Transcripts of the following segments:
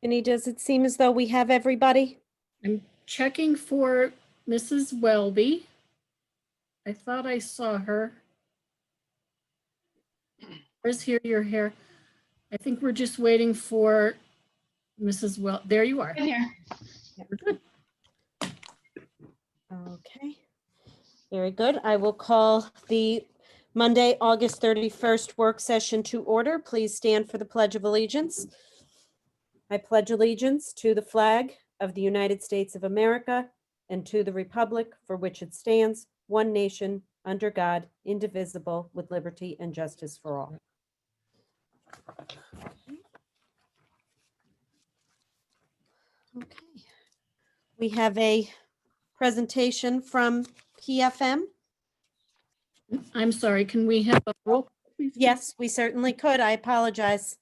Annie, does it seem as though we have everybody? I'm checking for Mrs. Welby. I thought I saw her. Where's here your hair? I think we're just waiting for Mrs. There you are. I'm here. We're good. Okay, very good. I will call the Monday, August 31st work session to order. Please stand for the Pledge of Allegiance. I pledge allegiance to the flag of the United States of America and to the republic for which it stands, one nation, under God, indivisible, with liberty and justice for all. Okay. We have a presentation from PFM. I'm sorry, can we have a roll call, please? Yes, we certainly could. I apologize.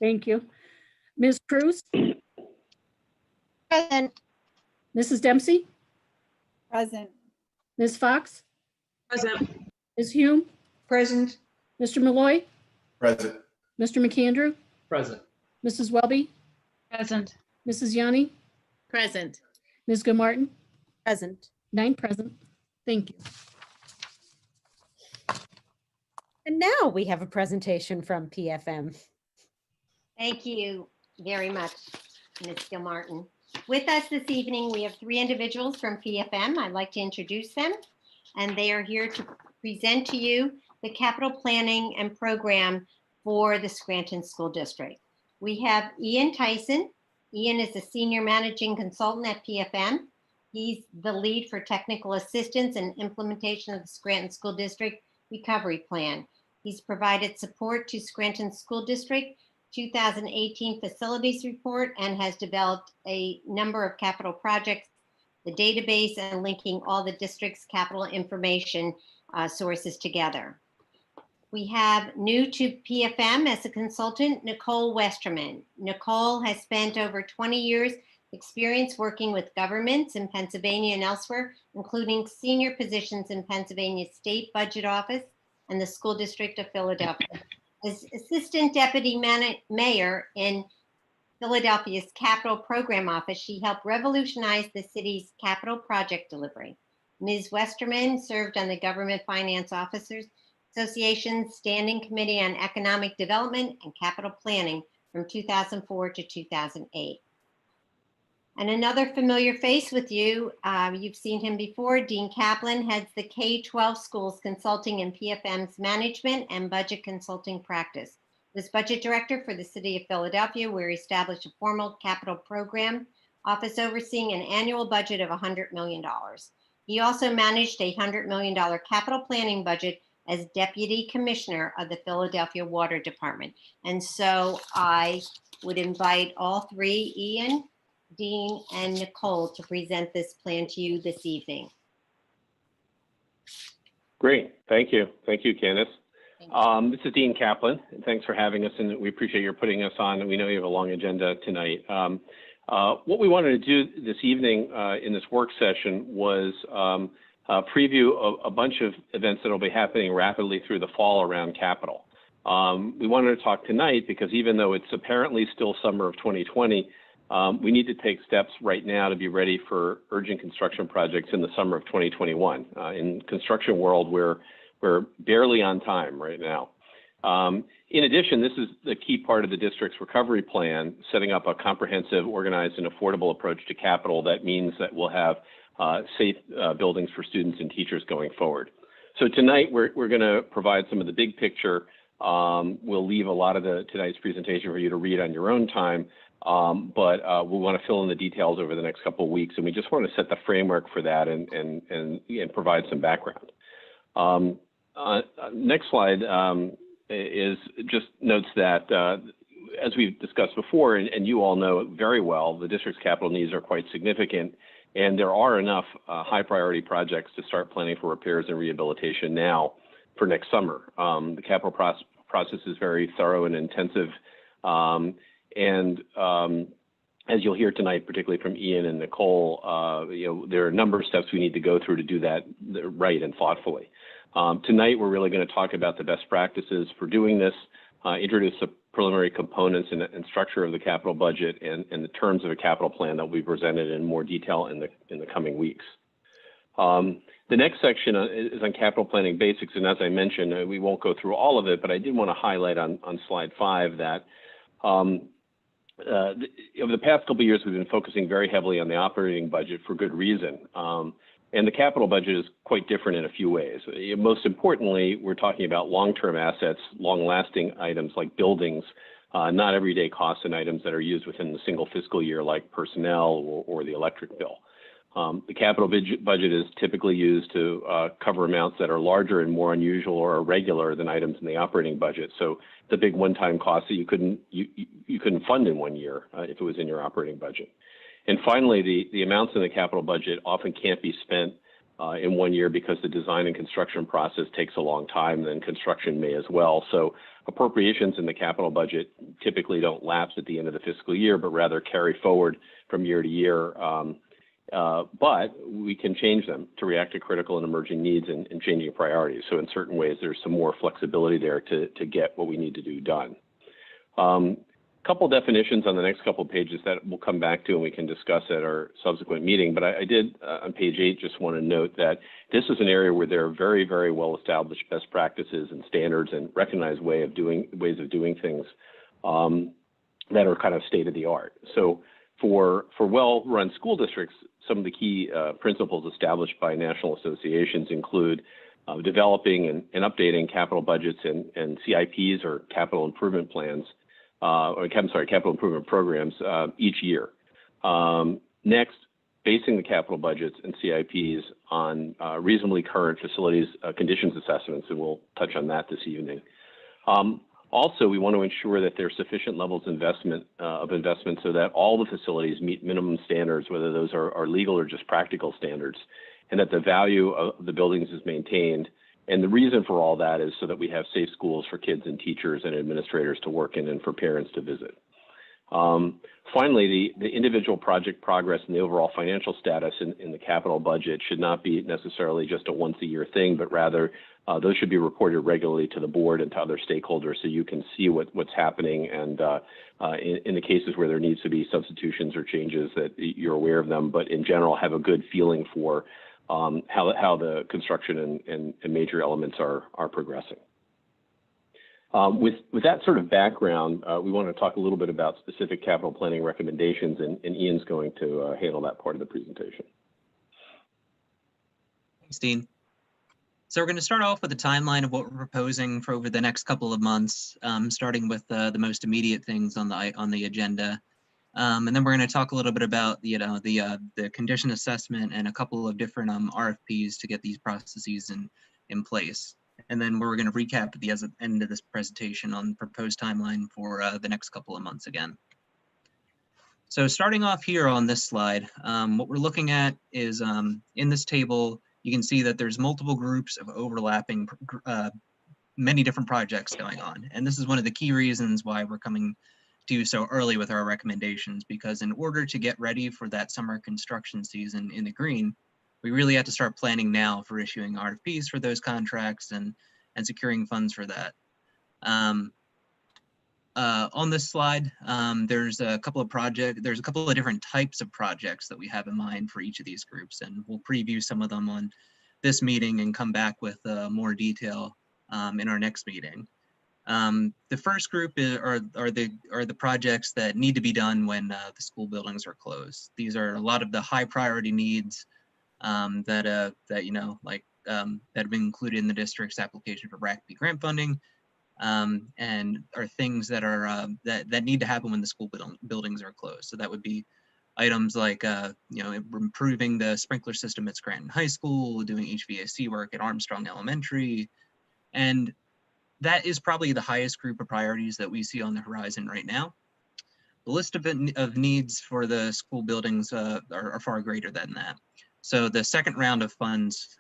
Thank you. Ms. Cruz, Present. Mrs. Dempsey, Present. Ms. Fox, Present. Ms. Hume, Present. Mr. Malloy, Present. Mr. McAndrew, Present. Mrs. Welby, Present. Mrs. Yanni, Present. Ms. Goodmartin, Present. 9 present. Thank you. And now we have a presentation from PFM. Thank you very much, Ms. Gilmartin. With us this evening, we have 3 individuals from PFM. I'd like to introduce them, and they are here to present to you the capital planning and program for the Scranton School District. We have Ian Tyson. Ian is a senior managing consultant at PFM. He's the lead for technical assistance and implementation of the Scranton School District Recovery Plan. He's provided support to Scranton School District 2018 facilities report and has developed a number of capital projects, the database, and linking all the district's capital information sources together. We have new to PFM as a consultant, Nicole Westerman. Nicole has spent over 20 years experience working with governments in Pennsylvania and elsewhere, including senior positions in Pennsylvania's State Budget Office and the School District of Philadelphia. As Assistant Deputy Mayor in Philadelphia's Capital Program Office, she helped revolutionize the city's capital project delivery. Ms. Westerman served on the Government Finance Officers Association's Standing Committee on Economic Development and Capital Planning from 2004 to 2008. And another familiar face with you, you've seen him before, Dean Kaplan heads the K-12 schools consulting in PFM's management and budget consulting practice. He was budget director for the city of Philadelphia, where he established a formal capital program office overseeing an annual budget of $100 million. He also managed a $100 million capital planning budget as deputy commissioner of the Philadelphia Water Department. And so I would invite all 3, Ian, Dean, and Nicole, to present this plan to you this evening. Great, thank you. Thank you, Candace. Thank you. This is Dean Kaplan, and thanks for having us, and we appreciate your putting us on. We know you have a long agenda tonight. What we wanted to do this evening in this work session was preview a bunch of events that will be happening rapidly through the fall around capital. We wanted to talk tonight because even though it's apparently still summer of 2020, we need to take steps right now to be ready for urgent construction projects in the summer of 2021. In construction world, we're barely on time right now. In addition, this is the key part of the district's recovery plan, setting up a comprehensive, organized, and affordable approach to capital. That means that we'll have safe buildings for students and teachers going forward. So tonight, we're going to provide some of the big picture. We'll leave a lot of tonight's presentation for you to read on your own time, but we want to fill in the details over the next couple of weeks, and we just want to set the framework for that and provide some background. Next slide is just notes that, as we've discussed before, and you all know very well, the district's capital needs are quite significant, and there are enough high priority projects to start planning for repairs and rehabilitation now for next summer. The capital process is very thorough and intensive, and as you'll hear tonight, particularly from Ian and Nicole, there are a number of steps we need to go through to do that right and thoughtfully. Tonight, we're really going to talk about the best practices for doing this, introduce the preliminary components and structure of the capital budget and the terms of a capital plan that will be presented in more detail in the coming weeks. The next section is on capital planning basics, and as I mentioned, we won't go through all of it, but I did want to highlight on slide 5 that over the past couple of years, we've been focusing very heavily on the operating budget for good reason. And the capital budget is quite different in a few ways. Most importantly, we're talking about long-term assets, long-lasting items like buildings, not everyday costs and items that are used within the single fiscal year like personnel or the electric bill. The capital budget is typically used to cover amounts that are larger and more unusual or irregular than items in the operating budget. So the big one-time costs that you couldn't fund in 1 year if it was in your operating budget. And finally, the amounts in the capital budget often can't be spent in 1 year because the design and construction process takes a long time, and then construction may as well. So appropriations in the capital budget typically don't lapse at the end of the fiscal year, but rather carry forward from year to year. But we can change them to react to critical and emerging needs and changing priorities. So in certain ways, there's some more flexibility there to get what we need to do done. Couple definitions on the next couple of pages that we'll come back to and we can discuss at our subsequent meeting. But I did on page 8 just want to note that this is an area where there are very, very well established best practices and standards and recognized ways of doing things that are kind of state of the art. So for well-run school districts, some of the key principles established by national associations include developing and updating capital budgets and CIPs or capital improvement plans. Capital improvement programs each year. Next, basing the capital budgets and CIPs on reasonably current facilities conditions assessments, and we'll touch on that this evening. Also, we want to ensure that there's sufficient levels of investment so that all the facilities meet minimum standards, whether those are legal or just practical standards, and that the value of the buildings is maintained. And the reason for all that is so that we have safe schools for kids and teachers and administrators to work in and for parents to visit. Finally, the individual project progress and the overall financial status in the capital budget should not be necessarily just a once-a-year thing, but rather those should be reported regularly to the board and to other stakeholders so you can see what's happening and in the cases where there needs to be substitutions or changes that you're aware of them, but in general have a good feeling for how the construction and major elements are progressing. With that sort of background, we want to talk a little bit about specific capital planning recommendations, and Ian's going to handle that part of the presentation. Thanks, Dean. So we're going to start off with a timeline of what we're proposing for over the next couple of months, starting with the most immediate things on the agenda. And then we're going to talk a little bit about the condition assessment and a couple of different RFPs to get these processes in place. And then we're going to recap at the end of this presentation on the proposed timeline for the next couple of months again. So starting off here on this slide, what we're looking at is in this table, you can see that there's multiple groups of overlapping many different projects going on. And this is one of the key reasons why we're coming to so early with our recommendations, because in order to get ready for that summer construction season in the green, we really have to start planning now for issuing RFPs for those contracts and securing funds for that. On this slide, there's a couple of different types of projects that we have in mind for each of these groups, and we'll preview some of them on this meeting and come back with more detail in our next meeting. The first group are the projects that need to be done when the school buildings are closed. These are a lot of the high priority needs that have been included in the district's application for RACP grant funding, and are things that are that need to happen when the school buildings are closed. So that would be items like improving the sprinkler system at Scranton High School, doing HVAC work at Armstrong Elementary, and that is probably the highest group of priorities that we see on the horizon right now. The list of needs for the school buildings are far greater than that. So the second round of funds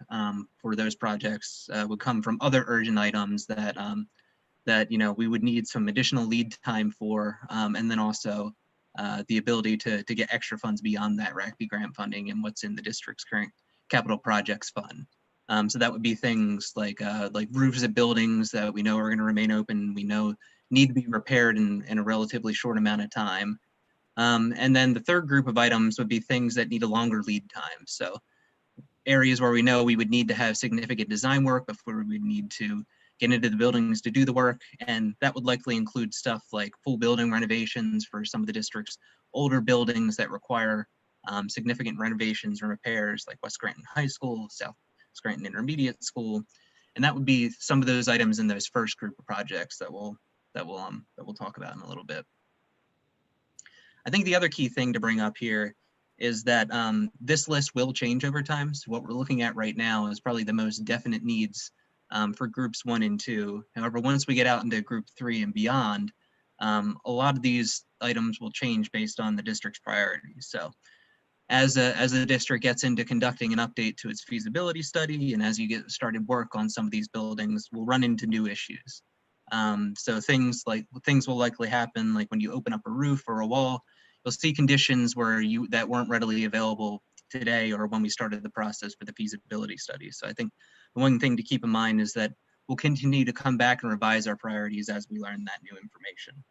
for those projects would come from other urgent items that we would need some additional lead time for, and then also the ability to get extra funds beyond that RACP grant funding and what's in the district's current capital projects fund. So that would be things like roofs at buildings that we know are going to remain open, we know need to be repaired in a relatively short amount of time. And then the third group of items would be things that need a longer lead time. So areas where we know we would need to have significant design work before we would need to get into the buildings to do the work. And that would likely include stuff like full building renovations for some of the district's older buildings that require significant renovations and repairs, like West Scranton High School, South Scranton Intermediate School. And that would be some of those items in those first group of projects that we'll talk about in a little bit. I think the other key thing to bring up here is that this list will change over time. So what we're looking at right now is probably the most definite needs for groups 1 and 2. However, once we get out into group 3 and beyond, a lot of these items will change based on the district's priorities. So as the district gets into conducting an update to its feasibility study, and as you get started work on some of these buildings, we'll run into new issues. So things will likely happen, like when you open up a roof or a wall, you'll see conditions that weren't readily available today or when we started the process for the feasibility study. So I think the one thing to keep in mind is that we'll continue to come back and revise our priorities as we learn that new information.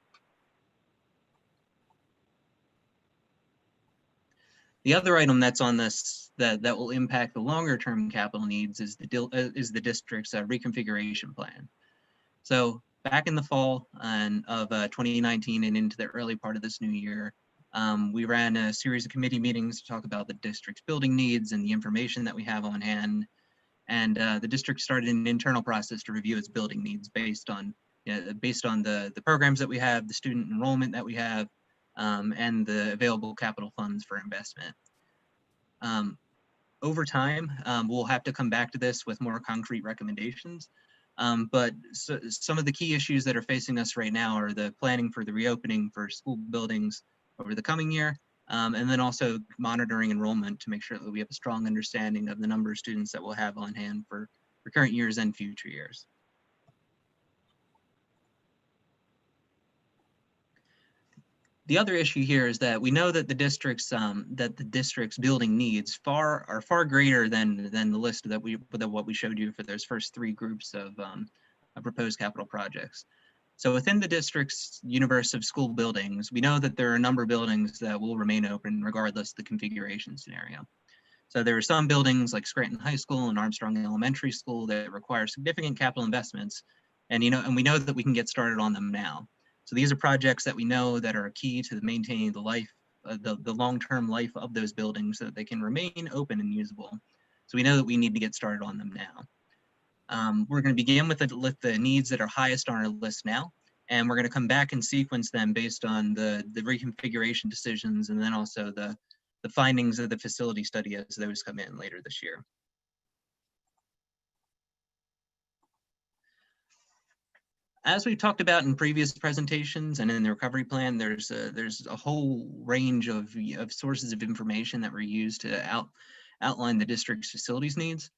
The other item that's on this that will impact the longer term capital needs is the district's reconfiguration plan. So back in the fall of 2019 and into the early part of this new year, we ran a series of committee meetings to talk about the district's building needs and the information that we have on hand. And the district started an internal process to review its building needs based on the programs that we have, the student enrollment that we have, and the available capital funds for investment. Over time, we'll have to come back to this with more concrete recommendations. But some of the key issues that are facing us right now are the planning for the reopening for school buildings over the coming year, and then also monitoring enrollment to make sure that we have a strong understanding of the number of students that we'll have on hand for current years and future years. The other issue here is that we know that the district's building needs are far greater than the list that what we showed you for those first 3 groups of proposed capital projects. So within the district's universe of school buildings, we know that there are a number of buildings that will remain open regardless of the configuration scenario. So there are some buildings like Scranton High School and Armstrong Elementary School that require significant capital investments, and we know that we can get started on them now. So these are projects that we know that are key to maintaining the long-term life of those buildings so that they can remain open and usable. So we know that we need to get started on them now. We're going to begin with the needs that are highest on our list now, and we're going to come back and sequence them based on the reconfiguration decisions and then also the findings of the facility study as those come in later this year. As we've talked about in previous presentations and in the recovery plan, there's a whole range of sources of information that were used to outline the district's facilities needs.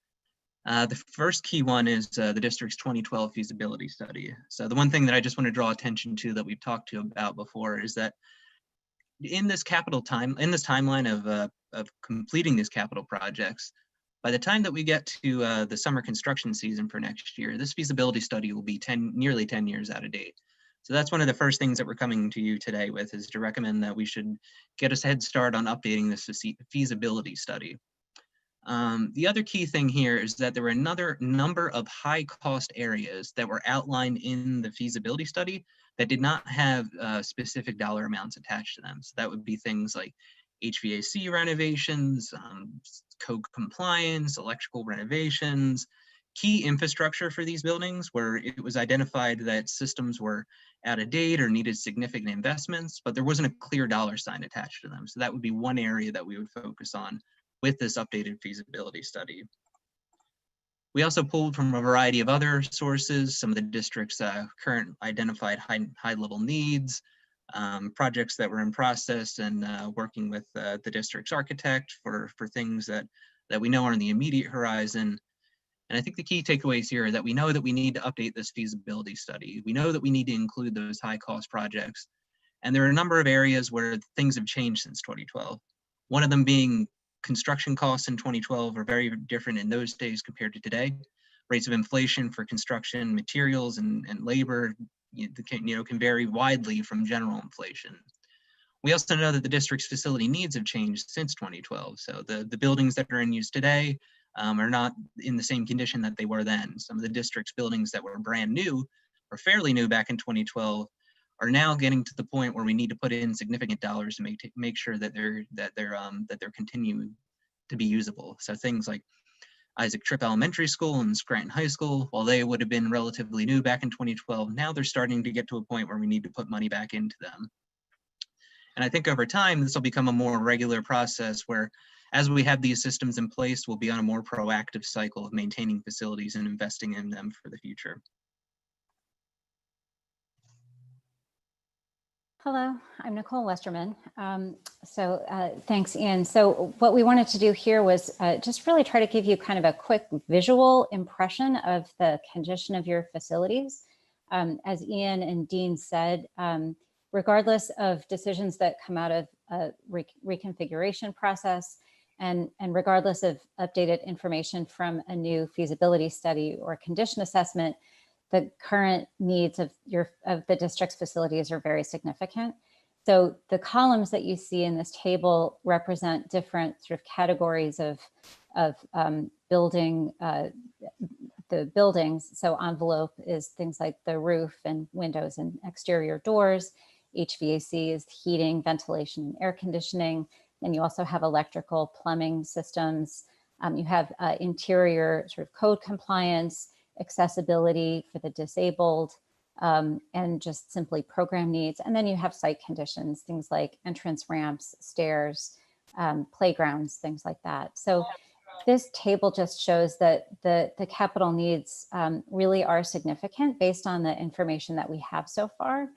The first key one is the district's 2012 feasibility study. So the one thing that I just want to draw attention to that we've talked about before is that in this timeline of completing these capital projects, by the time that we get to the summer construction season for next year, this feasibility study will be nearly 10 years out of date. So that's one of the first things that we're coming to you today with, is to recommend that we should get a head start on updating this feasibility study. The other key thing here is that there were another number of high cost areas that were outlined in the feasibility study that did not have specific dollar amounts attached to them. So that would be things like HVAC renovations, code compliance, electrical renovations, key infrastructure for these buildings where it was identified that systems were out of date or needed significant investments, but there wasn't a clear dollar sign attached to them. So that would be one area that we would focus on with this updated feasibility study. We also pulled from a variety of other sources, some of the district's current identified high-level needs, projects that were in process, and working with the district's architect for things that we know are in the immediate horizon. And I think the key takeaways here are that we know that we need to update this feasibility study. We know that we need to include those high-cost projects. And there are a number of areas where things have changed since 2012. One of them being construction costs in 2012 are very different in those days compared to today. Rates of inflation for construction materials and labor can vary widely from general inflation. We also know that the district's facility needs have changed since 2012. So the buildings that are in use today are not in the same condition that they were then. Some of the district's buildings that were brand new or fairly new back in 2012 are now getting to the point where we need to put in significant dollars to make sure that they're continuing to be usable. So things like Isaac Tripp Elementary School and Scranton High School, while they would have been relatively new back in 2012, now they're starting to get to a point where we need to put money back into them. And I think over time, this will become a more regular process where as we have these systems in place, we'll be on a more proactive cycle of maintaining facilities and investing in them for the future. Hello, I'm Nicole Westerman. Thanks, Ian. So what we wanted to do here was just really try to give you kind of a quick visual impression of the condition of your facilities. As Ian and Dean said, regardless of decisions that come out of a reconfiguration process and regardless of updated information from a new feasibility study or condition assessment, the current needs of the district's facilities are very significant. So the columns that you see in this table represent different sort of categories of building, the buildings. So envelope is things like the roof and windows and exterior doors. HVAC is heating, ventilation, and air conditioning. And you also have electrical plumbing systems. You have interior sort of code compliance, accessibility for the disabled, and just simply program needs. And then you have site conditions, things like entrance ramps, stairs, playgrounds, things like that. So this table just shows that the capital needs really are significant based on the information that we have so far.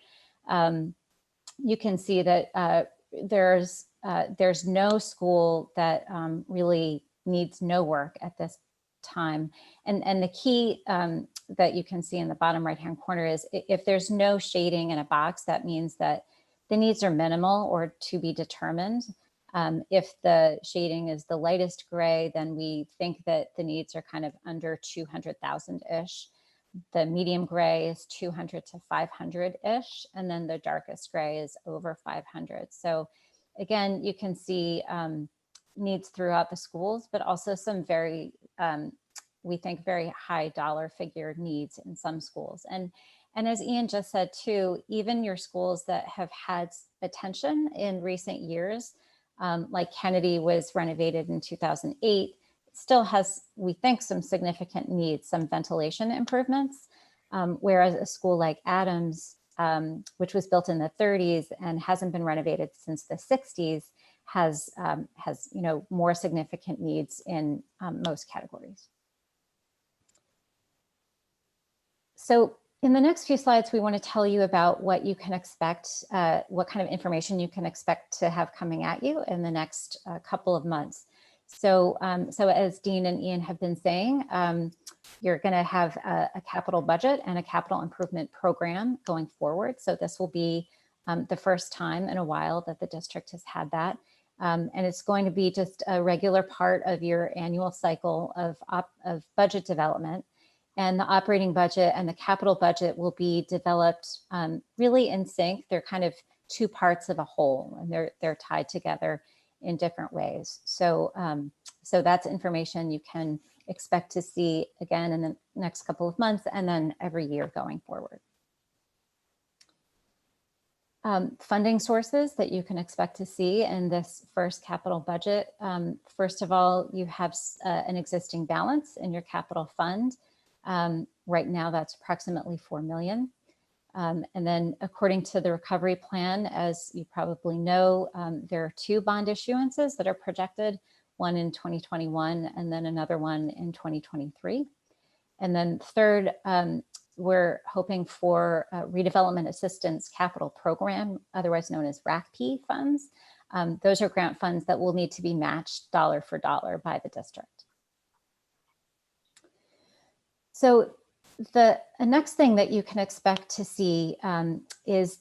You can see that there's no school that really needs no work at this time. And the key that you can see in the bottom right-hand corner is if there's no shading in a box, that means that the needs are minimal or to be determined. If the shading is the lightest gray, then we think that the needs are kind of under 200,000-ish. The medium gray is 200 to 500-ish, and then the darkest gray is over 500. So again, you can see needs throughout the schools, but also some very, we think, very high dollar figure needs in some schools. And as Ian just said too, even your schools that have had attention in recent years, like Kennedy was renovated in 2008, still has, we think, some significant needs, some ventilation improvements, whereas a school like Adams, which was built in the 30s and hasn't been renovated since the 60s, has more significant needs in most categories. So in the next few slides, we want to tell you about what you can expect, what kind of information you can expect to have coming at you in the next couple of months. So as Dean and Ian have been saying, you're going to have a capital budget and a capital improvement program going forward. So this will be the first time in a while that the district has had that. And it's going to be just a regular part of your annual cycle of budget development. And the operating budget and the capital budget will be developed really in sync. They're kind of two parts of a whole, and they're tied together in different ways. So, so that's information you can expect to see again in the next couple of months and then every year going forward. Funding sources that you can expect to see in this first capital budget. First of all, you have an existing balance in your capital fund. Right now, that's approximately $4 million. And then according to the recovery plan, as you probably know, there are 2 bond issuances that are projected, one in 2021 and then another one in 2023. And then third, we're hoping for redevelopment assistance capital program, otherwise known as RACP funds. Those are grant funds that will need to be matched dollar for dollar by the district. So the next thing that you can expect to see is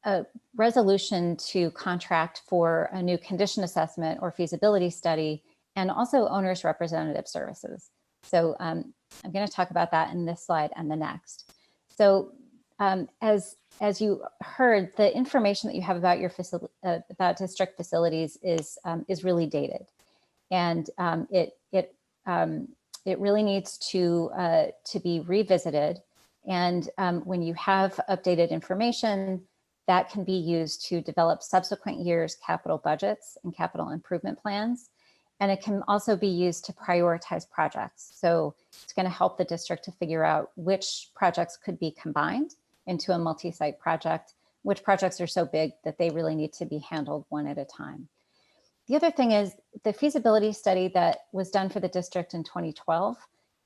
a resolution to contract for a new condition assessment or feasibility study, and also owner's representative services. So I'm going to talk about that in this slide and the next. So as you heard, the information that you have about your about district facilities is really dated, and it really needs to be revisited. And when you have updated information, that can be used to develop subsequent years' capital budgets and capital improvement plans. And it can also be used to prioritize projects. So it's going to help the district to figure out which projects could be combined into a multi-site project, which projects are so big that they really need to be handled one at a time. The other thing is the feasibility study that was done for the district in 2012,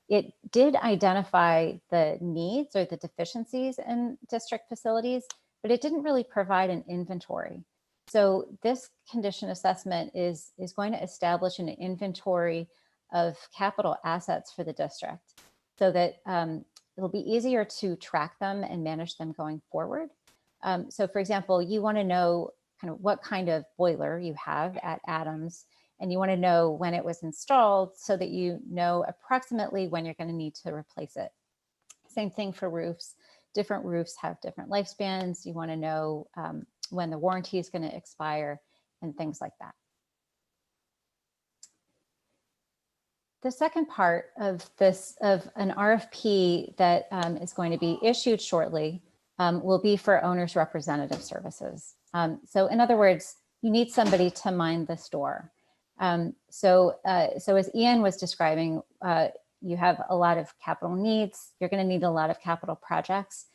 it did identify the needs or the deficiencies in district facilities, but it didn't really provide an inventory. So this condition assessment is going to establish an inventory of capital assets for the district so that it'll be easier to track them and manage them going forward. So for example, you want to know kind of what kind of boiler you have at Adams, and you want to know when it was installed so that you know approximately when you're going to need to replace it. Same thing for roofs. Different roofs have different lifespans. You want to know when the warranty is going to expire and things like that. The second part of an RFP that is going to be issued shortly will be for owner's representative services. So in other words, you need somebody to mind the store. So as Ian was describing, you have a lot of capital needs. You're going to need a lot of capital projects.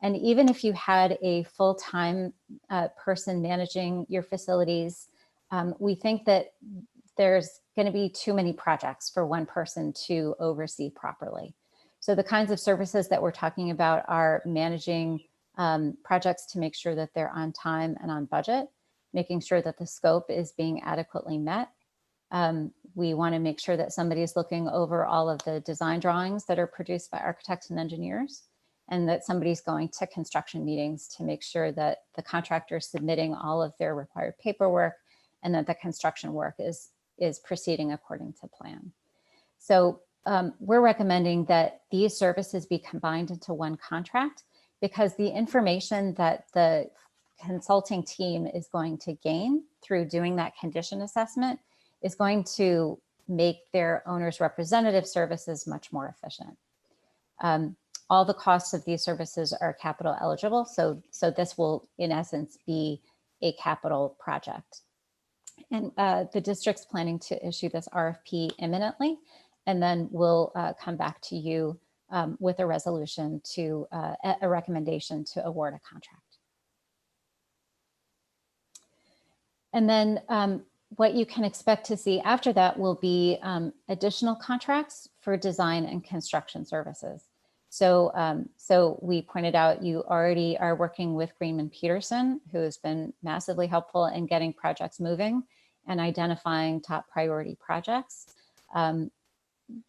And even if you had a full-time person managing your facilities, we think that there's going to be too many projects for one person to oversee properly. So the kinds of services that we're talking about are managing projects to make sure that they're on time and on budget, making sure that the scope is being adequately met. We want to make sure that somebody is looking over all of the design drawings that are produced by architects and engineers, and that somebody's going to construction meetings to make sure that the contractor is submitting all of their required paperwork and that the construction work is proceeding according to plan. So we're recommending that these services be combined into one contract because the information that the consulting team is going to gain through doing that condition assessment is going to make their owner's representative services much more efficient. All the costs of these services are capital eligible, so this will, in essence, be a capital project. And the district's planning to issue this RFP imminently, and then we'll come back to you with a resolution to a recommendation to award a contract. And then what you can expect to see after that will be additional contracts for design and construction services. So, so we pointed out you already are working with Greenman Peterson, who has been massively helpful in getting projects moving and identifying top priority projects.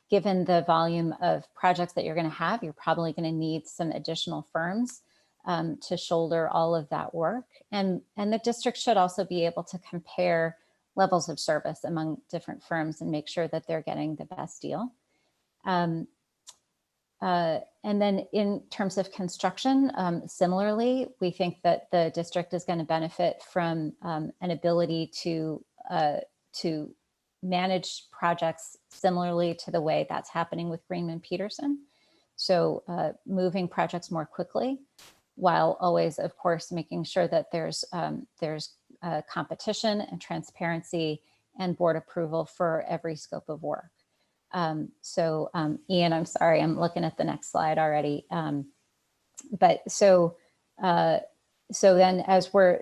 Given the volume of projects that you're going to have, you're probably going to need some additional firms to shoulder all of that work. And the district should also be able to compare levels of service among different firms and make sure that they're getting the best deal. And then in terms of construction, similarly, we think that the district is going to benefit from an ability to manage projects similarly to the way that's happening with Greenman Peterson. So moving projects more quickly, while always, of course, making sure that there's competition and transparency and board approval for every scope of work. Ian, I'm sorry, I'm looking at the next slide already. So then as we're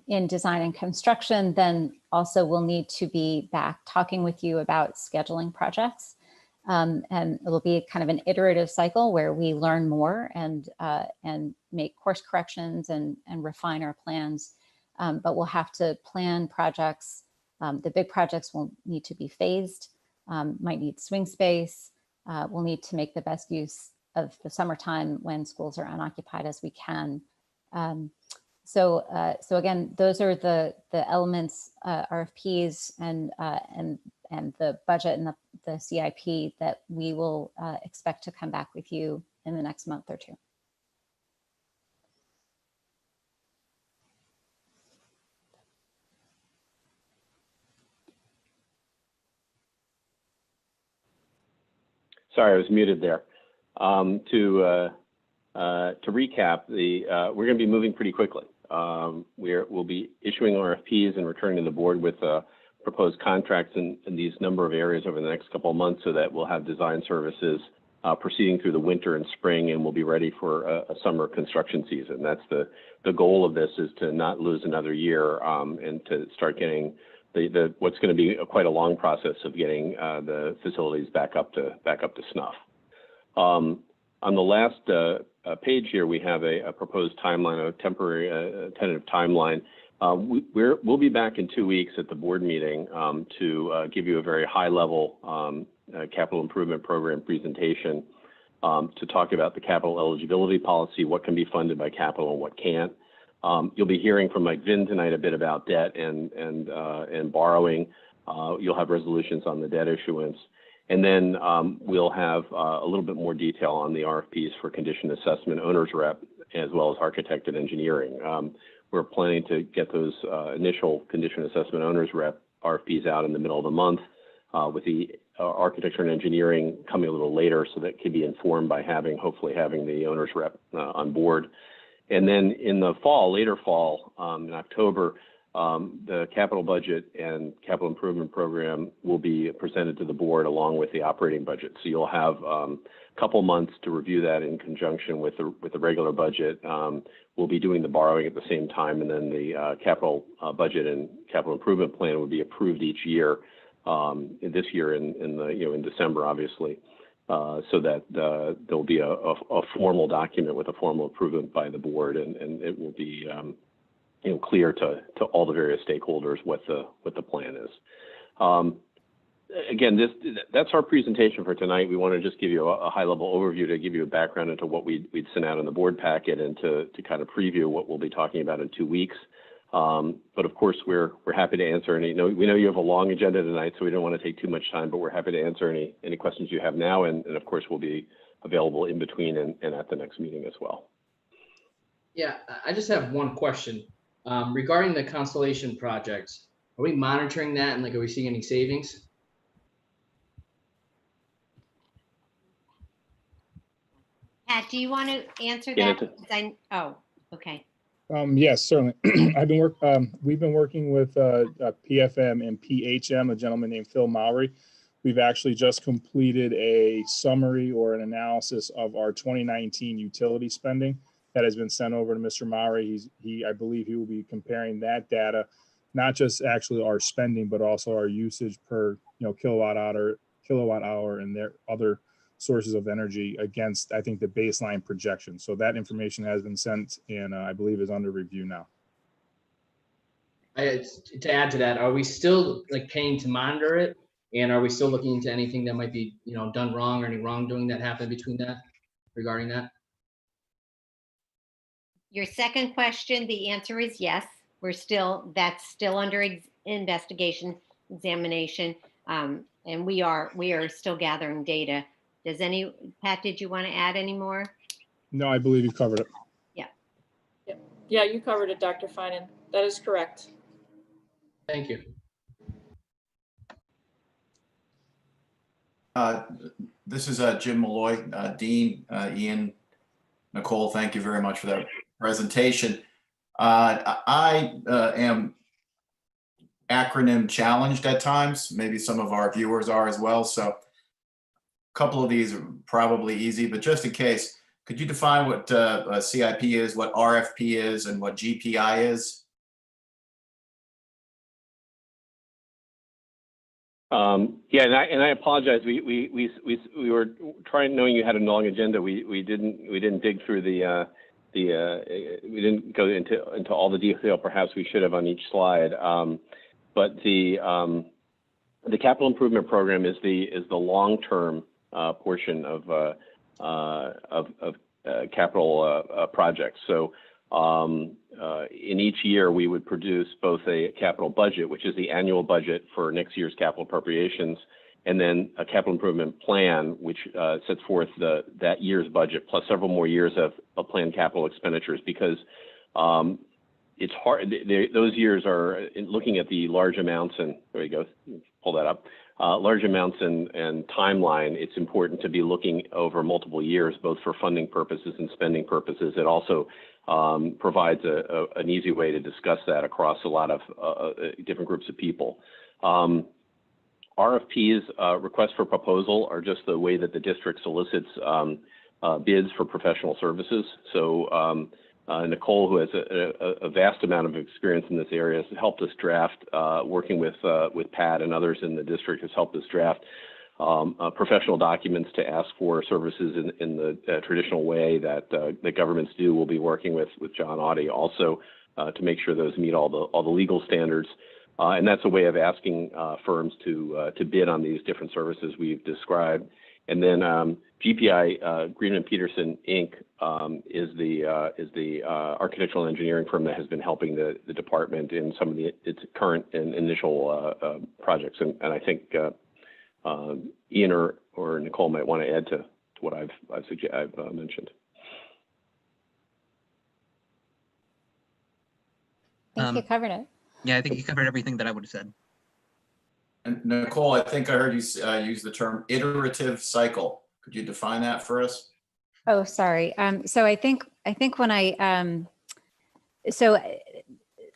in design and construction, then also we'll need to be back talking with you about scheduling projects. And it'll be kind of an iterative cycle where we learn more and make course corrections and refine our plans. But we'll have to plan projects. The big projects will need to be phased. Might need swing space. We'll need to make the best use of the summertime when schools are unoccupied as we can. So again, those are the elements, RFPs and the budget and the CIP that we will expect to come back with you in the next month or two. Sorry, I was muted there. To recap, we're going to be moving pretty quickly. We'll be issuing RFPs and returning to the board with proposed contracts in these number of areas over the next couple of months, so that we'll have design services proceeding through the winter and spring, and we'll be ready for a summer construction season. That's the goal of this, is to not lose another year and to start getting what's going to be quite a long process of getting the facilities back up to snuff. On the last page here, we have a proposed timeline, a temporary tentative timeline. We'll be back in 2 weeks at the board meeting to give you a very high level capital improvement program presentation to talk about the capital eligibility policy, what can be funded by capital and what can't. You'll be hearing from Mike Vinn tonight a bit about debt and borrowing. You'll have resolutions on the debt issuance. And then we'll have a little bit more detail on the RFPs for condition assessment, owner's rep, as well as architect and engineering. We're planning to get those initial condition assessment owner's rep RFPs out in the middle of the month, with the architecture and engineering coming a little later, so that can be informed by hopefully having the owner's rep on board. And then in the fall, later fall, in October, the capital budget and capital improvement program will be presented to the board along with the operating budget. So you'll have a couple months to review that in conjunction with the regular budget. We'll be doing the borrowing at the same time, and then the capital budget and capital improvement plan will be approved each year. This year in December, obviously. So that there'll be a formal document with a formal approval by the board, and it will be clear to all the various stakeholders what the plan is. Again, that's our presentation for tonight. We want to just give you a high level overview to give you a background into what we'd sent out in the board packet, and to kind of preview what we'll be talking about in 2 weeks. But of course, we're happy to answer any. We know you have a long agenda tonight, so we don't want to take too much time. But we're happy to answer any questions you have now, and of course, we'll be available in between and at the next meeting as well. Yeah, I just have one question regarding the Constellation projects. Are we monitoring that, and are we seeing any savings? Pat, do you want to answer Yeah, that? Oh, okay. Yes, certainly. We've been working with PFM and PHM, a gentleman named Phil Mowry. We've actually just completed a summary or an analysis of our 2019 utility spending that has been sent over to Mr. Mowry. I believe he will be comparing that data, not just actually our spending, but also our usage per kilowatt hour and their other sources of energy against, I think, the baseline projection. So that information has been sent, and I believe is under review now. To add to that, are we still paying to monitor it, and are we still looking into anything that might be done wrong, or any wrongdoing that happened between that regarding that? Your second question, the answer is yes. That's still under investigation, examination, and we are still gathering data Pat, did you want to add any more? No, I believe you covered it. Yeah, you covered it, Dr. Finan. That is correct. Thank you. This is Jim Malloy, Dean, Ian, Nicole, thank you very much for that presentation. I am acronym challenged at times. Maybe some of our viewers are as well. So a couple of these are probably easy, but just in case, could you define what a CIP is, what RFP is, and what GPI is? Yeah, and I apologize. We were trying, knowing you had a long agenda. We didn't dig through we didn't go into all the detail perhaps we should have on each slide. But the capital improvement program is the long-term portion of capital projects. So in each year, we would produce both a capital budget, which is the annual budget for next year's capital appropriations, and then a capital improvement plan, which sets forth that year's budget plus several more years of planned capital expenditures. Because it's hard; those years are looking at the large amounts, and there you go, pull that up. Large amounts and timeline, it's important to be looking over multiple years, both for funding purposes and spending purposes. It also provides an easy way to discuss that across a lot of different groups of people. RFPs, requests for proposal, are just the way that the district solicits bids for professional services. So Nicole, who has a vast amount of experience in this area, has helped us draft, working with Pat and others in the district, has helped us draft professional documents to ask for services in the traditional way that the governments do. We'll be working with John Audie also to make sure those meet all the legal standards. And that's a way of asking firms to bid on these different services we've described. And then GPI, Greenman Peterson Inc. is the architectural engineering firm that has been helping the department in some of its current and initial projects. And I think Ian or Nicole might want to add to what I've mentioned. I think you covered it. Yeah, I think you covered everything that I would have said. And Nicole, I think I heard you use the term iterative cycle. Could you define that for us? Oh, sorry. So I think when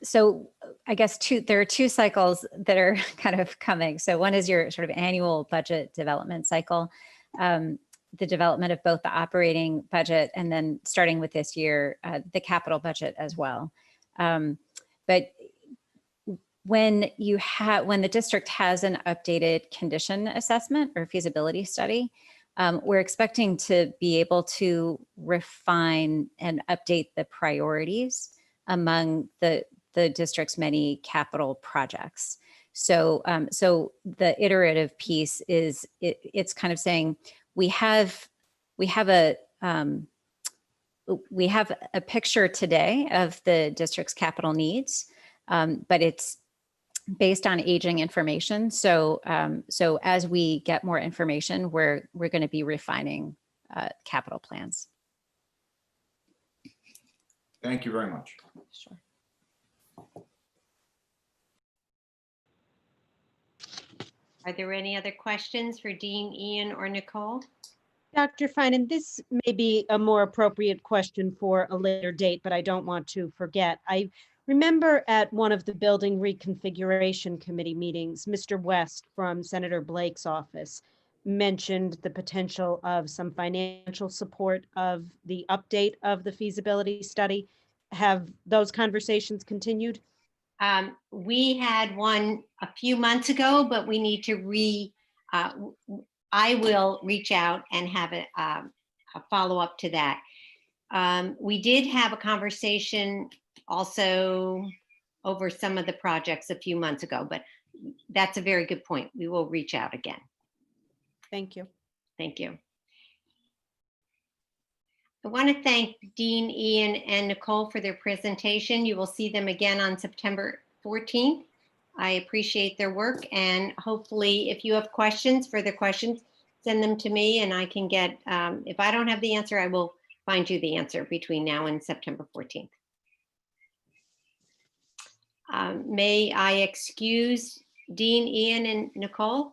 so I guess there are two cycles that are kind of coming. So one is your sort of annual budget development cycle, the development of both the operating budget and then starting with this year, the capital budget as well. But when the district has an updated condition assessment or feasibility study, we're expecting to be able to refine and update the priorities among the district's many capital projects. So, the iterative piece is it's kind of saying we have a picture today of the district's capital needs, but it's based on aging information. So, as we get more information, we're going to be refining capital plans. Thank you very much. Sure. Are there any other questions for Dean, Ian, or Nicole? Dr. Finan, this may be a more appropriate question for a later date, but I don't want to forget. I remember at one of the building reconfiguration committee meetings, Mr. West from Senator Blake's office mentioned the potential of some financial support of the update of the feasibility study. Have those conversations continued? We had one a few months ago, but we need to I will reach out and have a follow-up to that. We did have a conversation also over some of the projects a few months ago, but that's a very good point. We will reach out again. Thank you. Thank you. I want to thank Dean, Ian, and Nicole for their presentation. You will see them again on September 14th. I appreciate their work, and hopefully if you have questions, further questions, send them to me and I can get, if I don't have the answer, I will find you the answer between now and September 14th. May I excuse Dean, Ian, and Nicole?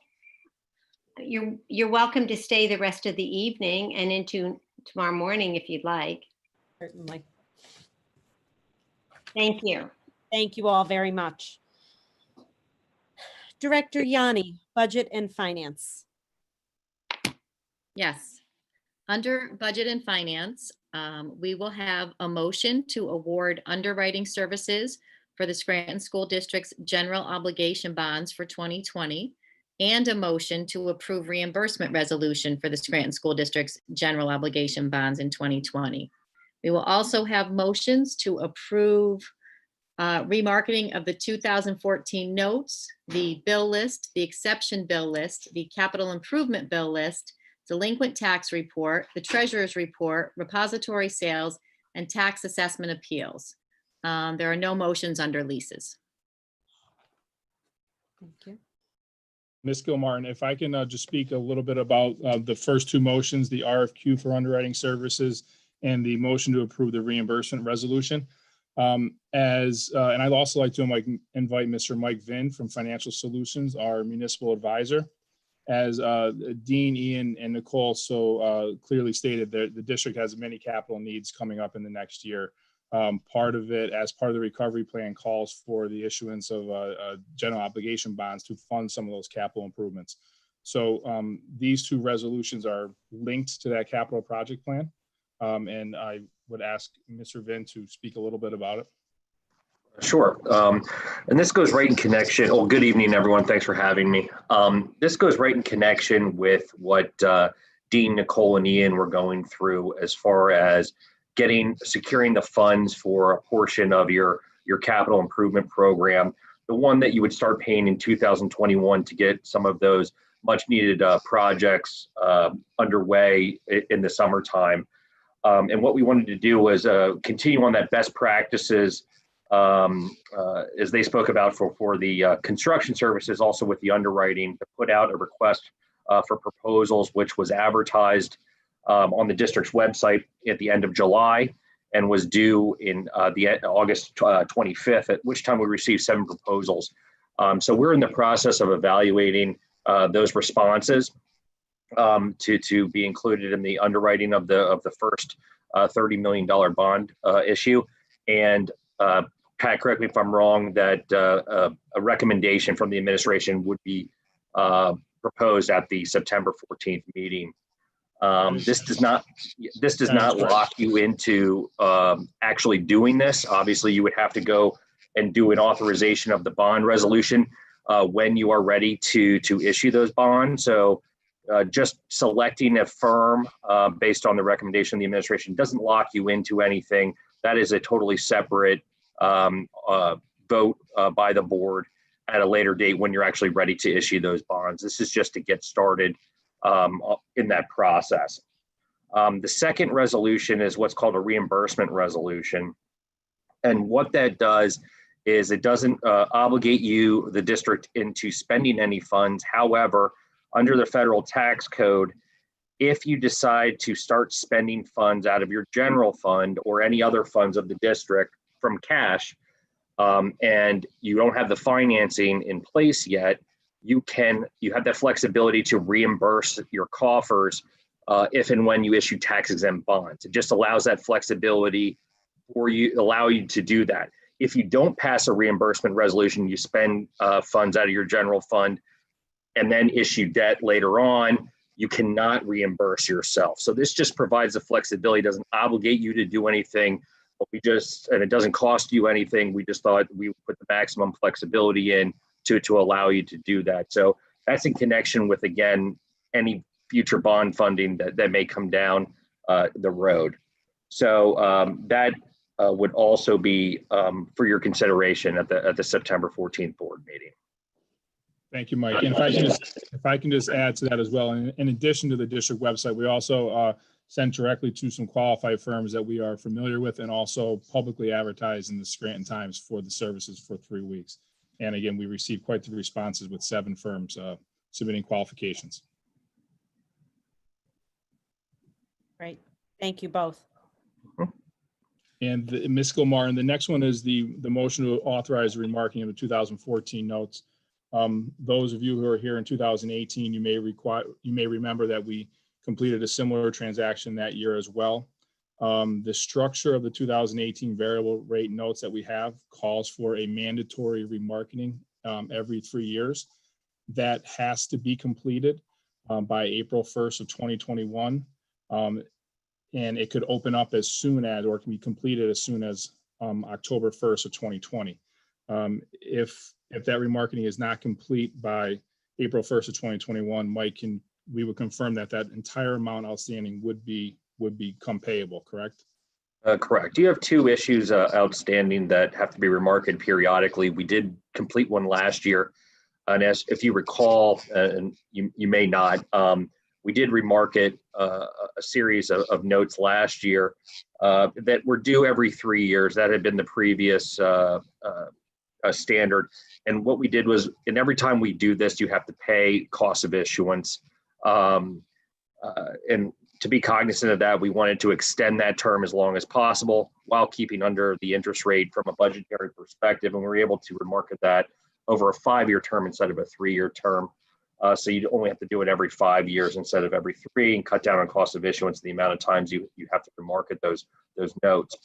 You're welcome to stay the rest of the evening and into tomorrow morning if you'd like. Certainly. Thank you. Thank you all very much. Director Yanni, Budget and Finance. Yes. Under Budget and Finance, we will have a motion to award underwriting services for the Scranton School District's general obligation bonds for 2020 and a motion to approve reimbursement resolution for the Scranton School District's general obligation bonds in 2020. We will also have motions to approve remarketing of the 2014 notes, the bill list, the exception bill list, the capital improvement bill list, delinquent tax report, the treasurer's report, repository sales, and tax assessment appeals. There are no motions under leases. Thank you. Ms. Gilmartin, if I can just speak a little bit about the first two motions, the RFQ for underwriting services and the motion to approve the reimbursement resolution. And I'd also like to invite Mr. Mike Vinn from Financial Solutions, our municipal advisor. As Dean, Ian, and Nicole so clearly stated, the district has many capital needs coming up in the next year. Part of it, as part of the recovery plan, calls for the issuance of general obligation bonds to fund some of those capital improvements. So these two resolutions are linked to that capital project plan. And I would ask Mr. Vinn to speak a little bit about it. Sure. And this goes right in connection. Oh, good evening, everyone. Thanks for having me. This goes right in connection with what Dean, Nicole, and Ian were going through as far as securing the funds for a portion of your capital improvement program, the one that you would start paying in 2021 to get some of those much needed projects underway in the summertime. And what we wanted to do was continue on that best practices as they spoke about for the construction services, also with the underwriting, to put out a request for proposals, which was advertised on the district's website at the end of July and was due in August 25th, at which time we received 7 proposals. So we're in the process of evaluating those responses to be included in the underwriting of the first $30 million bond issue. And Pat, correct me if I'm wrong, that a recommendation from the administration would be proposed at the September 14th meeting. This does not lock you into actually doing this. Obviously, you would have to go and do an authorization of the bond resolution when you are ready to issue those bonds. So just selecting a firm based on the recommendation of the administration doesn't lock you into anything. That is a totally separate vote by the board at a later date when you're actually ready to issue those bonds. This is just to get started in that process. The second resolution is what's called a reimbursement resolution. And what that does is it doesn't obligate you, the district, into spending any funds. However, under the federal tax code, if you decide to start spending funds out of your general fund or any other funds of the district from cash, and you don't have the financing in place yet, you have that flexibility to reimburse your coffers if and when you issue tax exempt bonds. It just allows that flexibility for you, allow you to do that. If you don't pass a reimbursement resolution, you spend funds out of your general fund and then issue debt later on, you cannot reimburse yourself. So this just provides the flexibility, doesn't obligate you to do anything, but and it doesn't cost you anything. We just thought we would put the maximum flexibility in to allow you to do that. So that's in connection with, again, any future bond funding that may come down the road. So that would also be for your consideration at the September 14th board meeting. Thank you, Mike. And if I can just add to that as well, in addition to the district website, we also sent directly to some qualified firms that we are familiar with and also publicly advertised in the Scranton Times for the services for 3 weeks. And again, we received quite the responses with 7 firms submitting qualifications. Great. Thank you both. And Ms. Gilmartin, the next one is the motion to authorize the remarking of the 2014 notes. Those of you who are here in 2018, you may remember that we completed a similar transaction that year as well. The structure of the 2018 variable rate notes that we have calls for a mandatory remarketing every 3 years. That has to be completed by April 1st of 2021. And it could open up as soon as, or can be completed as soon as October 1st of 2020. If that remarketing is not complete by April 1st of 2021, Mike, we would confirm that entire amount outstanding would become payable, correct? Correct. You have two issues outstanding that have to be remarketed periodically. We did complete one last year. And as if you recall, and you may not, we did remarket a series of notes last year that were due every 3 years. That had been the previous standard. And what we did was, and every time we do this, you have to pay cost of issuance. And to be cognizant of that, we wanted to extend that term as long as possible while keeping under the interest rate from a budgetary perspective. And we were able to remarket that over a 5-year term instead of a 3-year term. So you only have to do it every 5 years instead of every 3, and cut down on cost of issuance, the amount of times you have to remarket those notes.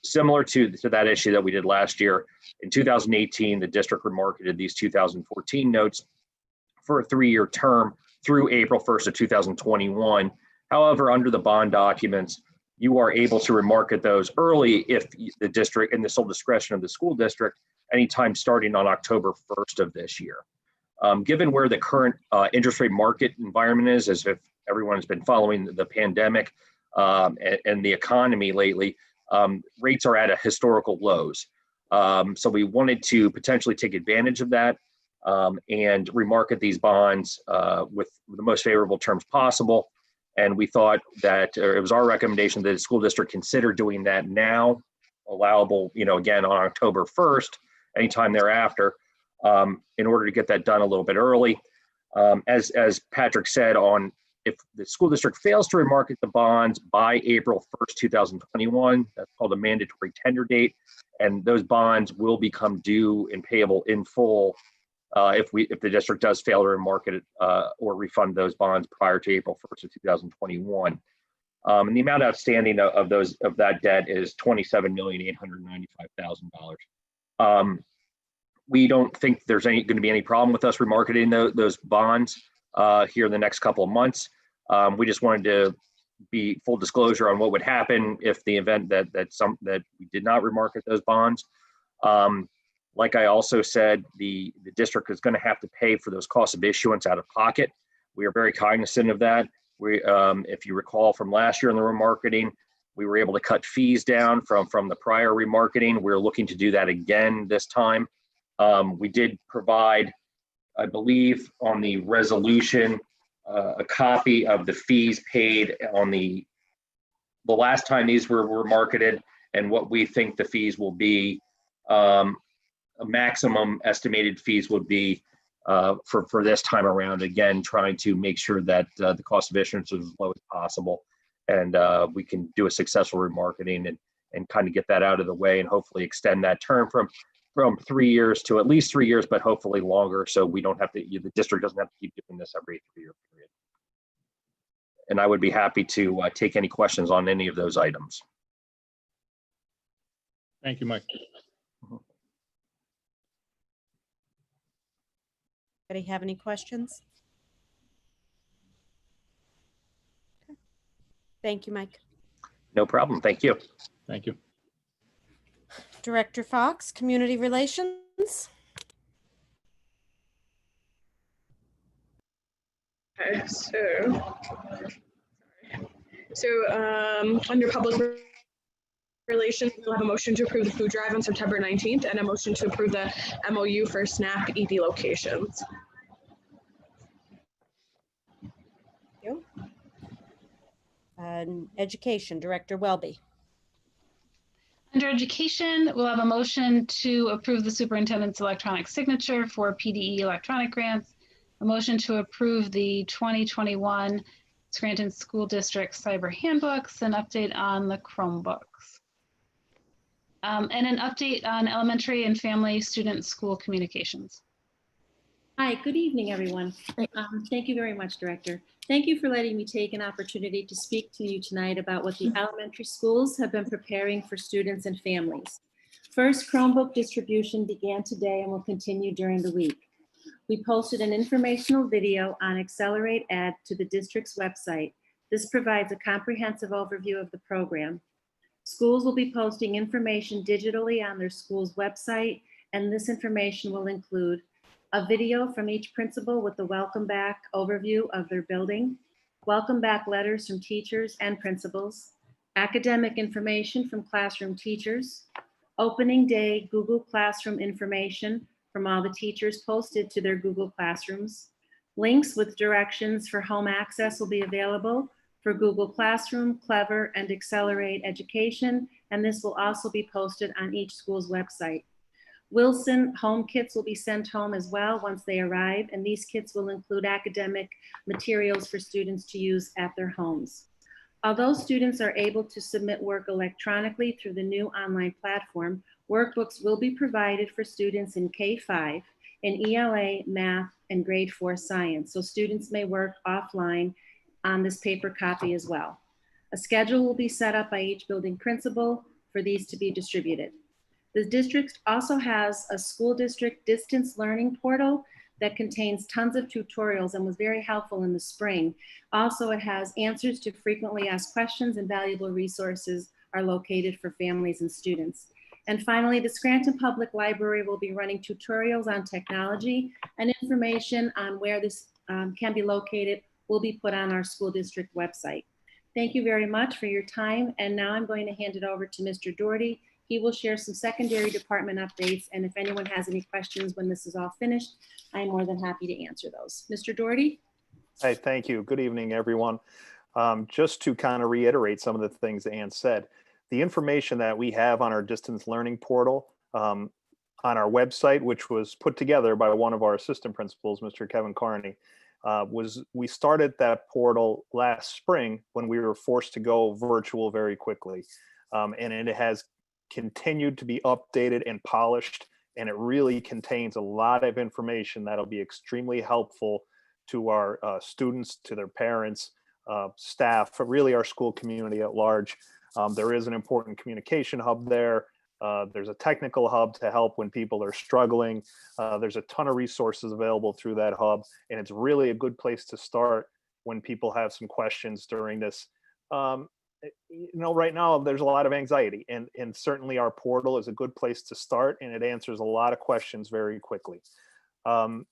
Similar to that issue that we did last year, in 2018, the district remarketed these 2014 notes for a 3-year term through April 1st of 2021. However, under the bond documents, you are able to remarket those early if the district, in the sole discretion of the school district, anytime starting on October 1st of this year. Given where the current interest rate market environment is, as if everyone has been following the pandemic and the economy lately, rates are at a historical lows. So we wanted to potentially take advantage of that and remarket these bonds with the most favorable terms possible. And we thought that, or it was our recommendation that the school district consider doing that now, allowable, again, on October 1st, anytime thereafter, in order to get that done a little bit early. As Patrick said, if the school district fails to remarket the bonds by April 1st, 2021, that's called a mandatory tender date, and those bonds will become due and payable in full if the district does fail to remarket it or refund those bonds prior to April 1st of 2021. And the amount outstanding of that debt is $27,895,000. We don't think there's going to be any problem with us remarketing those bonds here in the next couple of months. We just wanted to be full disclosure on what would happen if the event that we did not remarket those bonds. Like I also said, the district is going to have to pay for those costs of issuance out of pocket. We are very cognizant of that. If you recall from last year in the remarketing, we were able to cut fees down from the prior remarketing. We're looking to do that again this time. We did provide, I believe, on the resolution, a copy of the fees paid on the last time these were marketed and what we think the fees will be. A maximum estimated fees would be for this time around, again, trying to make sure that the cost of issuance is as low as possible, and we can do a successful remarketing and kind of get that out of the way and hopefully extend that term from 3 years to at least 3 years, but hopefully longer, so we don't have to, the district doesn't have to keep doing this every 3-year period. And I would be happy to take any questions on any of those items. Thank you, Mike. Anybody have any questions? Okay. Thank you, Mike. No problem. Thank you. Thank you. Director Fox, Community Relations. Okay, under public relations, we'll have a motion to approve the food drive on September 19th and a motion to approve the MOU for SNAP ED locations. Thank you. Education, Director Welby. Under education, we'll have a motion to approve the superintendent's electronic signature for PDE electronic grants, a motion to approve the 2021 Scranton School District Cyber Handbooks, an update on the Chromebooks, and an update on elementary and family student school communications. Hi, good evening, everyone. Thank you very much, Director. Thank you for letting me take an opportunity to speak to you tonight about what the elementary schools have been preparing for students and families. First, Chromebook distribution began today and will continue during the week. We posted an informational video on Accelerate Ed to the district's website. This provides a comprehensive overview of the program. Schools will be posting information digitally on their school's website, and this information will include a video from each principal with the welcome back overview of their building, welcome back letters from teachers and principals, academic information from classroom teachers, opening day Google Classroom information from all the teachers posted to their Google Classrooms. Links with directions for home access will be available for Google Classroom, Clever, and Accelerate Education, and this will also be posted on each school's website. Wilson home kits will be sent home as well once they arrive, and these kits will include academic materials for students to use at their homes. Although students are able to submit work electronically through the new online platform, workbooks will be provided for students in K-5, in ELA, math, and grade 4 science, so students may work offline on this paper copy as well. A schedule will be set up by each building principal for these to be distributed. The district also has a school district distance learning portal that contains tons of tutorials and was very helpful in the spring. Also, it has answers to frequently asked questions, and valuable resources are located for families and students. And finally, the Scranton Public Library will be running tutorials on technology, and information on where this can be located will be put on our school district website. Thank you very much for your time. And now I'm going to hand it over to Mr. Doherty. He will share some secondary department updates, and if anyone has any questions when this is all finished, I'm more than happy to answer those. Mr. Doherty? Hey, thank you. Good evening, everyone. Just to kind of reiterate some of the things Ann said, the information that we have on our distance learning portal on our website, which was put together by one of our assistant principals, Mr. Kevin Carney, we started that portal last spring when we were forced to go virtual very quickly. And it has continued to be updated and polished, and it really contains a lot of information that'll be extremely helpful to our students, to their parents, staff, really our school community at large. There is an important communication hub there. There's a technical hub to help when people are struggling. There's a ton of resources available through that hub, and it's really a good place to start when people have some questions during this. You know, right now there's a lot of anxiety, and certainly our portal is a good place to start, and it answers a lot of questions very quickly. You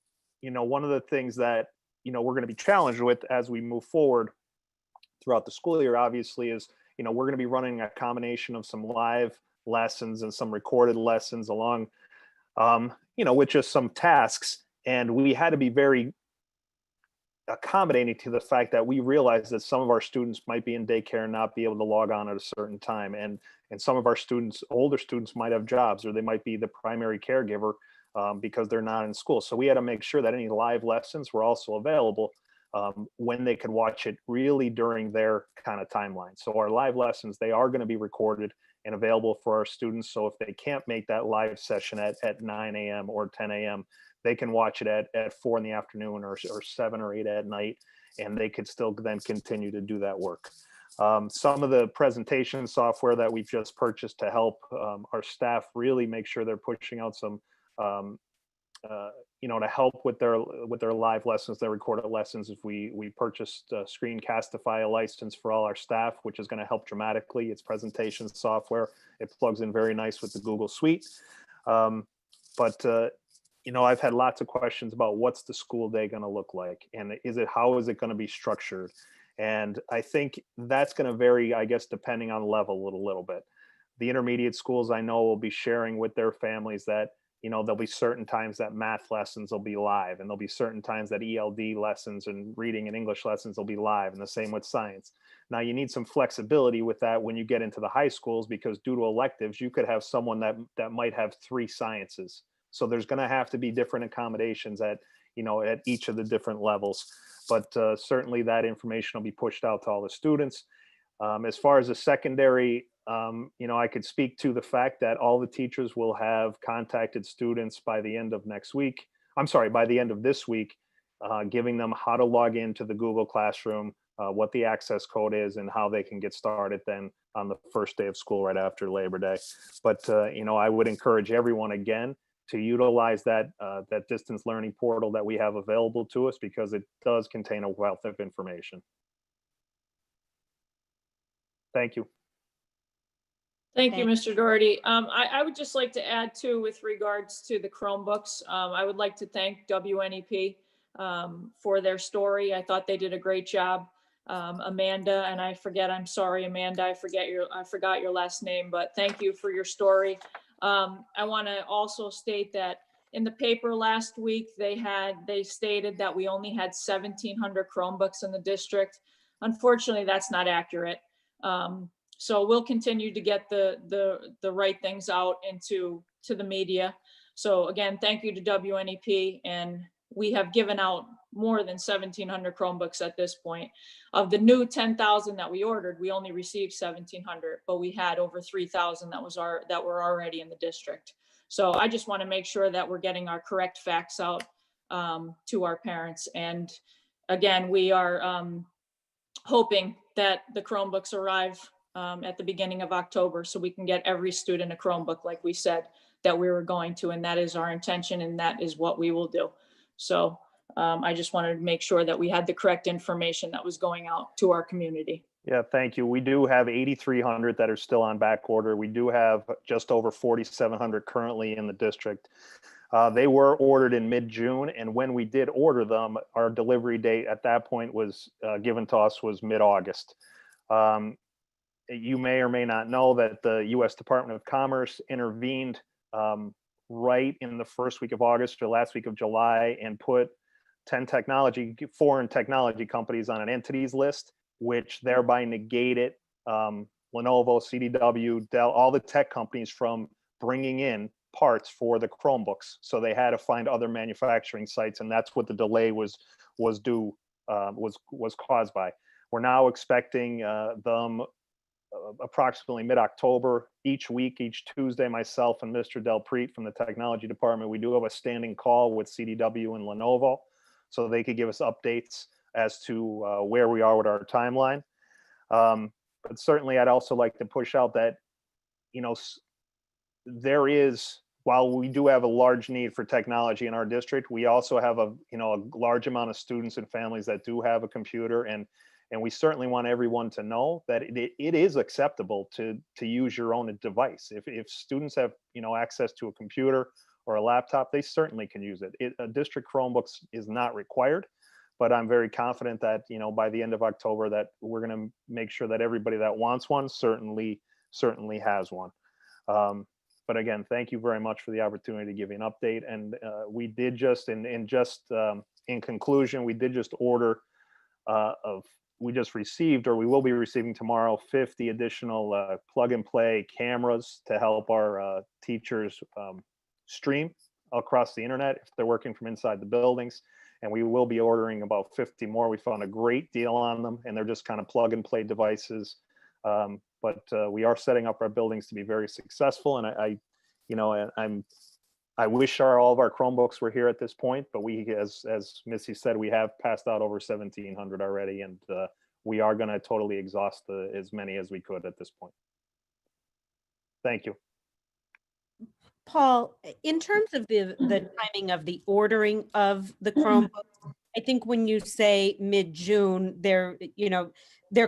know, one of the things that, you know, we're going to be challenged with as we move forward throughout the school year, obviously, is, you know, we're going to be running a combination of some live lessons and some recorded lessons along, you know, with just some tasks. And we had to be very accommodating to the fact that we realized that some of our students might be in daycare and not be able to log on at a certain time. And some of our students, older students, might have jobs, or they might be the primary caregiver because they're not in school. So we had to make sure that any live lessons were also available when they could watch it really during their kind of timeline. So our live lessons, they are going to be recorded and available for our students. So if they can't make that live session at 9 a.m. or 10 a.m., they can watch it at 4 in the afternoon or 7 or 8 at night, and they could still then continue to do that work. Some of the presentation software that we've just purchased to help our staff really make sure they're pushing out some, you know, to help with their live lessons, their recorded lessons. If we purchased Screencastify, a license for all our staff, which is going to help dramatically. It's presentation software. It plugs in very nice with the Google Suite. You know, I've had lots of questions about what's the school day going to look like, and how is it going to be structured? And I think that's going to vary, I guess, depending on level a little bit. The intermediate schools, I know, will be sharing with their families that, you know, there'll be certain times that math lessons will be live, and there'll be certain times that ELD lessons and reading and English lessons will be live, and the same with science. Now, you need some flexibility with that when you get into the high schools, because due to electives, you could have someone that might have 3 sciences So there's going to have to be different accommodations at, at each of the different levels. But certainly that information will be pushed out to all the students. As far as the secondary, I could speak to the fact that all the teachers will have contacted students by the end of next week. I'm sorry, by the end of this week, giving them how to log into the Google Classroom, what the access code is, and how they can get started then on the first day of school right after Labor Day. But, I would encourage everyone again to utilize that distance learning portal that we have available to us, because it does contain a wealth of information. Thank you. Thank you, Mr. Doherty. I would just like to add too, with regards to the Chromebooks, I would like to thank WNEP for their story. I thought they did a great job. Amanda, and I'm sorry, Amanda, I forgot your last name, but thank you for your story. I want to also state that in the paper last week, they stated that we only had 1,700 Chromebooks in the district. Unfortunately, that's not accurate. So we'll continue to get the right things out to the media. So again, thank you to WNEP, and we have given out more than 1,700 Chromebooks at this point. Of the new 10,000 that we ordered, we only received 1,700, but we had over 3,000 that were already in the district. So I just want to make sure that we're getting our correct facts out to our parents. And again, we are hoping that the Chromebooks arrive at the beginning of October, so we can get every student a Chromebook like we said that we were going to, and that is our intention, and that is what we will do. So I just wanted to make sure that we had the correct information that was going out to our community. Yeah, thank you. We do have 8,300 that are still on back order. We do have just over 4,700 currently in the district. They were ordered in mid-June, and when we did order them, our delivery date at that point was given to us was mid-August. You may or may not know that the U.S. Department of Commerce intervened right in the first week of August or last week of July and put 10 foreign technology companies on an entities list, which thereby negated Lenovo, CDW, Dell, all the tech companies from bringing in parts for the Chromebooks. So they had to find other manufacturing sites, and that's what the delay was caused by. We're now expecting them approximately mid-October. Each week, each Tuesday, myself and Mr. Delpreet from the technology department, we do have a standing call with CDW and Lenovo, so they could give us updates as to where we are with our timeline. But certainly, I'd also like to push out that, there is, while we do have a large need for technology in our district, we also have a large amount of students and families that do have a computer, and we certainly want everyone to know that it is acceptable to use your own device. If students have access to a computer or a laptop, they certainly can use it. A district Chromebooks is not required, but I'm very confident that by the end of October that we're going to make sure that everybody that wants one certainly has one. But again, thank you very much for the opportunity to give you an update. And we did just in conclusion, we did just order we just received, or we will be receiving tomorrow, 50 additional plug and play cameras to help our teachers stream across the internet if they're working from inside the buildings. And we will be ordering about 50 more. We found a great deal on them, and they're just kind of plug and play devices. But we are setting up our buildings to be very successful. And I wish all of our Chromebooks were here at this point, but as Missy said, we have passed out over 1,700 already, and we are going to totally exhaust as many as we could at this point. Thank you. Paul, in terms of the timing of the ordering of the Chromebooks, I think when you say mid-June, there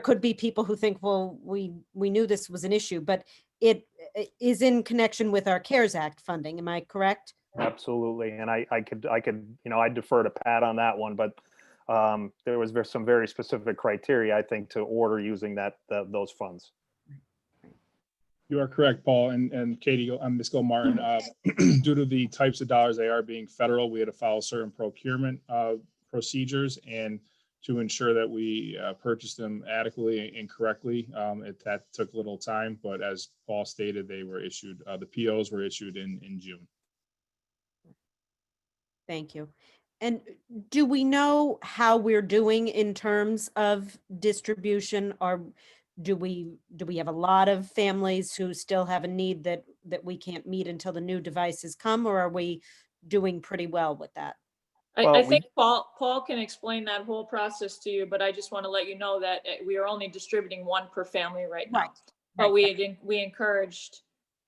could be people who think, well, we knew this was an issue, but it is in connection with our CARES Act funding. Am I correct? Absolutely. And I could, I'd defer to Pat on that one, but there was some very specific criteria, I think, to order using those funds. You are correct, Paul and Katie. Ms. Gilmartin. Due to the types of dollars they are being federal, we had to follow certain procurement procedures, and to ensure that we purchased them adequately and correctly. That took a little time, but as Paul stated, they were issued. The POs were issued in June. Thank you. And do we know how we're doing in terms of distribution? Or do we have a lot of families who still have a need that we can't meet until the new devices come, or are we doing pretty well with that? I think Paul can explain that whole process to you, but I just want to let you know that we are only distributing one per family right now. Right. But we encouraged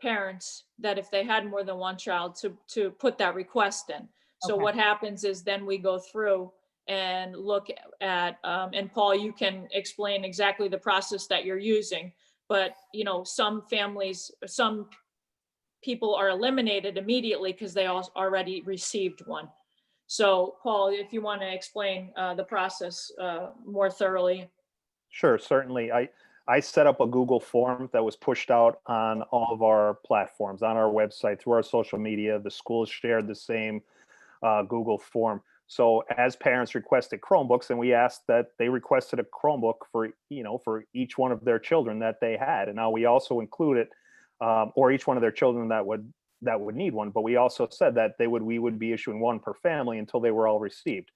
parents that if they had more than one child to put that request in. So Okay. what happens is then we go through and look at, and Paul, you can explain exactly the process that you're using. But, you know, some families, some people are eliminated immediately because they already received one. So Paul, if you want to explain the process more thoroughly. Sure, certainly. I set up a Google form that was pushed out on all of our platforms, on our website, through our social media. The schools shared the same Google form. So as parents requested Chromebooks, and we asked that they requested a Chromebook for, for each one of their children that they had. And now we also included, or each one of their children that would need one, but we also said that we would be issuing one per family until they were all received.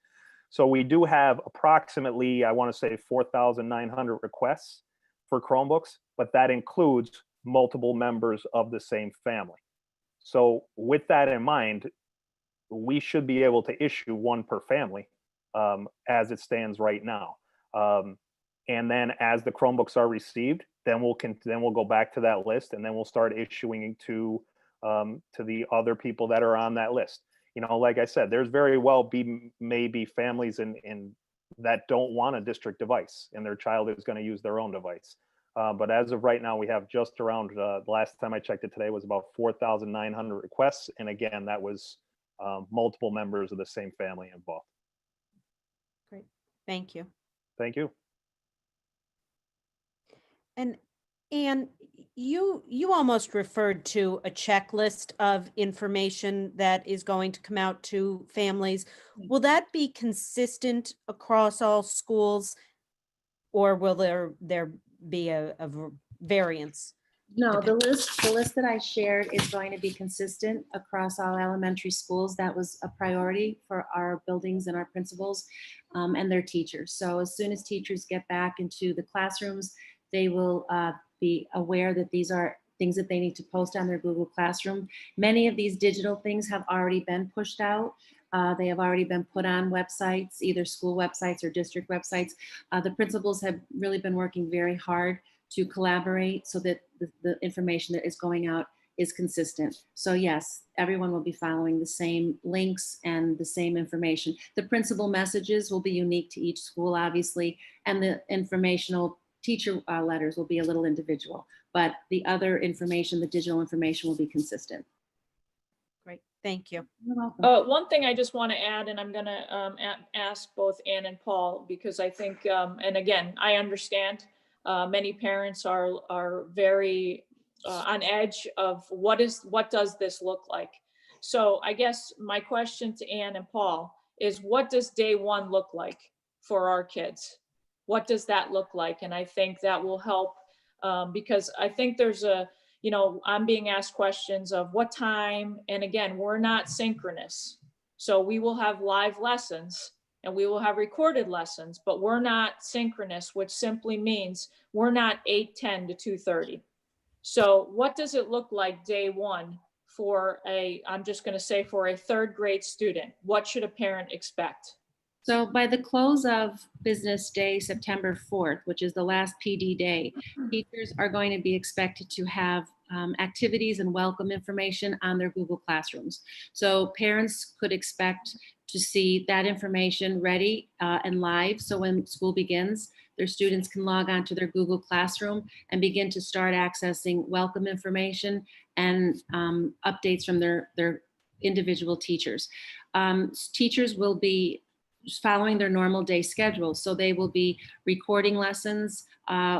So we do have approximately, I want to say 4,900 requests for Chromebooks, but that includes multiple members of the same family. So with that in mind, we should be able to issue one per family as it stands right now. And then as the Chromebooks are received, then we'll go back to that list, and then we'll start issuing to the other people that are on that list. Like I said, there's very well maybe families in that don't want a district device, and their child is going to use their own device. But as of right now, we have just around, the last time I checked it today was about 4,900 requests. And again, that was multiple members of the same family involved. Great. Thank you. Thank you. And you almost referred to a checklist of information that is going to come out to families. Will that be consistent across all schools, or will there be a variance? No, the list that I shared is going to be consistent across all elementary schools. That was a priority for our buildings and our principals and their teachers. So as soon as teachers get back into the classrooms, they will be aware that these are things that they need to post on their Google Classroom. Many of these digital things have already been pushed out. They have already been put on websites, either school websites or district websites. The principals have really been working very hard to collaborate so that the information that is going out is consistent. So yes, everyone will be following the same links and the same information. The principal messages will be unique to each school, obviously, and the informational teacher letters will be a little individual, but the other information, the digital information, will be consistent. Great, thank you. You're welcome. One thing I just want to add, and I'm going to ask both Ann and Paul, because I think, and again, I understand many parents are very on edge of what does this look like? So I guess my question to Ann and Paul is, what does day one look like for our kids? What does that look like? And I think that will help because I think there's I'm being asked questions of what time, and again, we're not synchronous. So we will have live lessons and we will have recorded lessons, but we're not synchronous, which simply means we're not 8:10 to 2:30. So what does it look like day one for I'm just going to say for a third grade student? What should a parent expect? So by the close of business day, September 4th, which is the last PD day, teachers are going to be expected to have activities and welcome information on their Google Classrooms. So parents could expect to see that information ready and live. So when school begins, their students can log on to their Google Classroom and begin to start accessing welcome information and updates from their individual teachers. Teachers will be following their normal day schedule. So they will be recording lessons,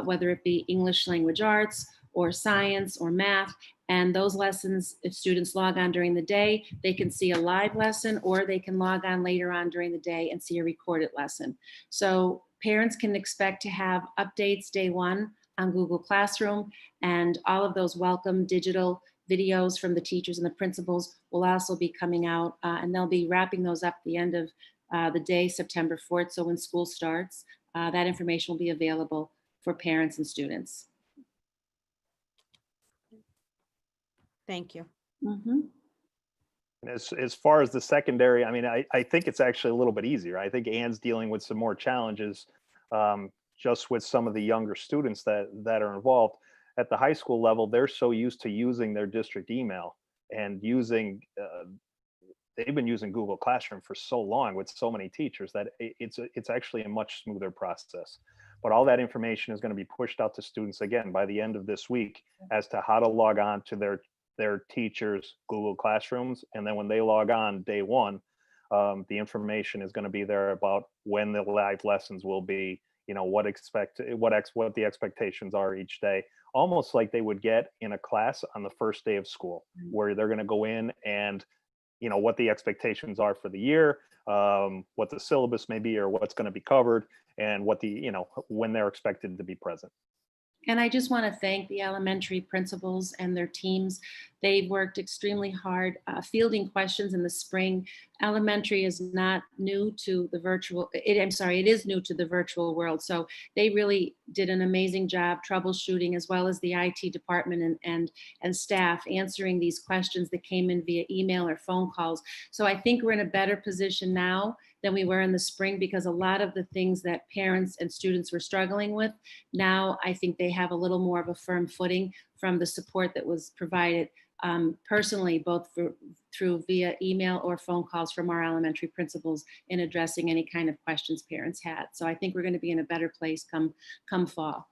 whether it be English language arts or science or math. And those lessons, if students log on during the day, they can see a live lesson, or they can log on later on during the day and see a recorded lesson. So parents can expect to have updates day one on Google Classroom, and all of those welcome digital videos from the teachers and the principals will also be coming out, and they'll be wrapping those up at the end of the day, September 4th. So when school starts, that information will be available for parents and students. Thank you. Mhm. As far as the secondary, I mean, I think it's actually a little bit easier. I think Ann's dealing with some more challenges just with some of the younger students that are involved. At the high school level, they're so used to using their district email and they've been using Google Classroom for so long with so many teachers that it's actually a much smoother process. But all that information is going to be pushed out to students again by the end of this week as to how to log on to their teachers' Google Classrooms. And then when they log on day one, the information is going to be there about when the live lessons will be, you know, what the expectations are each day, almost like they would get in a class on the first day of school, where they're going to go in and, you know, what the expectations are for the year, what the syllabus may be, or what's going to be covered, and what when they're expected to be present. And I just want to thank the elementary principals and their teams. They've worked extremely hard fielding questions in the spring. Elementary is not new to the virtual, it is new to the virtual world. So they really did an amazing job troubleshooting, as well as the IT department and staff answering these questions that came in via email or phone calls. So I think we're in a better position now than we were in the spring, because a lot of the things that parents and students were struggling with, now I think they have a little more of a firm footing from the support that was provided personally, both through via email or phone calls from our elementary principals in addressing any kind of questions parents had. So I think we're going to be in a better place come fall.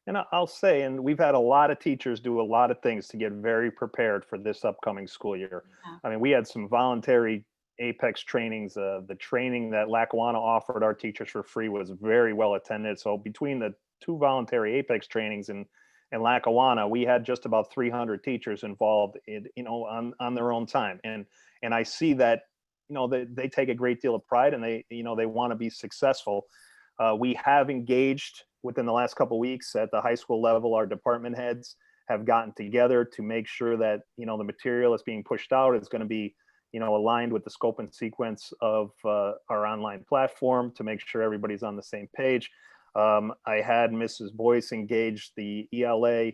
And I'll say, and we've had a lot of teachers do a lot of things to get very prepared for this upcoming school year. Yeah. I mean, we had some voluntary Apex trainings. The training that Lackawanna offered our teachers for free was very well attended. So between the 2 voluntary Apex trainings and Lackawanna, we had just about 300 teachers involved in, on their own time. And I see that, they take a great deal of pride, and they want to be successful. We have engaged within the last couple of weeks at the high school level. Our department heads have gotten together to make sure that, the material that's being pushed out is going to be, aligned with the scope and sequence of our online platform, to make sure everybody's on the same page. I had Mrs. Boyce engage the ELA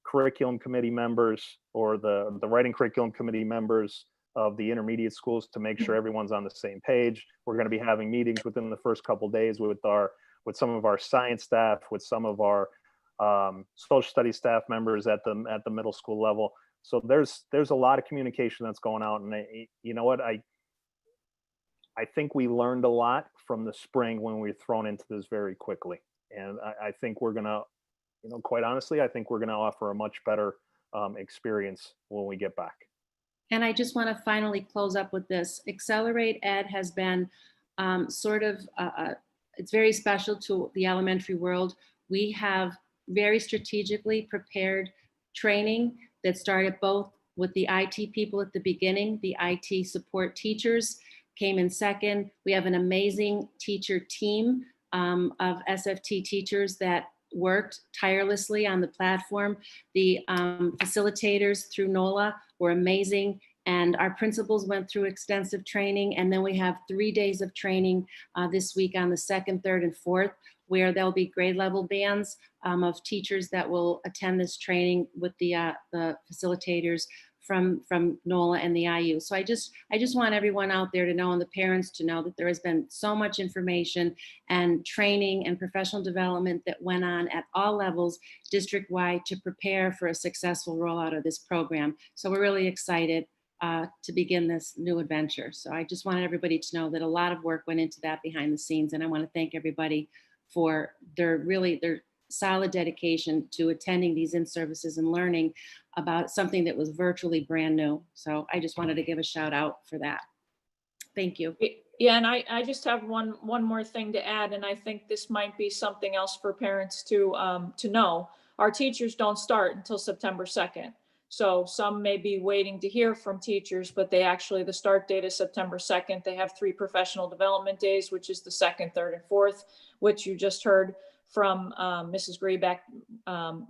curriculum committee members, or the writing curriculum committee members of the intermediate schools, to make sure everyone's on the same page. We're going to be having meetings within the first couple of days with some of our science staff, with some of our social studies staff members at the middle school level. So there's a lot of communication that's going out, and you know what, I think we learned a lot from the spring when we were thrown into this very quickly. And I think we're going to, quite honestly, I think we're going to offer a much better experience when we get back. And I just want to finally close up with this. Accelerate Ed has been it's very special to the elementary world. We have very strategically prepared training that started both with the IT people at the beginning. The IT support teachers came in second. We have an amazing teacher team of SFT teachers that worked tirelessly on the platform. The facilitators through NOLA were amazing, and our principals went through extensive training. And then we have 3 days of training this week on the 2nd, 3rd, and 4th, where there'll be grade level bands of teachers that will attend this training with the facilitators from NOLA and the IU. So I just want everyone out there to know, and the parents to know, that there has been so much information and training and professional development that went on at all levels district-wide to prepare for a successful rollout of this program. So we're really excited to begin this new adventure. So I just wanted everybody to know that a lot of work went into that behind the scenes, and I want to thank everybody for their solid dedication to attending these in-services and learning about something that was virtually brand new. So I just wanted to give a shout out for that. Thank you. Yeah, and I just have one more thing to add, and I think this might be something else for parents to know. Our teachers don't start until September 2nd. So some may be waiting to hear from teachers, but they actually, the start date is September 2nd. They have 3 professional development days, which is the 2nd, 3rd, and 4th, which you just heard from Mrs. Griebeck.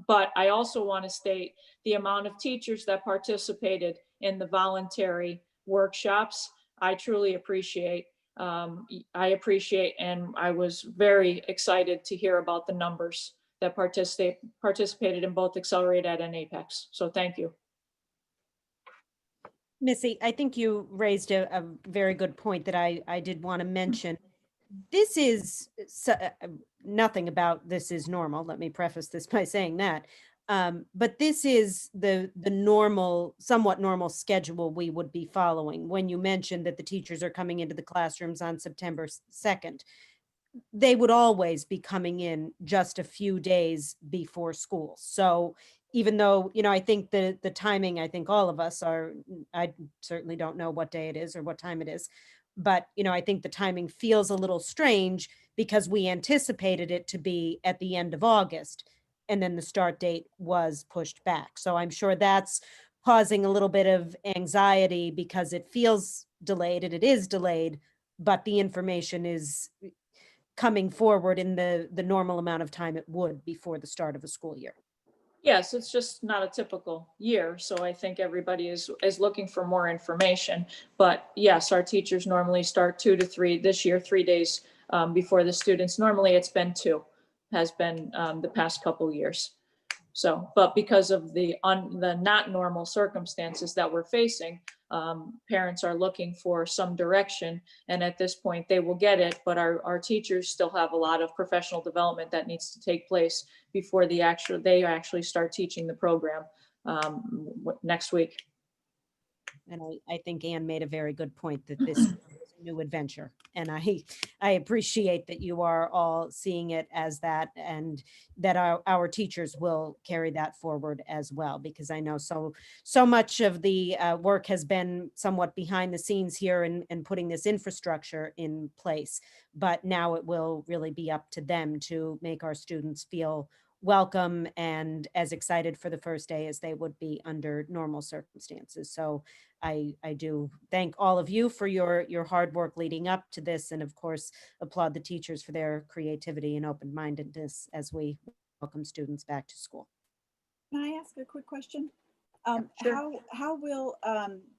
But I also want to state the amount of teachers that participated in the voluntary workshops. I truly appreciate. I appreciate, and I was very excited to hear about the numbers that participated in both Accelerate Ed and Apex. So thank you. Missy, I think you raised a very good point that I did want to mention. This is nothing about this is normal. Let me preface this by saying that. But this is the normal, somewhat normal schedule we would be following. When you mentioned that the teachers are coming into the classrooms on September 2nd, they would always be coming in just a few days before school. So even though, I think the timing, I think all of us are, I certainly don't know what day it is or what time it is, but, I think the timing feels a little strange because we anticipated it to be at the end of August, and then the start date was pushed back. So I'm sure that's causing a little bit of anxiety because it feels delayed, and it is delayed, but the information is coming forward in the normal amount of time it would before the start of a school year. Yes, it's just not a typical year. So I think everybody is looking for more information. But yes, our teachers normally start 2 to 3, this year, 3 days before the students. Normally it's been 2, has been the past couple years. So, but because of the not normal circumstances that we're facing, parents are looking for some direction, and at this point they will get it. But our teachers still have a lot of professional development that needs to take place before they actually start teaching the program next week. And I think Anne made a very good point that this is a new adventure. And I appreciate that you are all seeing it as that, and that our teachers will carry that forward as well, because I know so much of the work has been somewhat behind the scenes here in putting this infrastructure in place. But now it will really be up to them to make our students feel welcome and as excited for the first day as they would be under normal circumstances. So I do thank all of you for your hard work leading up to this, and of course applaud the teachers for their creativity and open-mindedness as we welcome students back to school. Can I ask a quick question? Sure. How will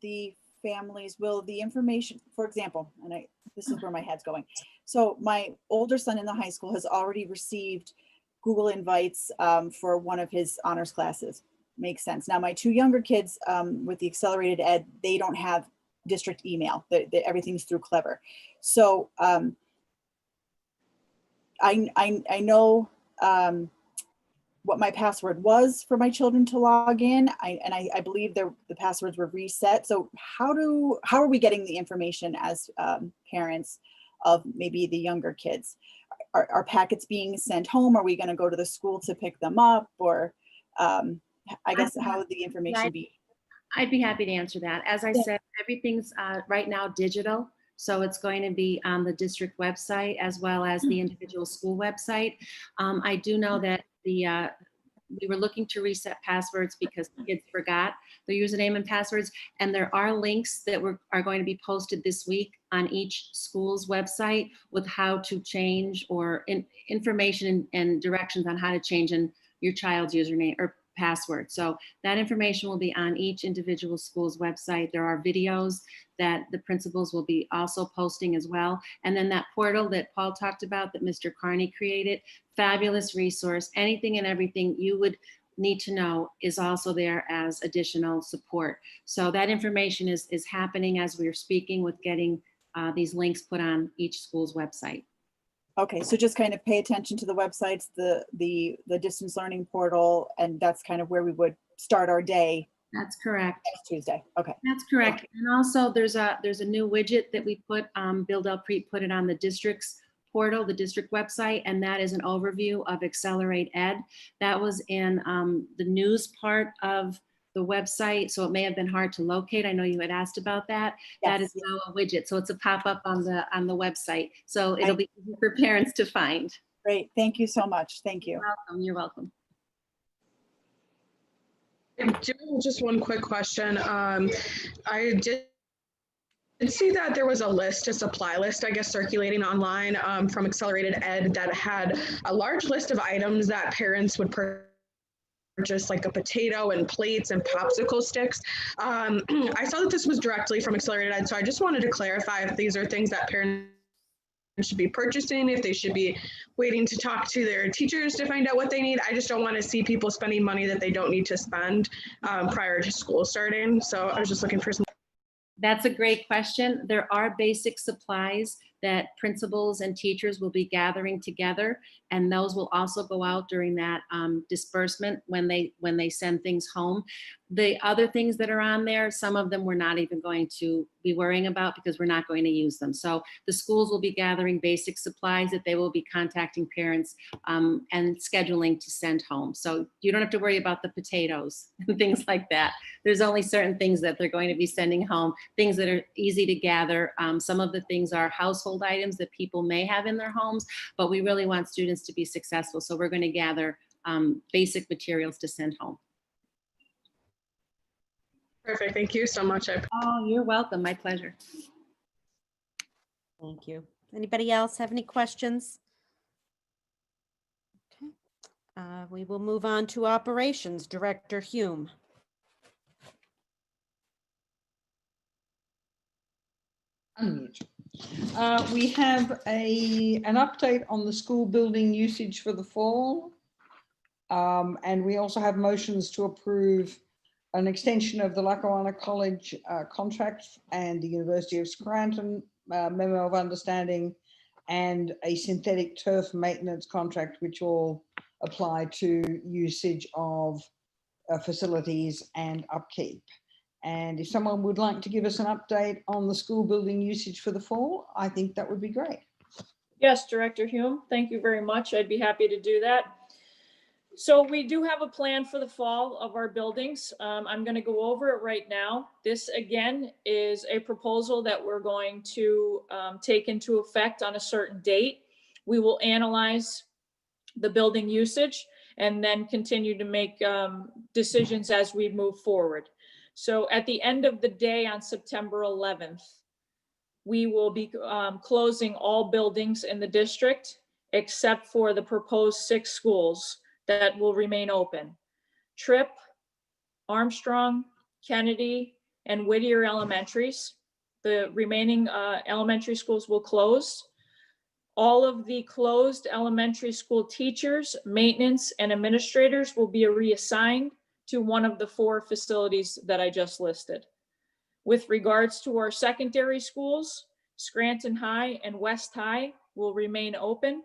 the families, will the information, for example, and this is where my head's going. So my older son in the high school has already received Google invites for one of his honors classes. Makes sense. Now my 2 younger kids with the accelerated ed, they don't have district email. Everything's through Clever. So I know what my password was for my children to log in. I believe the passwords were reset. So how are we getting the information as parents of maybe the younger kids? Are packets being sent home? Are we going to go to the school to pick them up? Or I guess how would the information be? I'd be happy to answer that. As I said, everything's right now digital. So it's going to be on the district website as well as the individual school website. I do know that we were looking to reset passwords because kids forgot their username and passwords. And there are links that are going to be posted this week on each school's website with how to change, or information and directions on how to change in your child's username or password. So that information will be on each individual school's website. There are videos that the principals will be also posting as well. And then that portal that Paul talked about that Mr. Carney created, fabulous resource. Anything and everything you would need to know is also there as additional support. So that information is happening as we're speaking, with getting these links put on each school's website. Okay, so just kind of pay attention to the websites, the distance learning portal, and that's kind of where we would start our day. That's correct. Next Tuesday. Okay. That's correct. And also there's a new widget that we put, Bill Delpreet put it on the district's portal, the district website, and that is an overview of Accelerate Ed. That was in the news part of the website, so it may have been hard to locate. I know you had asked about that. Yes. That is now a widget, so it's a pop-up on the website. So it'll be easy for parents to find. Great, thank you so much. Thank you. You're welcome. You're welcome. I do have just one quick question. I did see that there was a list, a supply list, I guess, circulating online from Accelerated Ed that had a large list of items that parents would purchase, like a potato and plates and popsicle sticks. I saw that this was directly from Accelerated Ed, so I just wanted to clarify if these are things that parents should be purchasing, if they should be waiting to talk to their teachers to find out what they need. I just don't want to see people spending money that they don't need to spend prior to school starting. So I was just looking for some. That's a great question. There are basic supplies that principals and teachers will be gathering together, and those will also go out during that disbursement when they send things home. The other things that are on there, some of them we're not even going to be worrying about because we're not going to use them. So the schools will be gathering basic supplies that they will be contacting parents and scheduling to send home. So you don't have to worry about the potatoes and things like that. There's only certain things that they're going to be sending home, things that are easy to gather. Some of the things are household items that people may have in their homes, but we really want students to be successful. So we're going to gather basic materials to send home. Perfect. Thank you so much. Oh, you're welcome. My pleasure. Thank you. Anybody else have any questions? Okay. We will move on to operations. Director Hume. Unmute. We have an update on the school building usage for the fall. And we also have motions to approve an extension of the Lackawanna College contract and the University of Scranton memo of understanding, and a synthetic turf maintenance contract, which all apply to usage of facilities and upkeep. And if someone would like to give us an update on the school building usage for the fall, I think that would be great. Yes, Director Hume, thank you very much. I'd be happy to do that. So we do have a plan for the fall of our buildings. I'm going to go over it right now. This again is a proposal that we're going to take into effect on a certain date. We will analyze the building usage and then continue to make decisions as we move forward. So at the end of the day on September 11th, we will be closing all buildings in the district except for the proposed 6 schools that will remain open. Tripp, Armstrong, Kennedy, and Whittier Elementaries. The remaining elementary schools will close. All of the closed elementary school teachers, maintenance, and administrators will be reassigned to one of the 4 facilities that I just listed. With regards to our secondary schools, Scranton High and West High will remain open.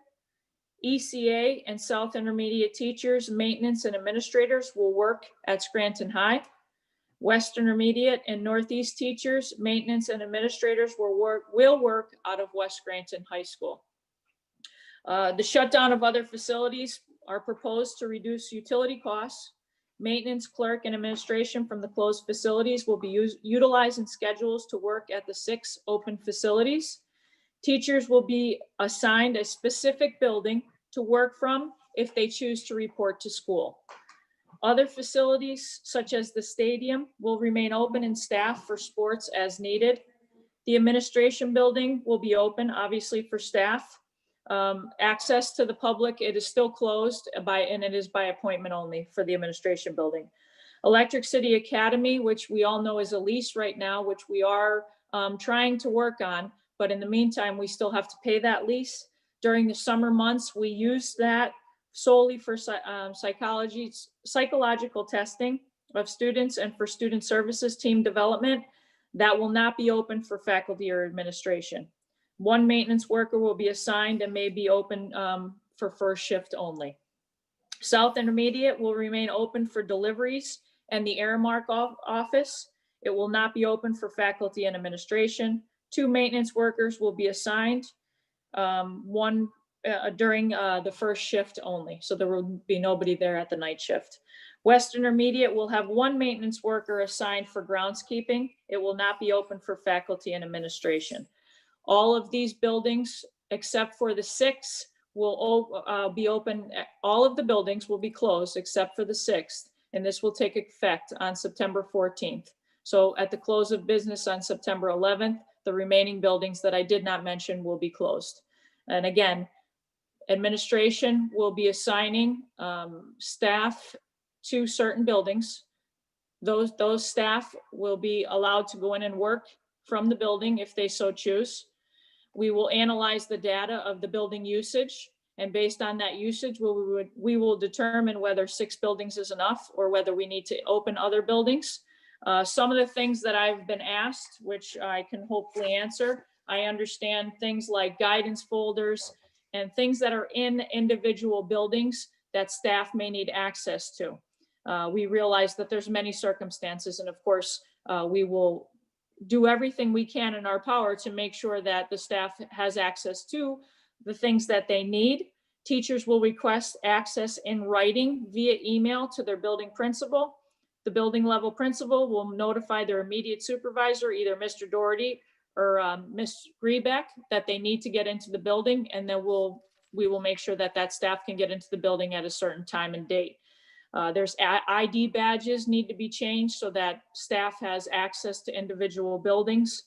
ECA and South Intermediate teachers, maintenance, and administrators will work at Scranton High. West Intermediate and Northeast teachers, maintenance, and administrators will work out of West Scranton High School. The shutdown of other facilities are proposed to reduce utility costs. Maintenance, clerk, and administration from the closed facilities will be utilized in schedules to work at the 6 open facilities. Teachers will be assigned a specific building to work from if they choose to report to school. Other facilities, such as the stadium, will remain open and staffed for sports as needed. The administration building will be open, obviously, for staff. Access to the public, it is still closed and it is by appointment only for the administration building. Electric City Academy, which we all know is a lease right now, which we are trying to work on, but in the meantime, we still have to pay that lease. During the summer months, we use that solely for psychological testing of students and for student services team development. That will not be open for faculty or administration. 1 maintenance worker will be assigned and may be open for first shift only. South Intermediate will remain open for deliveries and the Aramark office. It will not be open for faculty and administration. 2 maintenance workers will be assigned, one during the first shift only. So there will be nobody there at the night shift. West Intermediate will have 1 maintenance worker assigned for groundskeeping. It will not be open for faculty and administration. All of these buildings, except for the 6, will be open. All of the buildings will be closed except for the 6th, and this will take effect on September 14th. So at the close of business on September 11th, the remaining buildings that I did not mention will be closed. And again, administration will be assigning staff to certain buildings. Those staff will be allowed to go in and work from the building if they so choose. We will analyze the data of the building usage, and based on that usage, we will determine whether 6 buildings is enough or whether we need to open other buildings. Some of the things that I've been asked, which I can hopefully answer, I understand things like guidance folders and things that are in individual buildings that staff may need access to. We realize that there's many circumstances, and of course, we will do everything we can in our power to make sure that the staff has access to the things that they need. Teachers will request access in writing via email to their building principal. The building level principal will notify their immediate supervisor, either Mr. Doherty or Ms. Grebeck, that they need to get into the building, and then we will make sure that that staff can get into the building at a certain time and date. There's ID badges need to be changed so that staff has access to individual buildings.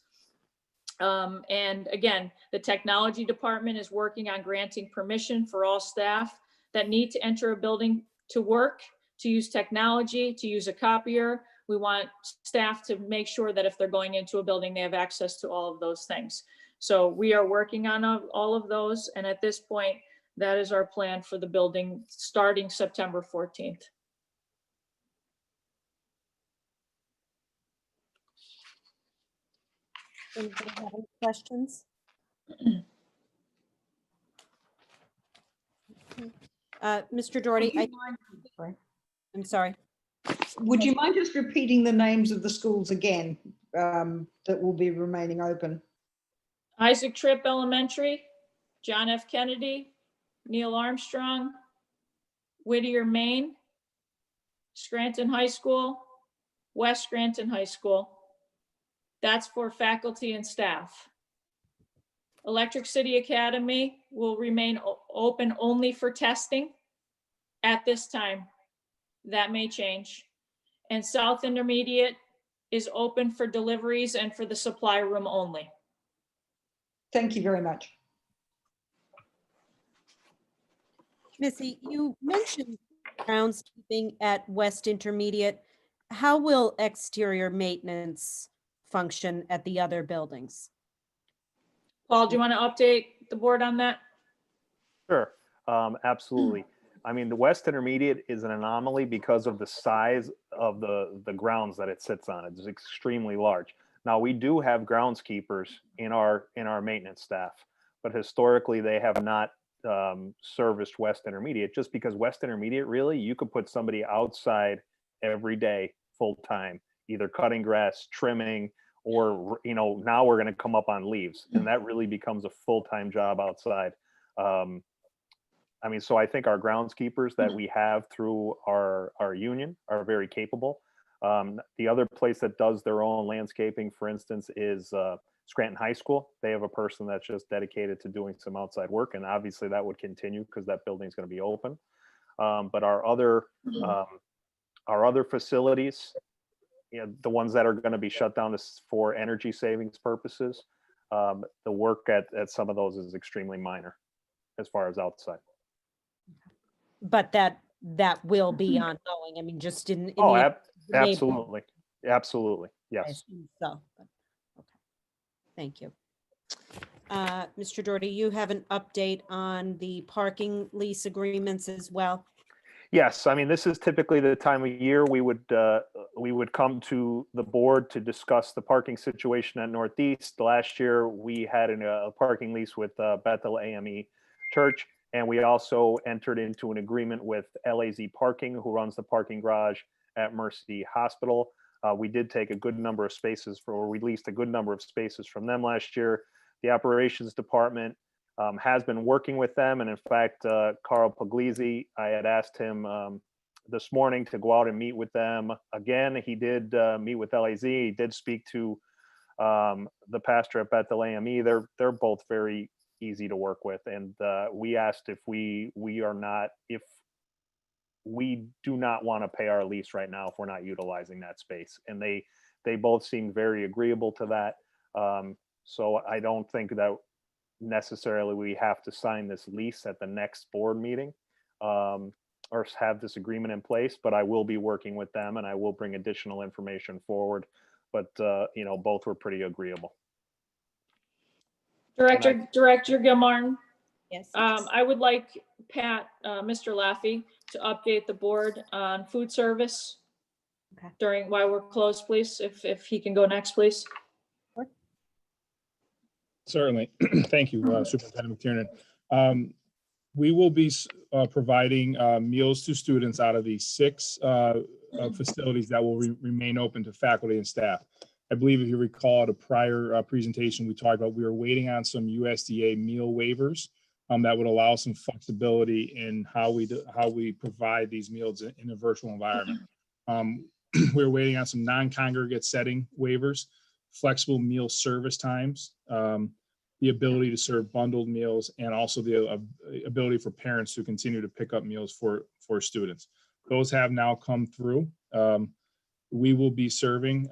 And again, the technology department is working on granting permission for all staff that need to enter a building to work, to use technology, to use a copier. We want staff to make sure that if they're going into a building, they have access to all of those things. So we are working on all of those. And at this point, that is our plan for the building starting September 14th. Anybody have any questions? Mr. Doherty, I'm sorry. Would you mind just repeating the names of the schools again that will be remaining open? Isaac Tripp Elementary, John F. Kennedy, Neil Armstrong, Whittier, Maine, Scranton High School, West Scranton High School. That's for faculty and staff. Electric City Academy will remain open only for testing at this time. That may change. And South Intermediate is open for deliveries and for the supply room only. Thank you very much. Missy, you mentioned groundskeeping at West Intermediate. How will exterior maintenance function at the other buildings? Paul, do you want to update the board on that? Sure, absolutely. I mean, the West Intermediate is an anomaly because of the size of the grounds that it sits on. It's extremely large. Now, we do have groundskeepers in our maintenance staff, but historically they have not serviced West Intermediate, just because West Intermediate, really, you could put somebody outside every day full time, either cutting grass, trimming, or, you know, now we're going to come up on leaves, and that really becomes a full-time job outside. I mean, so I think our groundskeepers that we have through our union are very capable. The other place that does their own landscaping, for instance, is Scranton High School. They have a person that's just dedicated to doing some outside work, and obviously that would continue because that building is going to be open. But our other facilities, you know, the ones that are going to be shut down for energy savings purposes, the work at some of those is extremely minor as far as outside. But that will be ongoing. I mean, just in Oh, the absolutely. Absolutely. I Yes. assume so. But, okay. Thank you. Mr. Doherty, you have an update on the parking lease agreements as well? Yes, I mean, this is typically the time of year we would come to the board to discuss the parking situation at Northeast. Last year, we had a parking lease with Bethel AME Church, and we also entered into an agreement with LAZ Parking, who runs the parking garage at Mercy Hospital. We did take a good number of spaces we leased a good number of spaces from them last year. The operations department has been working with them. And in fact, Carl Puglisi, I had asked him this morning to go out and meet with them again. He did meet with LAZ. He did speak to the pastor at Bethel AME. They're both very easy to work with. And we asked if we do not want to pay our lease right now if we're not utilizing that space. And they both seemed very agreeable to that. So I don't think that necessarily we have to sign this lease at the next board meeting, or have this agreement in place, but I will be working with them and I will bring additional information forward. But, you know, both were pretty agreeable. Director Gilmartin, Yes. I would like Pat, Mr. Laffey, to update the board on food service Okay. while we're closed, please, if he can go next, please. Certainly. Thank you, Superintendent McTiernan. We will be providing meals to students out of the 6 facilities that will remain open to faculty and staff. I believe if you recall at a prior presentation, we talked about we were waiting on some USDA meal waivers that would allow some flexibility in how we provide these meals in a virtual environment. We're waiting on some non-congregate setting waivers, flexible meal service times, the ability to serve bundled meals, and also the ability for parents to continue to pick up meals for students. Those have now come through. We will be serving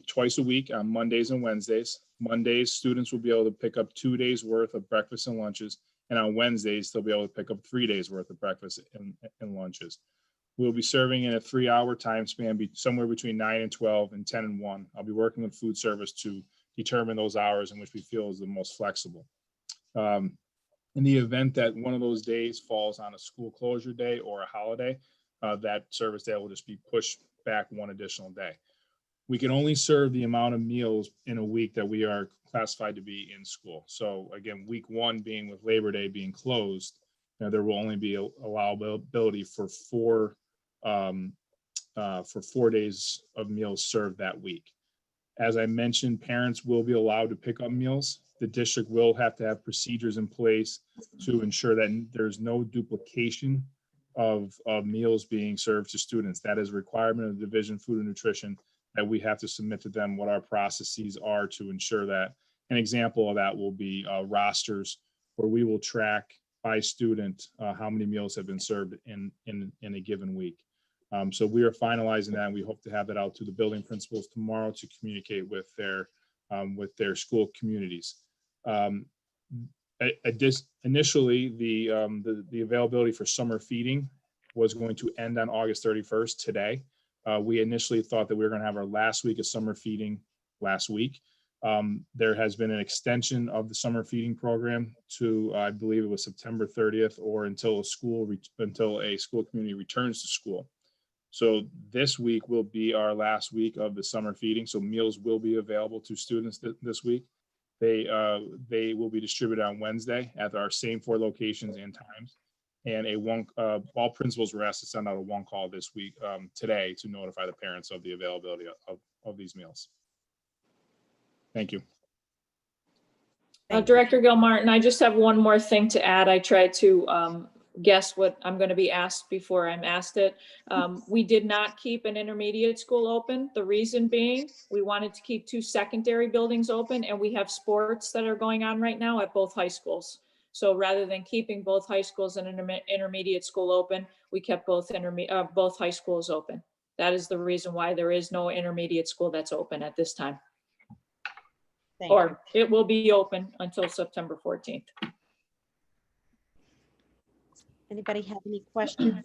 twice a week on Mondays and Wednesdays. Mondays, students will be able to pick up 2 days worth of breakfast and lunches. And on Wednesdays, they'll be able to pick up 3 days worth of breakfast and lunches. We'll be serving in a 3-hour time span, somewhere between 9 and 12 and 10 and 1. I'll be working with food service to determine those hours in which we feel is the most flexible. In the event that one of those days falls on a school closure day or a holiday, that service day will just be pushed back one additional day. We can only serve the amount of meals in a week that we are classified to be in school. So again, week 1 being with Labor Day being closed, there will only be allowability for 4 days of meals served that week. As I mentioned, parents will be allowed to pick up meals. The district will have to have procedures in place to ensure that there's no duplication of meals being served to students. That is a requirement of the Division of Food and Nutrition that we have to submit to them what our processes are to ensure that. An example of that will be rosters where we will track by student how many meals have been served in a given week. So we are finalizing that, and we hope to have that out to the building principals tomorrow to communicate with their school communities. Initially, the availability for summer feeding was going to end on August 31st today. We initially thought that we were going to have our last week of summer feeding last week. There has been an extension of the summer feeding program to, I believe it was September 30th, or until a school community returns to school. So this week will be our last week of the summer feeding. So meals will be available to students this week. They will be distributed on Wednesday at our same 4 locations and times. And all principals were asked to send out a 1 call this week, today, to notify the parents of the availability of these meals. Thank you. Director Gilmartin, I just have one more thing to add. I tried to guess what I'm going to be asked before I'm asked it. We did not keep an intermediate school open. The reason being, we wanted to keep 2 secondary buildings open, and we have sports that are going on right now at both high schools. So rather than keeping both high schools and an intermediate school open, we kept both high schools open. That is the reason why there is no intermediate school that's open at this time. Or it will be open until September 14th. Anybody have any questions?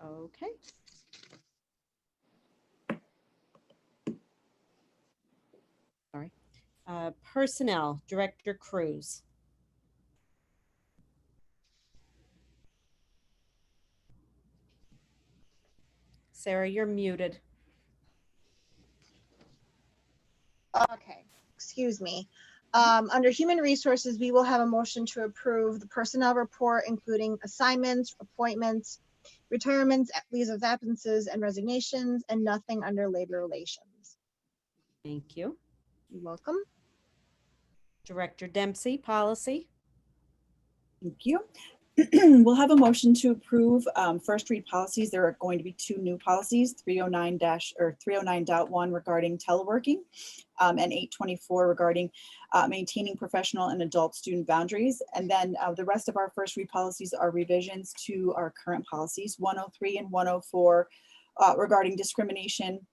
Okay. Sorry. Personnel, Director Cruz. Sarah, you're muted. Okay, excuse me. Under Human Resources, we will have a motion to approve the personnel report, including assignments, appointments, retirements, leaves of absences, and resignations, and nothing under Labor Relations. Thank you. You're welcome. Director Dempsey, Policy. Thank you. we'll have a motion to approve first read policies. There are going to be two new policies, 309.1 regarding teleworking and 824 regarding maintaining professional and adult student boundaries. And then the rest of our first read policies are revisions to our current policies, 103 and 104 regarding discrimination,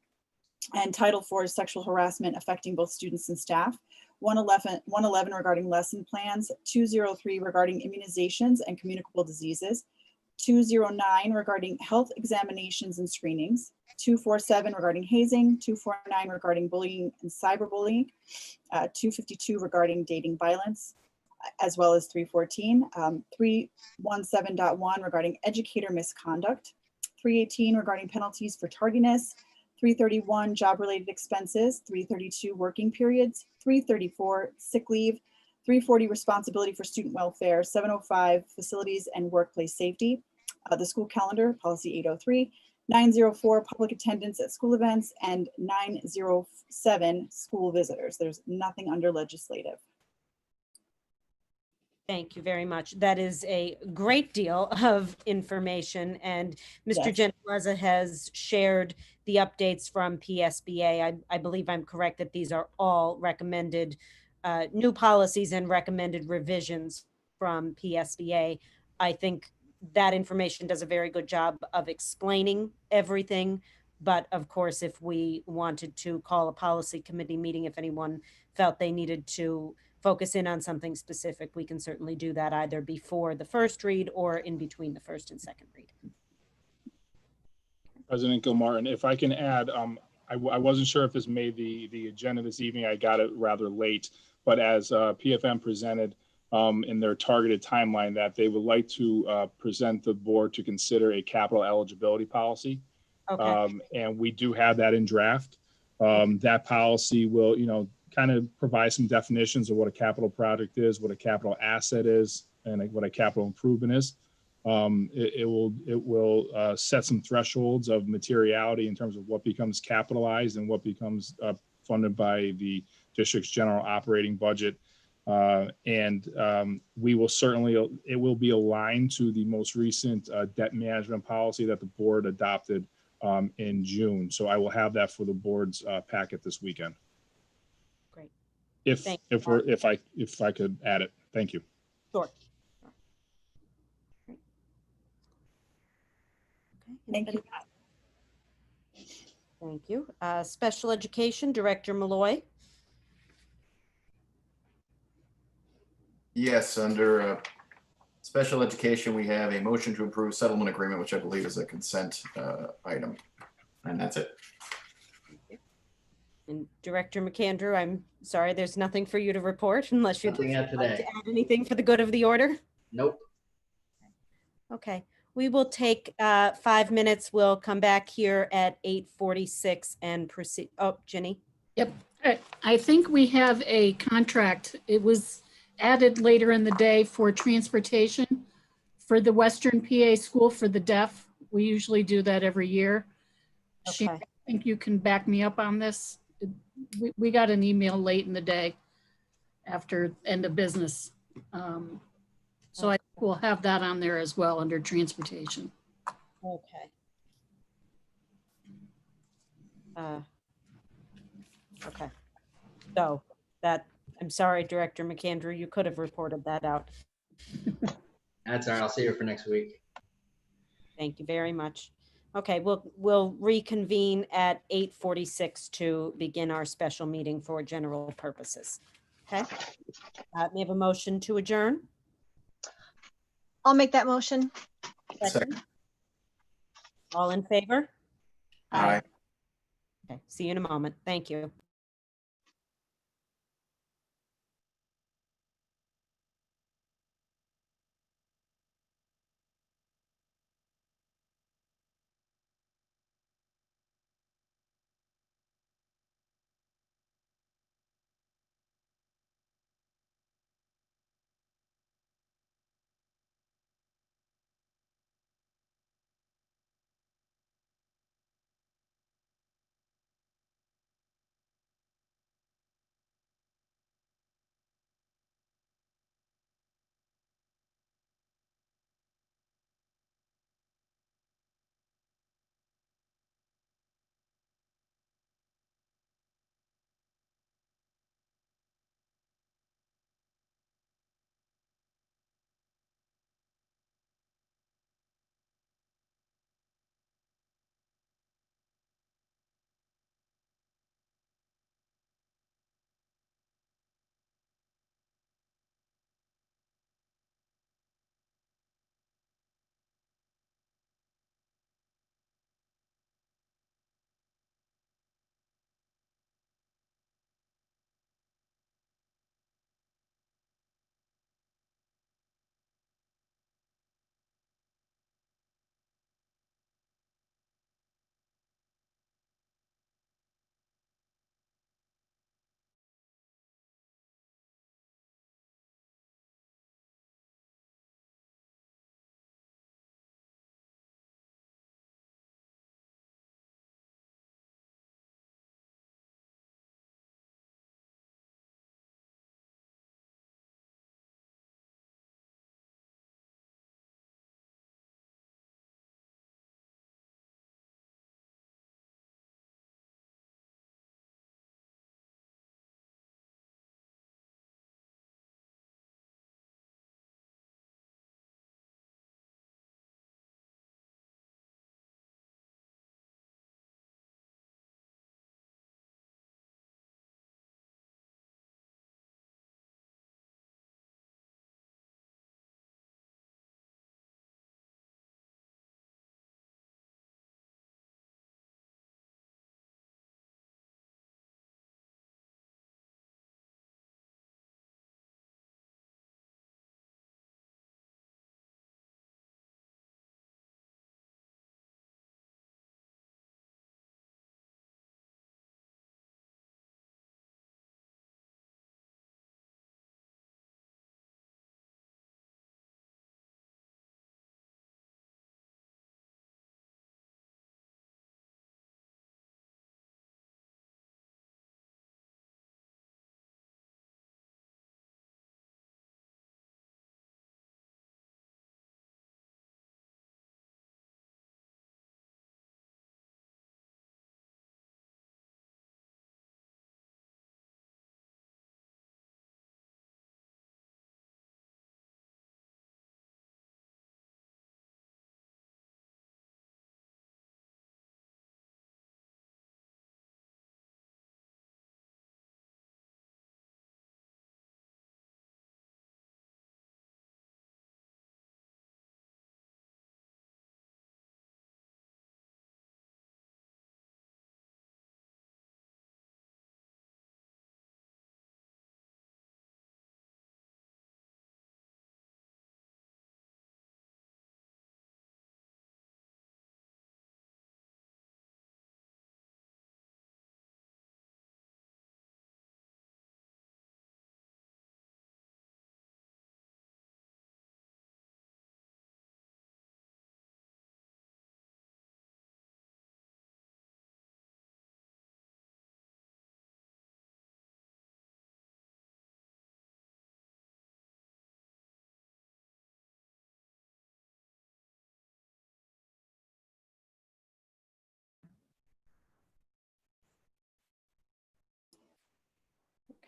and Title IV is sexual harassment affecting both students and staff. 111 regarding lesson plans, 203 regarding immunizations and communicable diseases, 209 regarding health examinations and screenings, 247 regarding hazing, 249 regarding bullying and cyberbullying, 252 regarding dating violence, as well as 314, 317.1 regarding educator misconduct, 318 regarding penalties for tardiness, 331 job-related expenses, 332 working periods, 334 sick leave, 340 responsibility for student welfare, 705 facilities and workplace safety, the school calendar, policy 803, 904 public attendance at school events, and 907 school visitors. There's nothing under legislative. Thank you very much. That is a great deal of information, and Mr. Yes. Gentileza has shared the updates from PSBA. I believe I'm correct that these are all recommended new policies and recommended revisions from PSBA. I think that information does a very good job of explaining everything. But of course, if we wanted to call a policy committee meeting, if anyone felt they needed to focus in on something specific, we can certainly do that either before the first read or in between the first and second read. President Gilmartin, if I can add, I wasn't sure if this made the agenda this evening. I got it rather late, but as PFM presented in their targeted timeline, that they would like to present the board to consider a capital eligibility policy. Okay. And we do have that in draft. That policy will, kind of provide some definitions of what a capital project is, what a capital asset is, and what a capital improvement is. It will set some thresholds of materiality in terms of what becomes capitalized and what becomes funded by the district's general operating budget. We will certainly, it will be aligned to the most recent debt management policy that the board adopted in June. So I will have that for the board's packet this weekend. Great. If I could add it, thank you. Sure. Great. Okay. Thank you. Thank you. Special Education Director Malloy. Yes, under special education, we have a motion to approve settlement agreement, which I believe is a consent item. And that's it. And Director McAndrew, I'm sorry, there's nothing for you to report unless you'd Nothing like out to today. add anything for the good of the order. Nope. Okay, we will take 5 minutes. We'll come back here at 8:46 and proceed. Oh, Ginny. Yep. I think we have a contract. It was added later in the day for transportation for the Western PA School for the Deaf. We usually do that every year. Okay. I think you can back me up on this. We got an email late in the day after end of business. So I think we'll have that on there as well under transportation. Okay. Okay. So that, I'm sorry, Director McAndrew, you could have reported that out. That's all right. I'll see you for next week. Thank you very much. Okay, we'll reconvene at 8:46 to begin our special meeting for general purposes. Okay. May I have a motion to adjourn? I'll make that motion. Second. All in favor? Aye. Okay, see you in a moment. Thank you.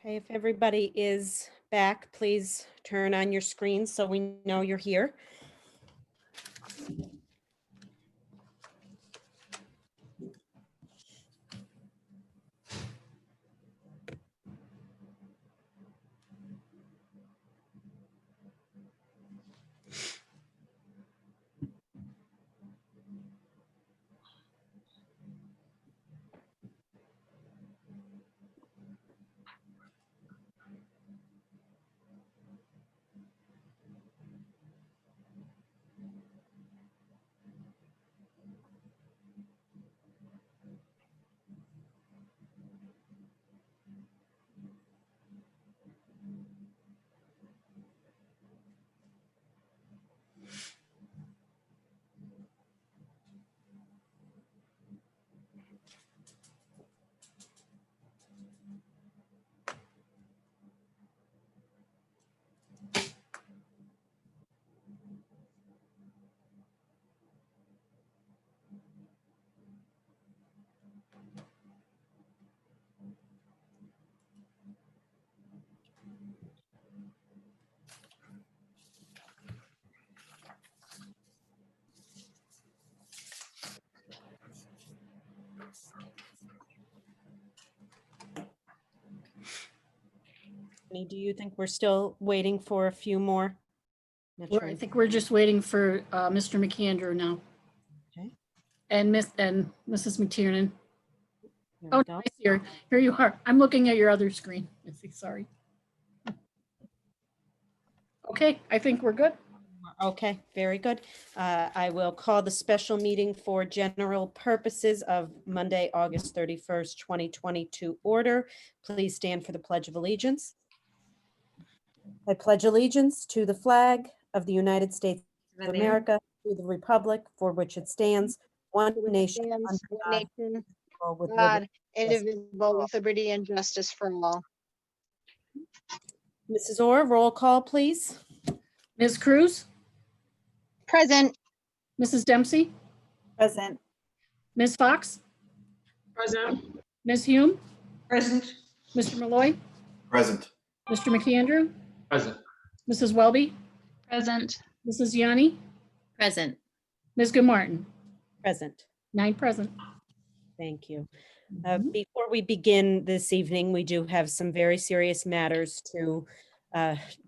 Okay, if everybody is back, please turn on your screen so we know you're here. Do you think we're still waiting for a few more? Not sure. I think we're just waiting for Mr. McAndrew now. Okay. And Mrs. McTiernan. There Oh, we go. I see her. Here you are. I'm looking at your other screen. Missy, sorry. Okay, I think we're good. Okay, very good. I will call the special meeting for general purposes of Monday, August 31st, 2020 to order. Please stand for the Pledge of Allegiance. I pledge allegiance to the flag of the United States of America, to the republic for which it stands, one nation, under One God, nation, indivisible, with God, liberty and justice indivisible, with liberty and justice for all. Mrs. Orr, roll call, please. Ms. Cruz, Present. Mrs. Dempsey, Present. Ms. Fox, Present. Ms. Hume, Present. Mr. Malloy, Present. Mr. McAndrew, Present. Mrs. Welby, Present. Mrs. Yanni, Present. Ms. Martin. Present. 9 present. Thank you. Before we begin this evening, we do have some very serious matters to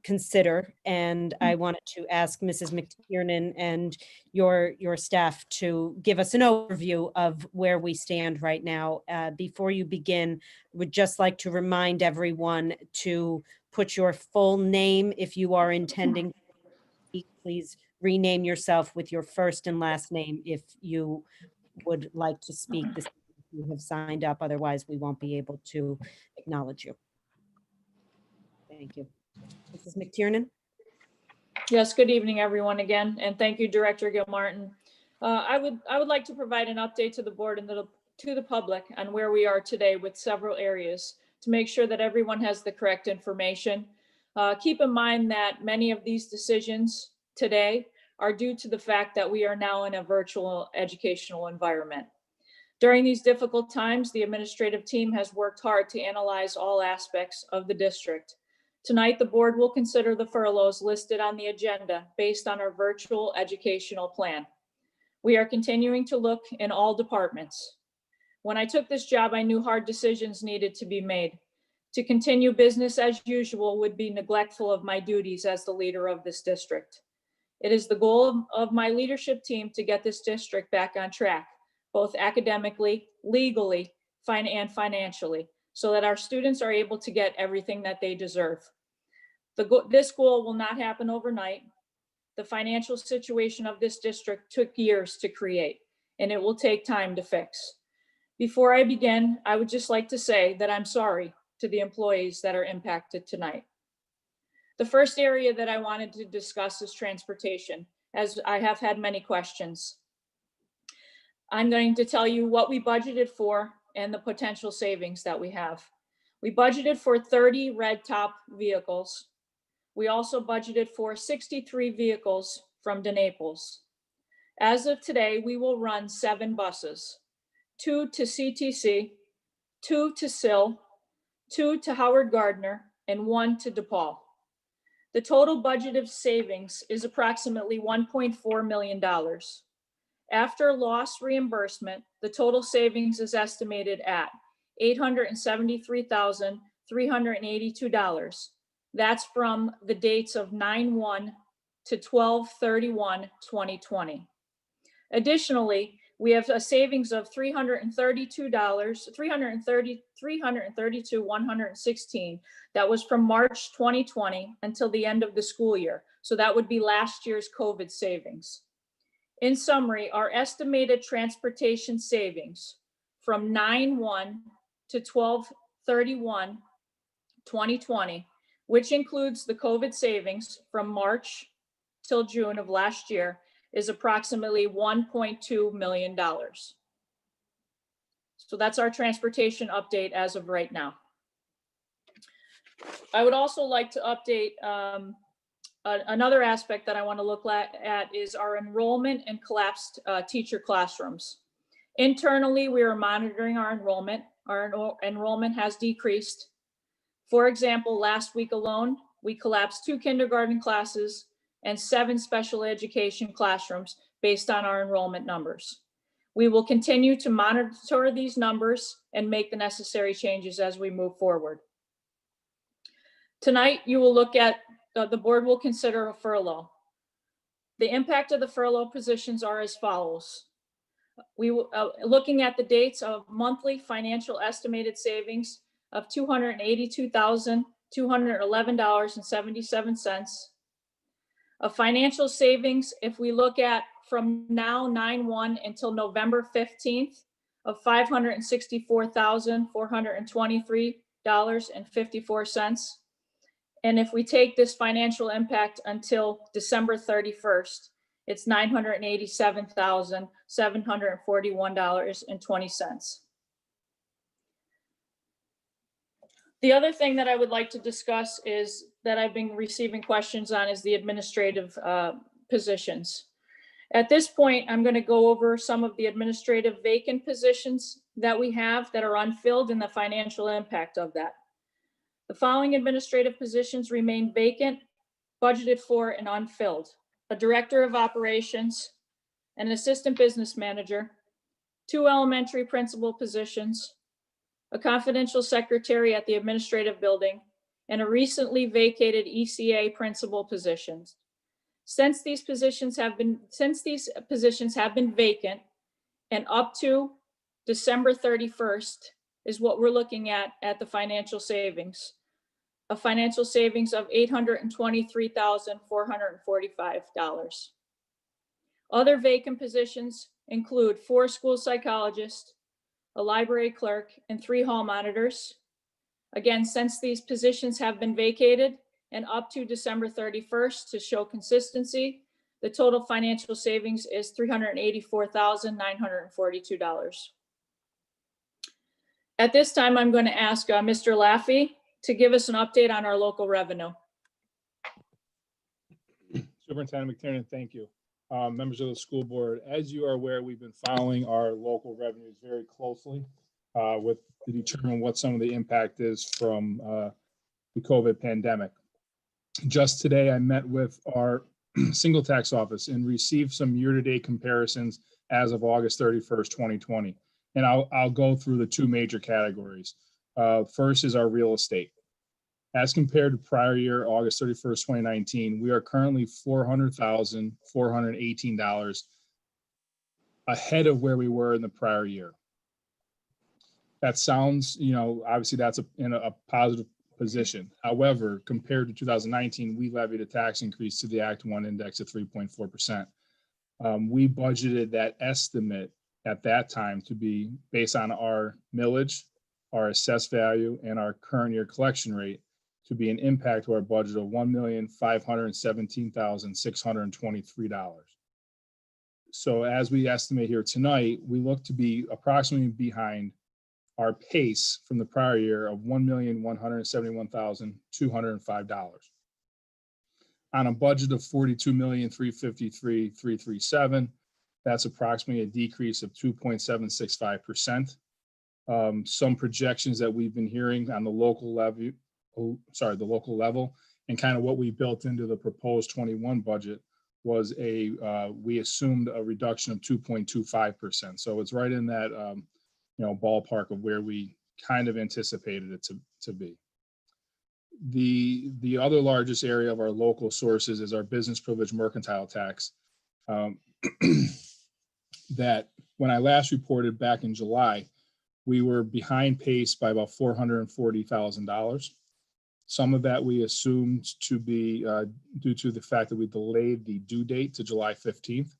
consider, and I wanted to ask Mrs. McTiernan and your staff to give us an overview of where we stand right now. Before you begin, would just like to remind everyone to put your full name if you are intending to speak. Please rename yourself with your first and last name if you would like to speak. This you have signed up, otherwise we won't be able to acknowledge you. Thank you. Mrs. McTiernan? Yes, good evening, everyone, again, and thank you, Director Gilmartin. I would like to provide an update to the board and to the public on where we are today with several areas to make sure that everyone has the correct information. Keep in mind that many of these decisions today are due to the fact that we are now in a virtual educational environment. During these difficult times, the administrative team has worked hard to analyze all aspects of the district. Tonight, the board will consider the furloughs listed on the agenda based on our virtual educational plan. We are continuing to look in all departments. When I took this job, I knew hard decisions needed to be made. To continue business as usual would be neglectful of my duties as the leader of this district. It is the goal of my leadership team to get this district back on track, both academically, legally, and financially, so that our students are able to get everything that they deserve. This goal will not happen overnight. The financial situation of this district took years to create, and it will take time to fix. Before I begin, I would just like to say that I'm sorry to the employees that are impacted tonight. The first area that I wanted to discuss is transportation, as I have had many questions. I'm going to tell you what we budgeted for and the potential savings that we have. We budgeted for 30 red top vehicles. We also budgeted for 63 vehicles from DeNaples. As of today, we will run 7 buses, 2 to CTC, 2 to SIL, 2 to Howard Gardner, and 1 to DePaul. The total budgeted savings is approximately $1.4 million. After loss reimbursement, the total savings is estimated at $873,382. That's from the dates of 9/1 to 12/31/2020. Additionally, we have a savings of $332,116 that was from March 2020 until the end of the school year. So that would be last year's COVID savings. In summary, our estimated transportation savings from 9/1 to 12/31/2020, which includes the COVID savings from March till June of last year, is approximately $1.2 million. So that's our transportation update as of right now. I would also like to update another aspect that I want to look at is our enrollment and collapsed teacher classrooms. Internally, we are monitoring our enrollment. Our enrollment has decreased. For example, last week alone, we collapsed 2 kindergarten classes and 7 special education classrooms based on our enrollment numbers. We will continue to monitor these numbers and make the necessary changes as we move forward. Tonight, you will look at, the board will consider a furlough. The impact of the furlough positions are as follows. We will, looking at the dates of monthly financial estimated savings of $282,211.77. A financial savings, if we look at from now 9/1 until November 15th, of $564,423.54. And if we take this financial impact until December 31st, it's $987,741.20. The other thing that I would like to discuss is that I've been receiving questions on is the administrative positions. At this point, I'm going to go over some of the administrative vacant positions that we have that are unfilled and the financial impact of that. The following administrative positions remain vacant, budgeted for, and unfilled: a director of operations, an assistant business manager, 2 elementary principal positions, a confidential secretary at the administrative building, and a recently vacated ECA principal positions. Since these positions have been vacant and up to December 31st is what we're looking at the financial savings. A financial savings of $823,445. Other vacant positions include 4 school psychologists, a library clerk, and 3 hall monitors. Again, since these positions have been vacated and up to December 31st to show consistency, the total financial savings is $384,942. At this time, I'm going to ask Mr. Laffey to give us an update on our local revenue. Superintendent McTiernan, thank you. Members of the school board, as you are aware, we've been following our local revenues very closely to determine what some of the impact is from the COVID pandemic. Just today, I met with our single tax office and received some year-to-date comparisons as of August 31st, 2020. And I'll go through the 2 major categories. First is our real estate. As compared to prior year, August 31st, 2019, we are currently $400,418 ahead of where we were in the prior year. That sounds, obviously that's in a positive position. However, compared to 2019, we levied a tax increase to the Act 1 index of 3.4%. We budgeted that estimate at that time to be based on our millage, our assessed value, and our current year collection rate to be an impact to our budget of $1,517,623. So as we estimate here tonight, we look to be approximately behind our pace from the prior year of $1,171,205. On a budget of $42,353,337, that's approximately a decrease of 2.765%. some projections that we've been hearing on the local level, and kind of what we built into the proposed 21 budget was we assumed a reduction of 2.25%. So it's right in that, ballpark of where we kind of anticipated it to be. The other largest area of our local sources is our business privilege mercantile tax. That when I last reported back in July, we were behind pace by about $440,000. Some of that we assumed to be due to the fact that we delayed the due date to July 15th.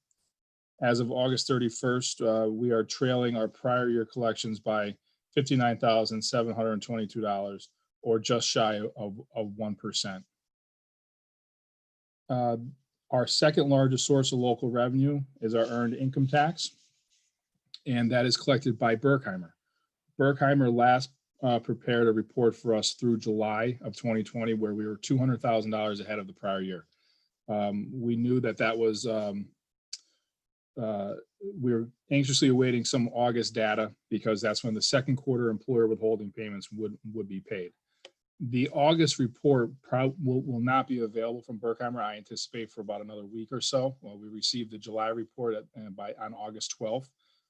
As of August 31st, we are trailing our prior year collections by $59,722, or just shy of 1%. Our second largest source of local revenue is our earned income tax, and that is collected by Berkheimer. Berkheimer last prepared a report for us through July of 2020, where we were $200,000 ahead of the prior year. We knew that was, we were anxiously awaiting some August data, because that's when the second quarter employer withholding payments would be paid. The August report will not be available from Berkheimer, I anticipate, for about another week or so. Well, we received the July report on August 12th.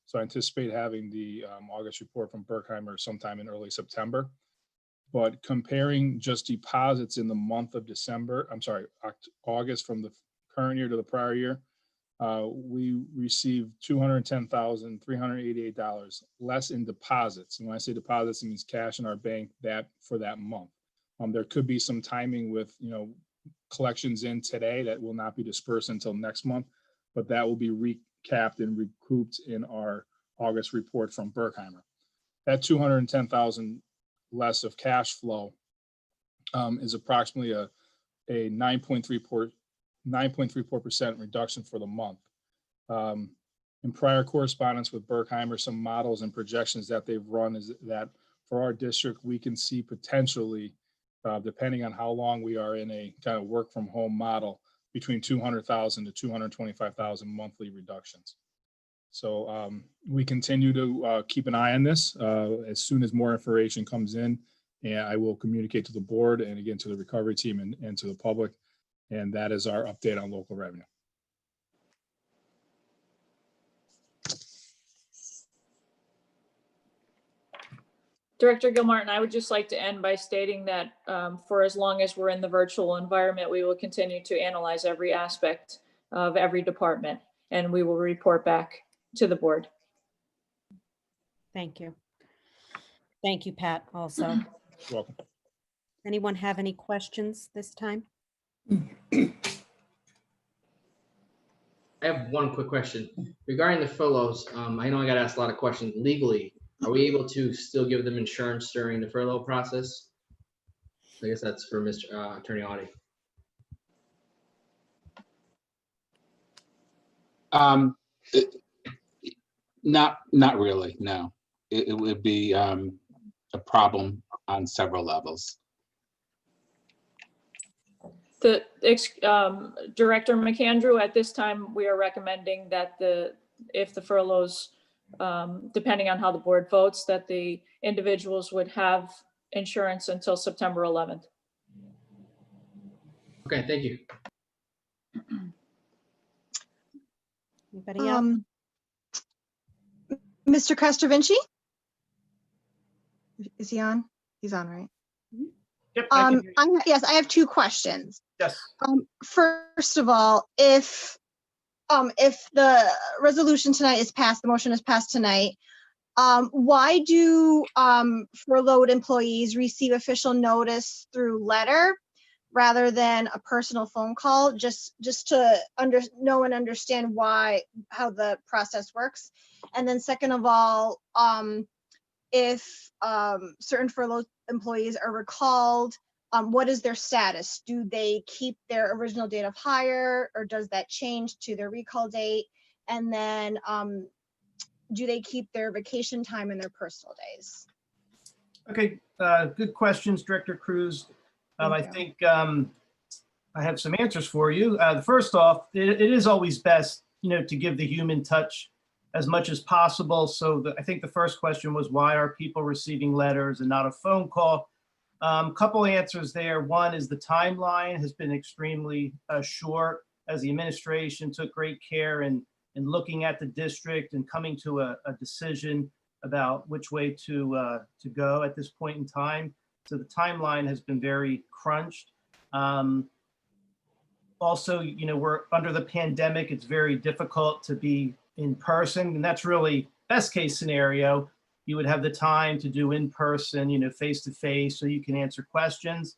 So I anticipate having the August report from Berkheimer sometime in early September. But comparing just deposits in the month of August from the current year to the prior year, we received $210,388 less in deposits. And when I say deposits, it means cash in our bank for that month. There could be some timing with collections in today that will not be dispersed until next month, but that will be recapped and recouped in our August report from Berkheimer. That $210,000 less of cash flow is approximately a 9.34% reduction for the month. In prior correspondence with Berkheimer, some models and projections that they've run is that for our district, we can see potentially, depending on how long we are in a kind of work from home model, between 200,000 to 225,000 monthly reductions. So we continue to keep an eye on this. As soon as more information comes in, and I will communicate to the board and again to the recovery team and to the public. And that is our update on local revenue. Director Gilmartin, I would just like to end by stating that for as long as we're in the virtual environment, we will continue to analyze every aspect of every department, and we will report back to the board. Thank you. Thank you, Pat, also. You're welcome. Anyone have any questions this time? I have one quick question regarding the furloughs. I know I got asked a lot of questions legally. Are we able to still give them insurance during the furlough process? I guess that's for Mr. Attorney Audie. Not really, no. It would be a problem on several levels. Director McAndrew, at this time, we are recommending that if the furloughs, depending on how the board votes, that the individuals would have insurance until September 11th. Okay, thank you. Anybody else? Mr. Castrovinci? Is he on? He's on, right? Yep, yes, I have two questions. Yes. First of all, if the resolution tonight is passed, the motion is passed tonight, why do furloughed employees receive official notice through letter rather than a personal phone call? Just to know and understand how the process works. And then second of all, if certain furloughed employees are recalled, what is their status? Do they keep their original date of hire, or does that change to their recall date? And then do they keep their vacation time and their personal days? Okay, good questions, Director Cruz. I think I have some answers for you. First off, it is always best, to give the human touch as much as possible. So I think the first question was, why are people receiving letters and not a phone call? Couple answers there. One is the timeline has been extremely short, as the administration took great care in looking at the district and coming to a decision about which way to go at this point in time. So the timeline has been very crunched. Also, we're under the pandemic. It's very difficult to be in person, and that's really best case scenario. You would have the time to do in person, face to face, so you can answer questions.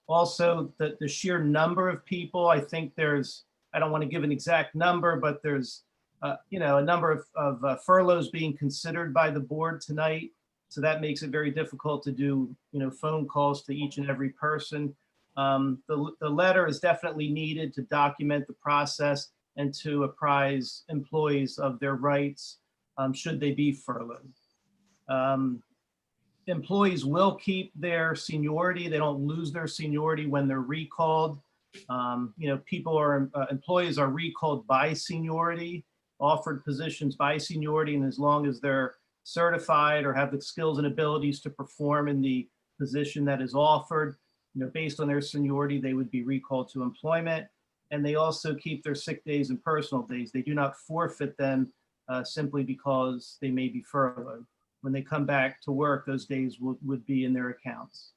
Also, the sheer number of people, I think I don't want to give an exact number, but there's, a number of furloughs being considered by the board tonight. So that makes it very difficult to do, phone calls to each and every person. The letter is definitely needed to document the process and to apprise employees of their rights should they be furloughed. Employees will keep their seniority. They don't lose their seniority when they're recalled. Employees are recalled by seniority, offered positions by seniority, and as long as they're certified or have the skills and abilities to perform in the position that is offered, based on their seniority, they would be recalled to employment. And they also keep their sick days and personal days. They do not forfeit them simply because they may be furloughed. When they come back to work, those days would be in their accounts.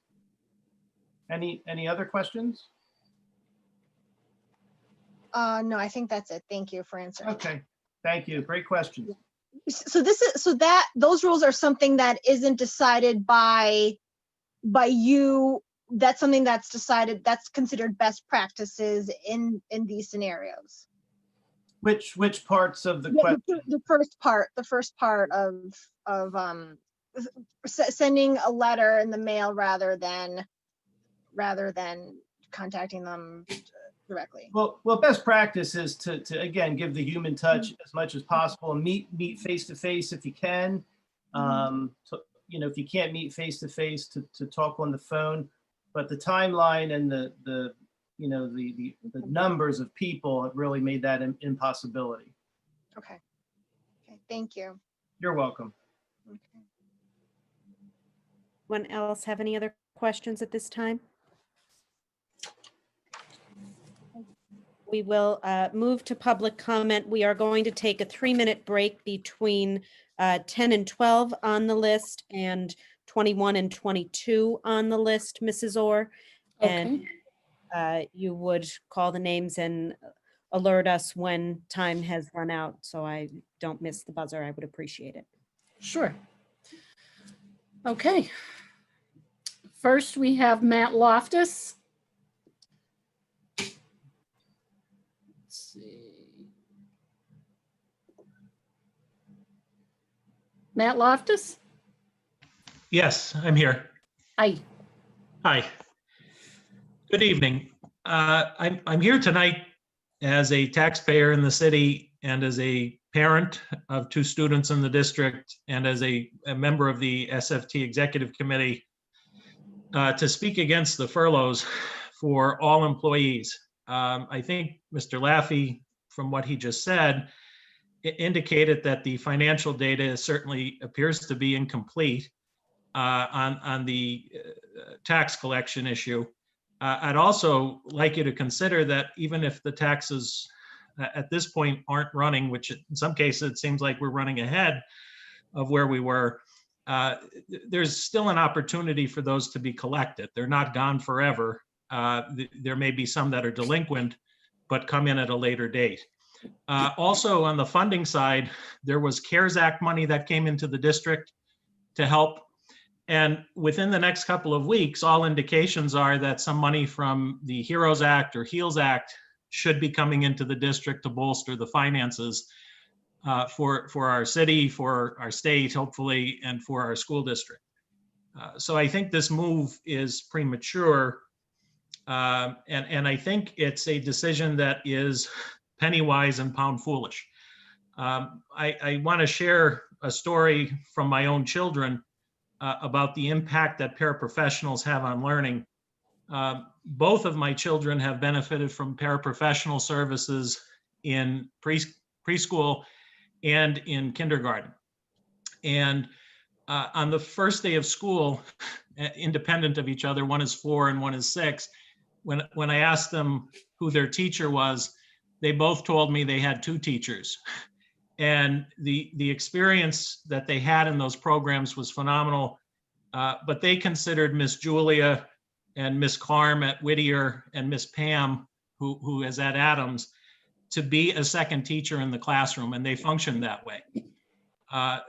Any other questions? No, I think that's it. Thank you for answering. Okay, thank you. Great questions. So those rules are something that isn't decided by you. That's something that's decided, that's considered best practices in these scenarios. Which parts of the question? The first part of sending a letter in the mail rather than contacting them directly. Well, best practice is to again give the human touch as much as possible and meet face to face if you can. If you can't meet face to face, to talk on the phone. But the timeline and the numbers of people have really made that an impossibility. Okay, thank you. You're welcome. Okay. Anyone else have any other questions at this time? We will move to public comment. We are going to take a 3-minute break between 10 and 12 on the list and 21 and 22 on the list, Mrs. Orr. Okay. And you would call the names and alert us when time has run out, so I don't miss the buzzer. I would appreciate it. Sure. Okay. First, we have Matt Loftus. Let's see. Matt Loftus? Yes, I'm here. Hi. Hi. Good evening. I'm here tonight as a taxpayer in the city and as a parent of 2 students in the district and as a member of the SFT Executive Committee to speak against the furloughs for all employees. I think Mr. Laffey, from what he just said, indicated that the financial data certainly appears to be incomplete on the tax collection issue. I'd also like you to consider that even if the taxes at this point aren't running, which in some cases it seems like we're running ahead of where we were, there's still an opportunity for those to be collected. They're not gone forever. There may be some that are delinquent, but come in at a later date. Also on the funding side, there was CARES Act money that came into the district to help. And within the next couple of weeks, all indications are that some money from the HEROES Act or HEALS Act should be coming into the district to bolster the finances for our city, for our state, hopefully, and for our school district. So I think this move is premature. And I think it's a decision that is penny wise and pound foolish. I want to share a story from my own children about the impact that paraprofessionals have on learning. Both of my children have benefited from paraprofessional services in preschool and in kindergarten. And on the first day of school, independent of each other, one is 4 and one is 6, when I asked them who their teacher was, they both told me they had 2 teachers. And the experience that they had in those programs was phenomenal. But they considered Miss Julia and Miss Carm at Whittier and Miss Pam, who is at Adams, to be a second teacher in the classroom, and they functioned that way. And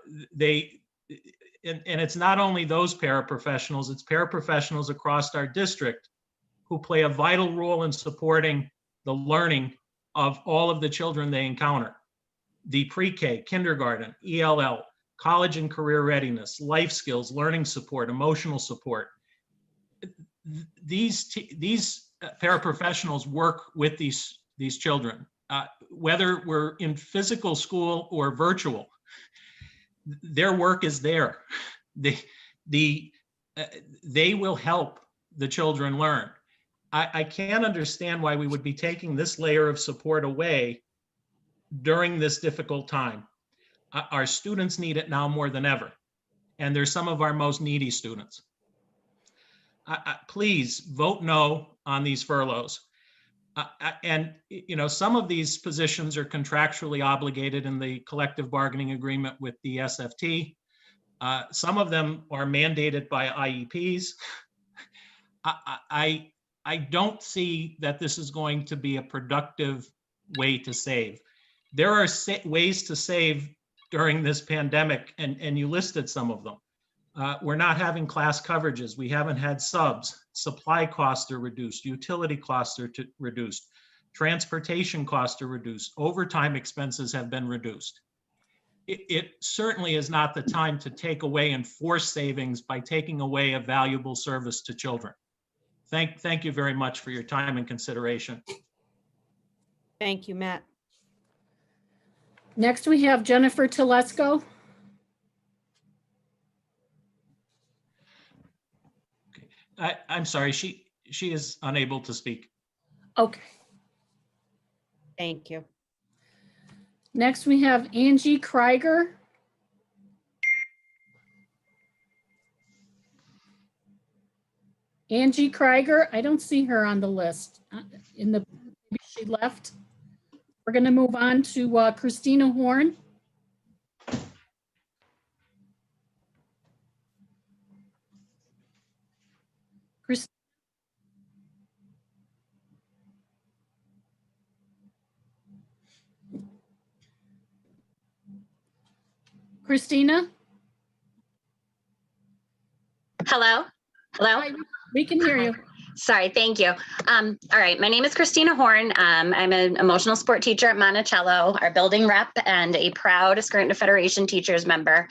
it's not only those paraprofessionals, it's paraprofessionals across our district who play a vital role in supporting the learning of all of the children they encounter. The pre-K, kindergarten, ELL, college and career readiness, life skills, learning support, emotional support. These paraprofessionals work with these children, whether we're in physical school or virtual. Their work is there. They will help the children learn. I can't understand why we would be taking this layer of support away during this difficult time. Our students need it now more than ever, and they're some of our most needy students. Please vote no on these furloughs. And some of these positions are contractually obligated in the collective bargaining agreement with the SFT. Some of them are mandated by IEPs. I don't see that this is going to be a productive way to save. There are ways to save during this pandemic, and you listed some of them. We're not having class coverages. We haven't had subs. Supply costs are reduced. Utility costs are reduced. Transportation costs are reduced. Overtime expenses have been reduced. It certainly is not the time to take away and force savings by taking away a valuable service to children. Thank you very much for your time and consideration. Thank you, Matt. Next, we have Jennifer Telesco. I'm sorry, she is unable to speak. Okay. Thank you. Next, we have Angie Krieger. Angie Krieger, I don't see her on the list. Maybe she left. We're going to move on to Christina Horn. Christina? Hello? Hello? Hi, we can hear you. Sorry, thank you. All right, my name is Christina Horn. I'm an emotional sport teacher at Monticello, our building rep, and a proud Scranton Federation teachers member.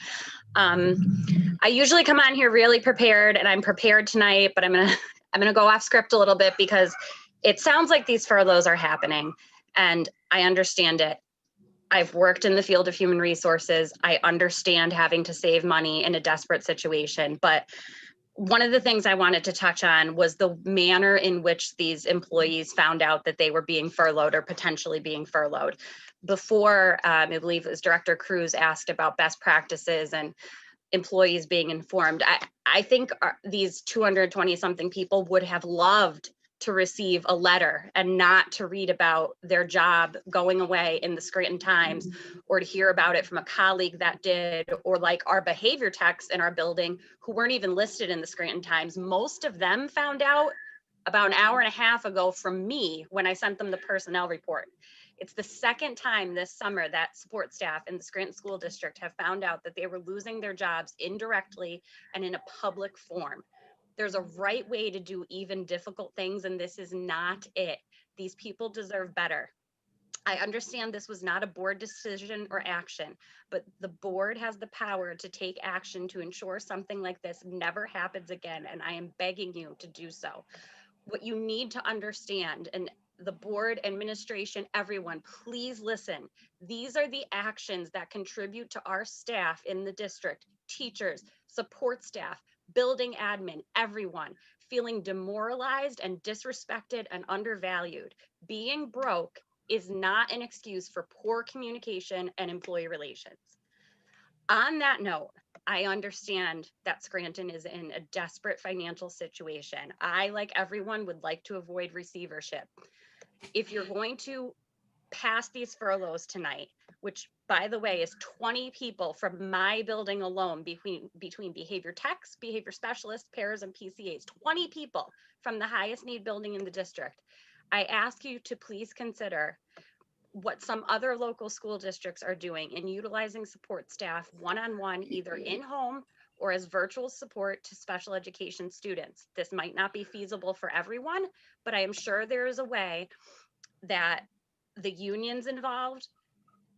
I usually come on here really prepared, and I'm prepared tonight, but I'm gonna go off script a little bit because it sounds like these furloughs are happening, and I understand it. I've worked in the field of human resources. I understand having to save money in a desperate situation, but one of the things I wanted to touch on was the manner in which these employees found out that they were being furloughed or potentially being furloughed. Before, I believe it was Director Cruz asked about best practices and employees being informed. I think these 220 something people would have loved to receive a letter and not to read about their job going away in the Scranton Times, or to hear about it from a colleague that did, or like our behavior techs in our building who weren't even listed in the Scranton Times. Most of them found out about an hour and a half ago from me when I sent them the personnel report. It's the second time this summer that support staff in the Scranton School District have found out that they were losing their jobs indirectly and in a public form. There's a right way to do even difficult things, and this is not it. These people deserve better. I understand this was not a board decision or action, but the board has the power to take action to ensure something like this never happens again, and I am begging you to do so. What you need to understand, and the board, administration, everyone, please listen. These are the actions that contribute to our staff in the district, teachers, support staff, building admin, everyone feeling demoralized and disrespected and undervalued. Being broke is not an excuse for poor communication and employee relations. On that note, I understand that Scranton is in a desperate financial situation. I, like everyone, would like to avoid receivership. If you're going to pass these furloughs tonight, which by the way is 20 people from my building alone, between behavior techs, behavior specialists, paras, and PCAs, 20 people from the highest need building in the district, I ask you to please consider what some other local school districts are doing in utilizing support staff one-on-one, either in-home or as virtual support to special education students. This might not be feasible for everyone, but I am sure there is a way that the unions involved,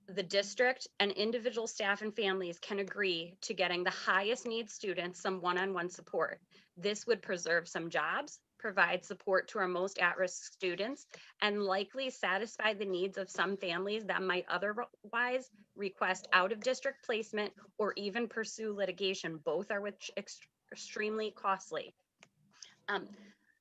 the district, and individual staff and families can agree to getting the highest need students some one-on-one support. This would preserve some jobs, provide support to our most at-risk students, and likely satisfy the needs of some families that might otherwise request out-of-district placement or even pursue litigation, both are extremely costly.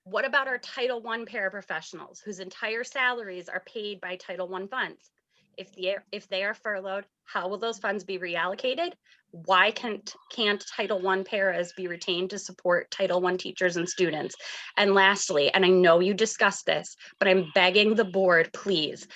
What about our Title I paraprofessionals whose entire salaries are paid by Title I funds? If they are furloughed, how will those funds be reallocated? Why can't Title I paras be retained to support Title I teachers and students? And lastly, and I know you discussed this, but I'm begging the board, please.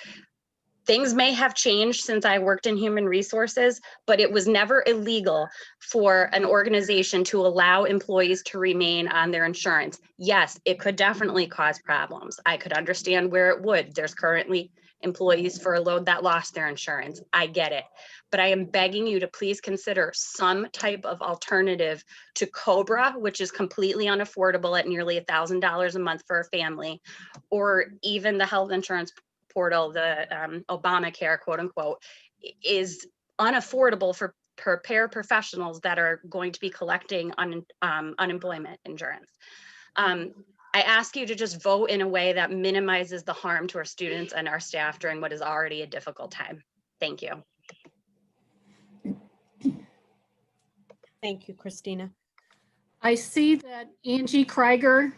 Things may have changed since I worked in human resources, but it was never illegal for an organization to allow employees to remain on their insurance. Yes, it could definitely cause problems. I could understand where it would. There's currently employees furloughed that lost their insurance. I get it. But I am begging you to please consider some type of alternative to COBRA, which is completely unaffordable at nearly $1,000 a month for a family, or even the health insurance portal, the Obamacare, quote unquote, is unaffordable for paraprofessionals that are going to be collecting unemployment insurance. I ask you to just vote in a way that minimizes the harm to our students and our staff during what is already a difficult time. Thank you. Thank you, Christina. I see that Angie Krieger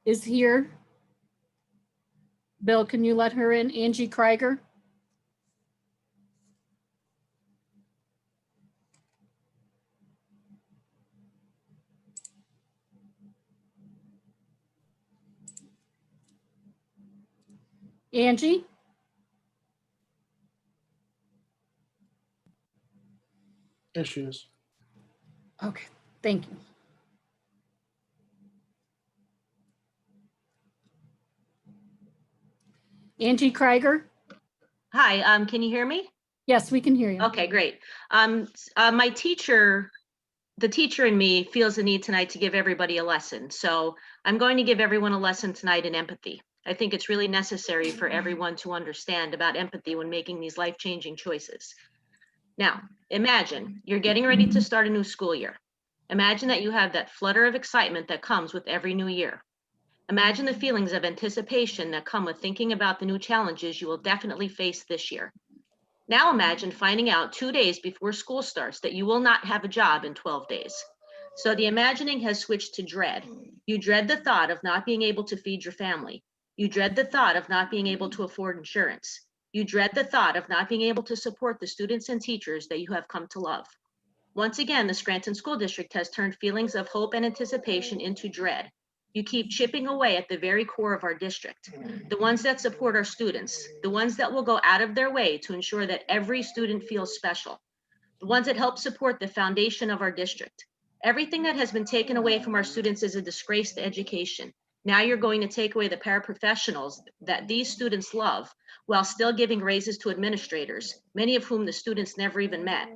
is here. Bill, can you let her in? Angie Krieger? Angie? There she is. Okay, thank you. Angie Krieger? Hi, can you hear me? Yes, we can hear you. Okay, great. My teacher, the teacher in me feels the need tonight to give everybody a lesson. So I'm going to give everyone a lesson tonight in empathy. I think it's really necessary for everyone to understand about empathy when making these life-changing choices. Now, imagine you're getting ready to start a new school year. Imagine that you have that flutter of excitement that comes with every new year. Imagine the feelings of anticipation that come with thinking about the new challenges you will definitely face this year. Now imagine finding out 2 days before school starts that you will not have a job in 12 days. So the imagining has switched to dread. You dread the thought of not being able to feed your family. You dread the thought of not being able to afford insurance. You dread the thought of not being able to support the students and teachers that you have come to love. Once again, the Scranton School District has turned feelings of hope and anticipation into dread. You keep chipping away at the very core of our district, the ones that support our students, the ones that will go out of their way to ensure that every student feels special, the ones that help support the foundation of our district. Everything that has been taken away from our students is a disgrace to education. Now you're going to take away the paraprofessionals that these students love while still giving raises to administrators, many of whom the students never even met.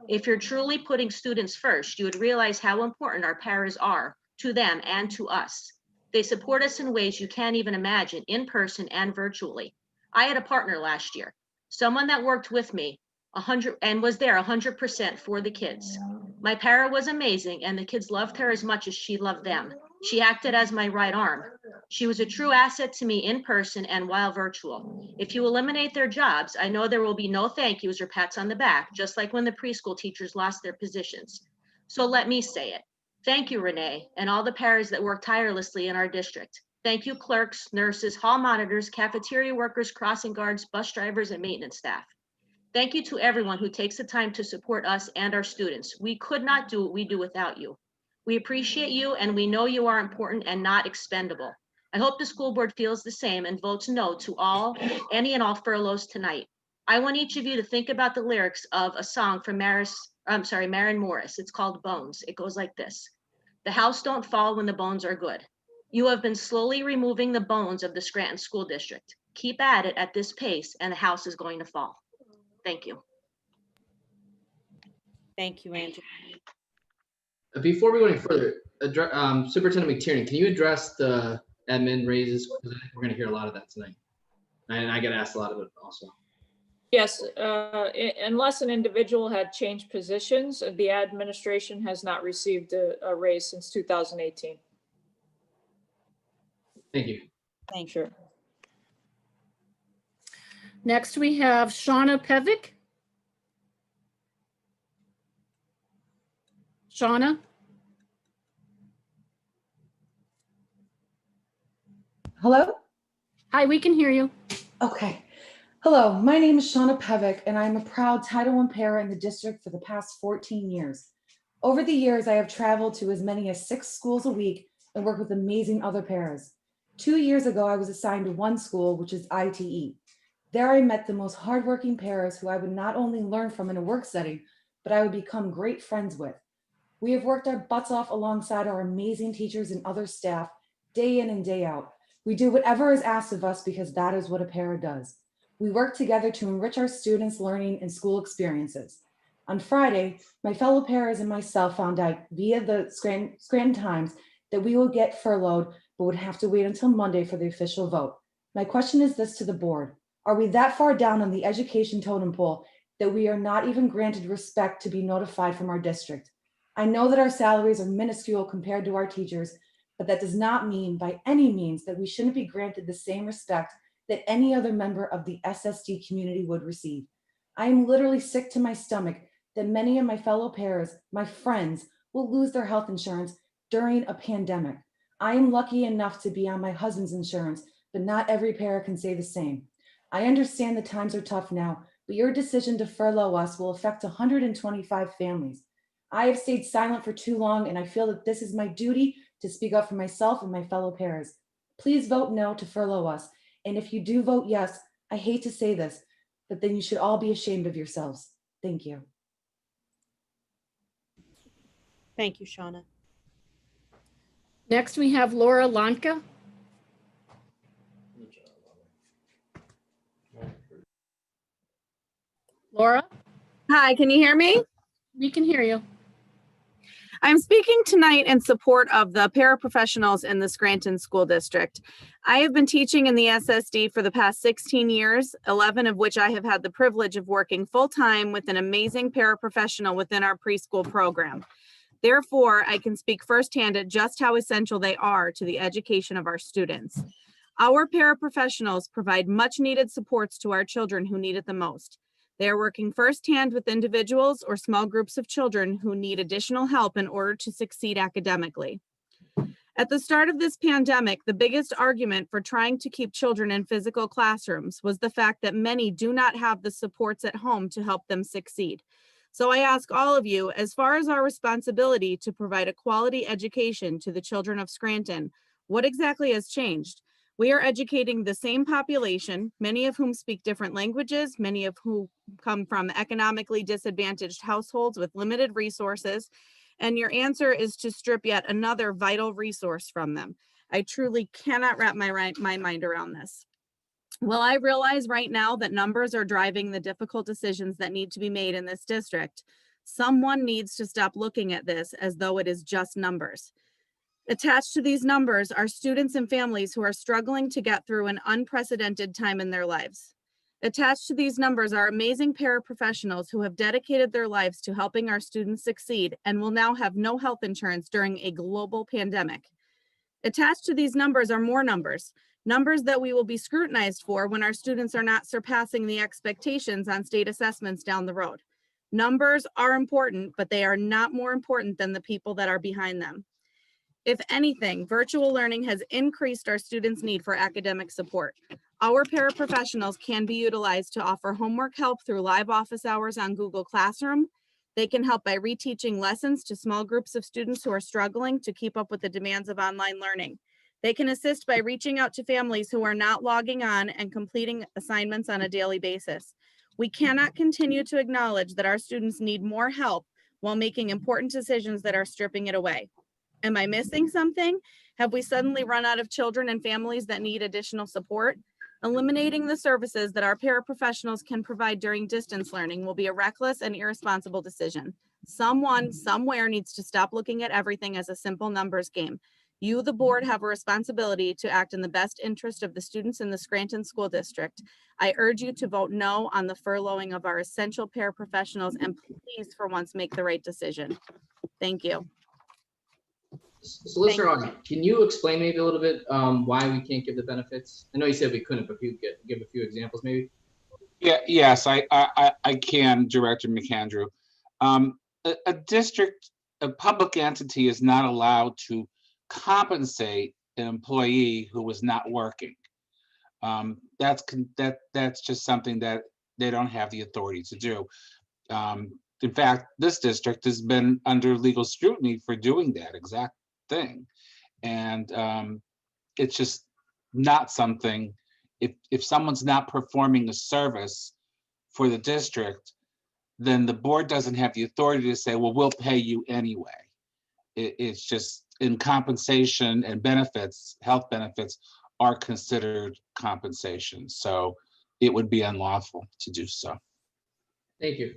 If you're truly putting students first, you would realize how important our paras are to them and to us. They support us in ways you can't even imagine, in person and virtually. I had a partner last year, someone that worked with me 100 and was there 100% for the kids. My para was amazing and the kids loved her as much as she loved them. She acted as my right arm. She was a true asset to me in person and while virtual. If you eliminate their jobs, I know there will be no thank yous or pats on the back, just like when the preschool teachers lost their positions. So let me say it. Thank you, Renee, and all the paras that work tirelessly in our district. Thank you, clerks, nurses, hall monitors, cafeteria workers, crossing guards, bus drivers, and maintenance staff. Thank you to everyone who takes the time to support us and our students. We could not do what we do without you. We appreciate you, and we know you are important and not expendable. I hope the school board feels the same and votes no to any and all furloughs tonight. I want each of you to think about the lyrics of a song from Maren Morris. It's called Bones. It goes like this. The house don't fall when the bones are good. You have been slowly removing the bones of the Scranton School District. Keep at it at this pace, and the house is going to fall. Thank you. Thank you, Angela. Before we go any further, Superintendent McTiernan, can you address the admin raises? Because I think we're going to hear a lot of that tonight. And I get asked a lot of it also. Yes, unless an individual had changed positions, the administration has not received a raise since 2018. Thank you. Thank you. Next, we have Shauna Pevic. Shauna? Hello? Hi, we can hear you. Okay. Hello, my name is Shauna Pevic, and I'm a proud Title I para in the district for the past 14 years. Over the years, I have traveled to as many as 6 schools a week and worked with amazing other paras. 2 years ago, I was assigned to one school, which is ITE. There I met the most hardworking paras who I would not only learn from in a work setting, but I would become great friends with. We have worked our butts off alongside our amazing teachers and other staff day in and day out. We do whatever is asked of us because that is what a para does. We work together to enrich our students' learning and school experiences. On Friday, my fellow paras and myself found out via the Scranton Times that we will get furloughed, but would have to wait until Monday for the official vote. My question is this to the board. Are we that far down on the education totem pole that we are not even granted respect to be notified from our district? I know that our salaries are minuscule compared to our teachers, but that does not mean by any means that we shouldn't be granted the same respect that any other member of the SSD community would receive. I am literally sick to my stomach that many of my fellow paras, my friends, will lose their health insurance during a pandemic. I am lucky enough to be on my husband's insurance, but not every para can say the same. I understand the times are tough now, but your decision to furlough us will affect 125 families. I have stayed silent for too long, and I feel that this is my duty to speak up for myself and my fellow paras. Please vote no to furlough us. And if you do vote yes, I hate to say this, but then you should all be ashamed of yourselves. Thank you. Thank you, Shauna. Next, we have Laura Lanka. Laura? Hi, can you hear me? We can hear you. I'm speaking tonight in support of the paraprofessionals in the Scranton School District. I have been teaching in the SSD for the past 16 years, 11 of which I have had the privilege of working full-time with an amazing paraprofessional within our preschool program. Therefore, I can speak firsthand at just how essential they are to the education of our students. Our paraprofessionals provide much-needed supports to our children who need it the most. They are working firsthand with individuals or small groups of children who need additional help in order to succeed academically. At the start of this pandemic, the biggest argument for trying to keep children in physical classrooms was the fact that many do not have the supports at home to help them succeed. So I ask all of you, as far as our responsibility to provide a quality education to the children of Scranton, what exactly has changed? We are educating the same population, many of whom speak different languages, many of whom come from economically disadvantaged households with limited resources, and your answer is to strip yet another vital resource from them. I truly cannot wrap my mind around this. Well, I realize right now that numbers are driving the difficult decisions that need to be made in this district. Someone needs to stop looking at this as though it is just numbers. Attached to these numbers are students and families who are struggling to get through an unprecedented time in their lives. Attached to these numbers are amazing paraprofessionals who have dedicated their lives to helping our students succeed and will now have no health insurance during a global pandemic. Attached to these numbers are more numbers that we will be scrutinized for when our students are not surpassing the expectations on state assessments down the road. Numbers are important, but they are not more important than the people that are behind them. If anything, virtual learning has increased our students' need for academic support. Our paraprofessionals can be utilized to offer homework help through live office hours on Google Classroom. They can help by reteaching lessons to small groups of students who are struggling to keep up with the demands of online learning. They can assist by reaching out to families who are not logging on and completing assignments on a daily basis. We cannot continue to acknowledge that our students need more help while making important decisions that are stripping it away. Am I missing something? Have we suddenly run out of children and families that need additional support? Eliminating the services that our paraprofessionals can provide during distance learning will be a reckless and irresponsible decision. Someone, somewhere needs to stop looking at everything as a simple numbers game. You, the board, have a responsibility to act in the best interest of the students in the Scranton School District. I urge you to vote no on the furloughing of our essential paraprofessionals, and please, for once, make the right decision. Thank you. Solicitor Hahn, can you explain maybe a little bit why we can't give the benefits? I know you said we couldn't, but if you could give a few examples maybe. Yeah, yes, I can, Director McAndrew. A district, a public entity is not allowed to compensate an employee who was not working. That's just something that they don't have the authority to do. In fact, this district has been under legal scrutiny for doing that exact thing. And it's just not something, if someone's not performing a service for the district, then the board doesn't have the authority to say, well, we'll pay you anyway. It's just in compensation and benefits, health benefits are considered compensation. So it would be unlawful to do so. Thank you.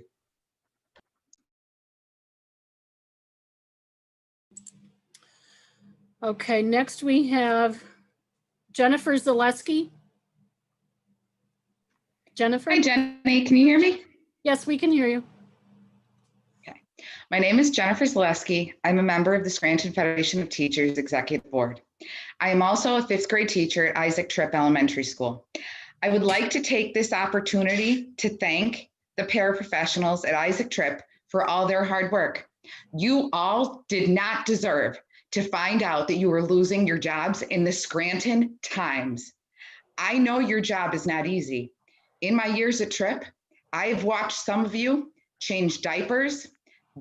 Okay, next we have Jennifer Zaleski. Jennifer? Hi, Jenny. Can you hear me? Yes, we can hear you. Okay. My name is Jennifer Zaleski. I'm a member of the Scranton Federation of Teachers Executive Board. I am also a 5th grade teacher at Isaac Tripp Elementary School. I would like to take this opportunity to thank the paraprofessionals at Isaac Tripp for all their hard work. You all did not deserve to find out that you were losing your jobs in the Scranton Times. I know your job is not easy. In my years at Tripp, I have watched some of you change diapers,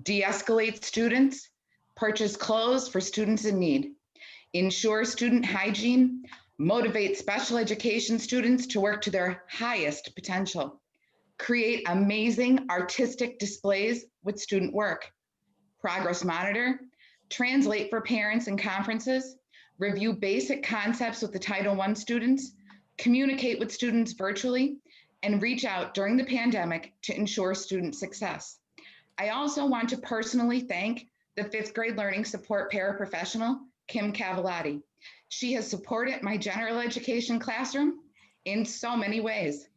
de-escalate students, purchase clothes for students in need, ensure student hygiene, motivate special education students to work to their highest potential, create amazing artistic displays with student work, progress monitor, translate for parents and conferences, review basic concepts with the Title I students, communicate with students virtually, and reach out during the pandemic to ensure student success. I also want to personally thank the 5th grade learning support paraprofessional, Kim Cavallati. She has supported my general education classroom in so many ways.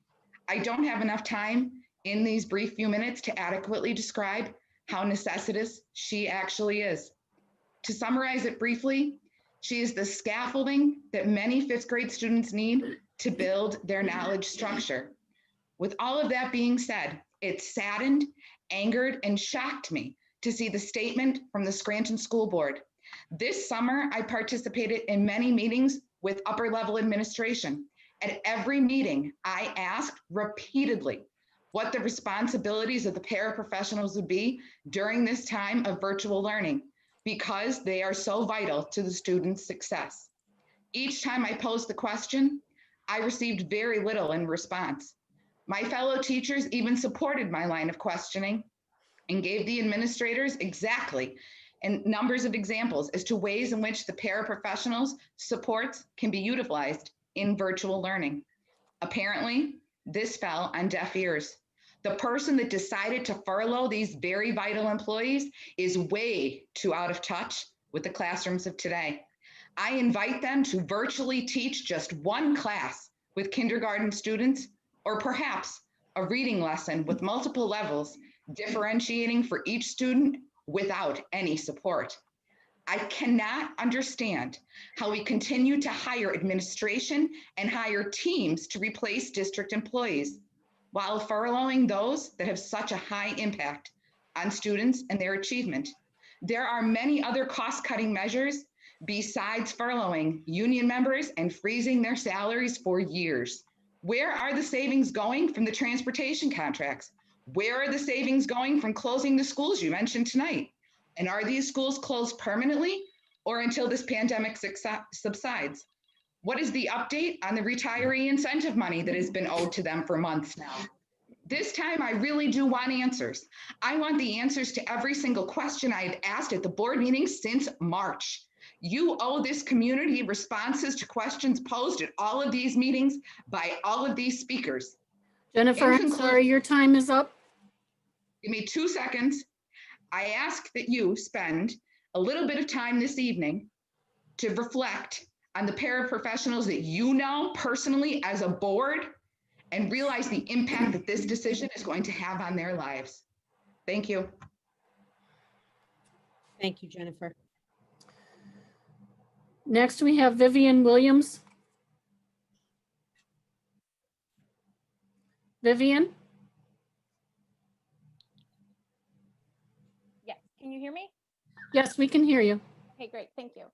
I don't have enough time in these brief few minutes to adequately describe how necessitous she actually is. To summarize it briefly, she is the scaffolding that many 5th grade students need to build their knowledge structure. With all of that being said, it saddened, angered, and shocked me to see the statement from the Scranton School Board. This summer, I participated in many meetings with upper level administration. At every meeting, I asked repeatedly what the responsibilities of the paraprofessionals would be during this time of virtual learning, because they are so vital to the students' success. Each time I posed the question, I received very little in response. My fellow teachers even supported my line of questioning and gave the administrators exactly and numbers of examples as to ways in which the paraprofessionals' supports can be utilized in virtual learning. Apparently, this fell on deaf ears. The person that decided to furlough these very vital employees is way too out of touch with the classrooms of today. I invite them to virtually teach just one class with kindergarten students, or perhaps a reading lesson with multiple levels, differentiating for each student without any support. I cannot understand how we continue to hire administration and hire teams to replace district employees, while furloughing those that have such a high impact on students and their achievement. There are many other cost-cutting measures besides furloughing union members and freezing their salaries for years? Where are the savings going from the transportation contracts? Where are the savings going from closing the schools you mentioned tonight? And are these schools closed permanently or until this pandemic subsides? What is the update on the retiree incentive money that has been owed to them for months now? This time, I really do want answers. I want the answers to every single question I've asked at the board meeting since March. You owe this community responses to questions posed at all of these meetings by all of these speakers. Jennifer, I'm sorry, your time is up. Give me 2 seconds. I ask that you spend a little bit of time this evening to reflect on the paraprofessionals that you know personally as a board and realize the impact that this decision is going to have on their lives. Thank you. Thank you, Jennifer. Next, we have Vivian Williams. Vivian? Yes, can you hear me? Yes, we can hear you. Okay, great, thank you.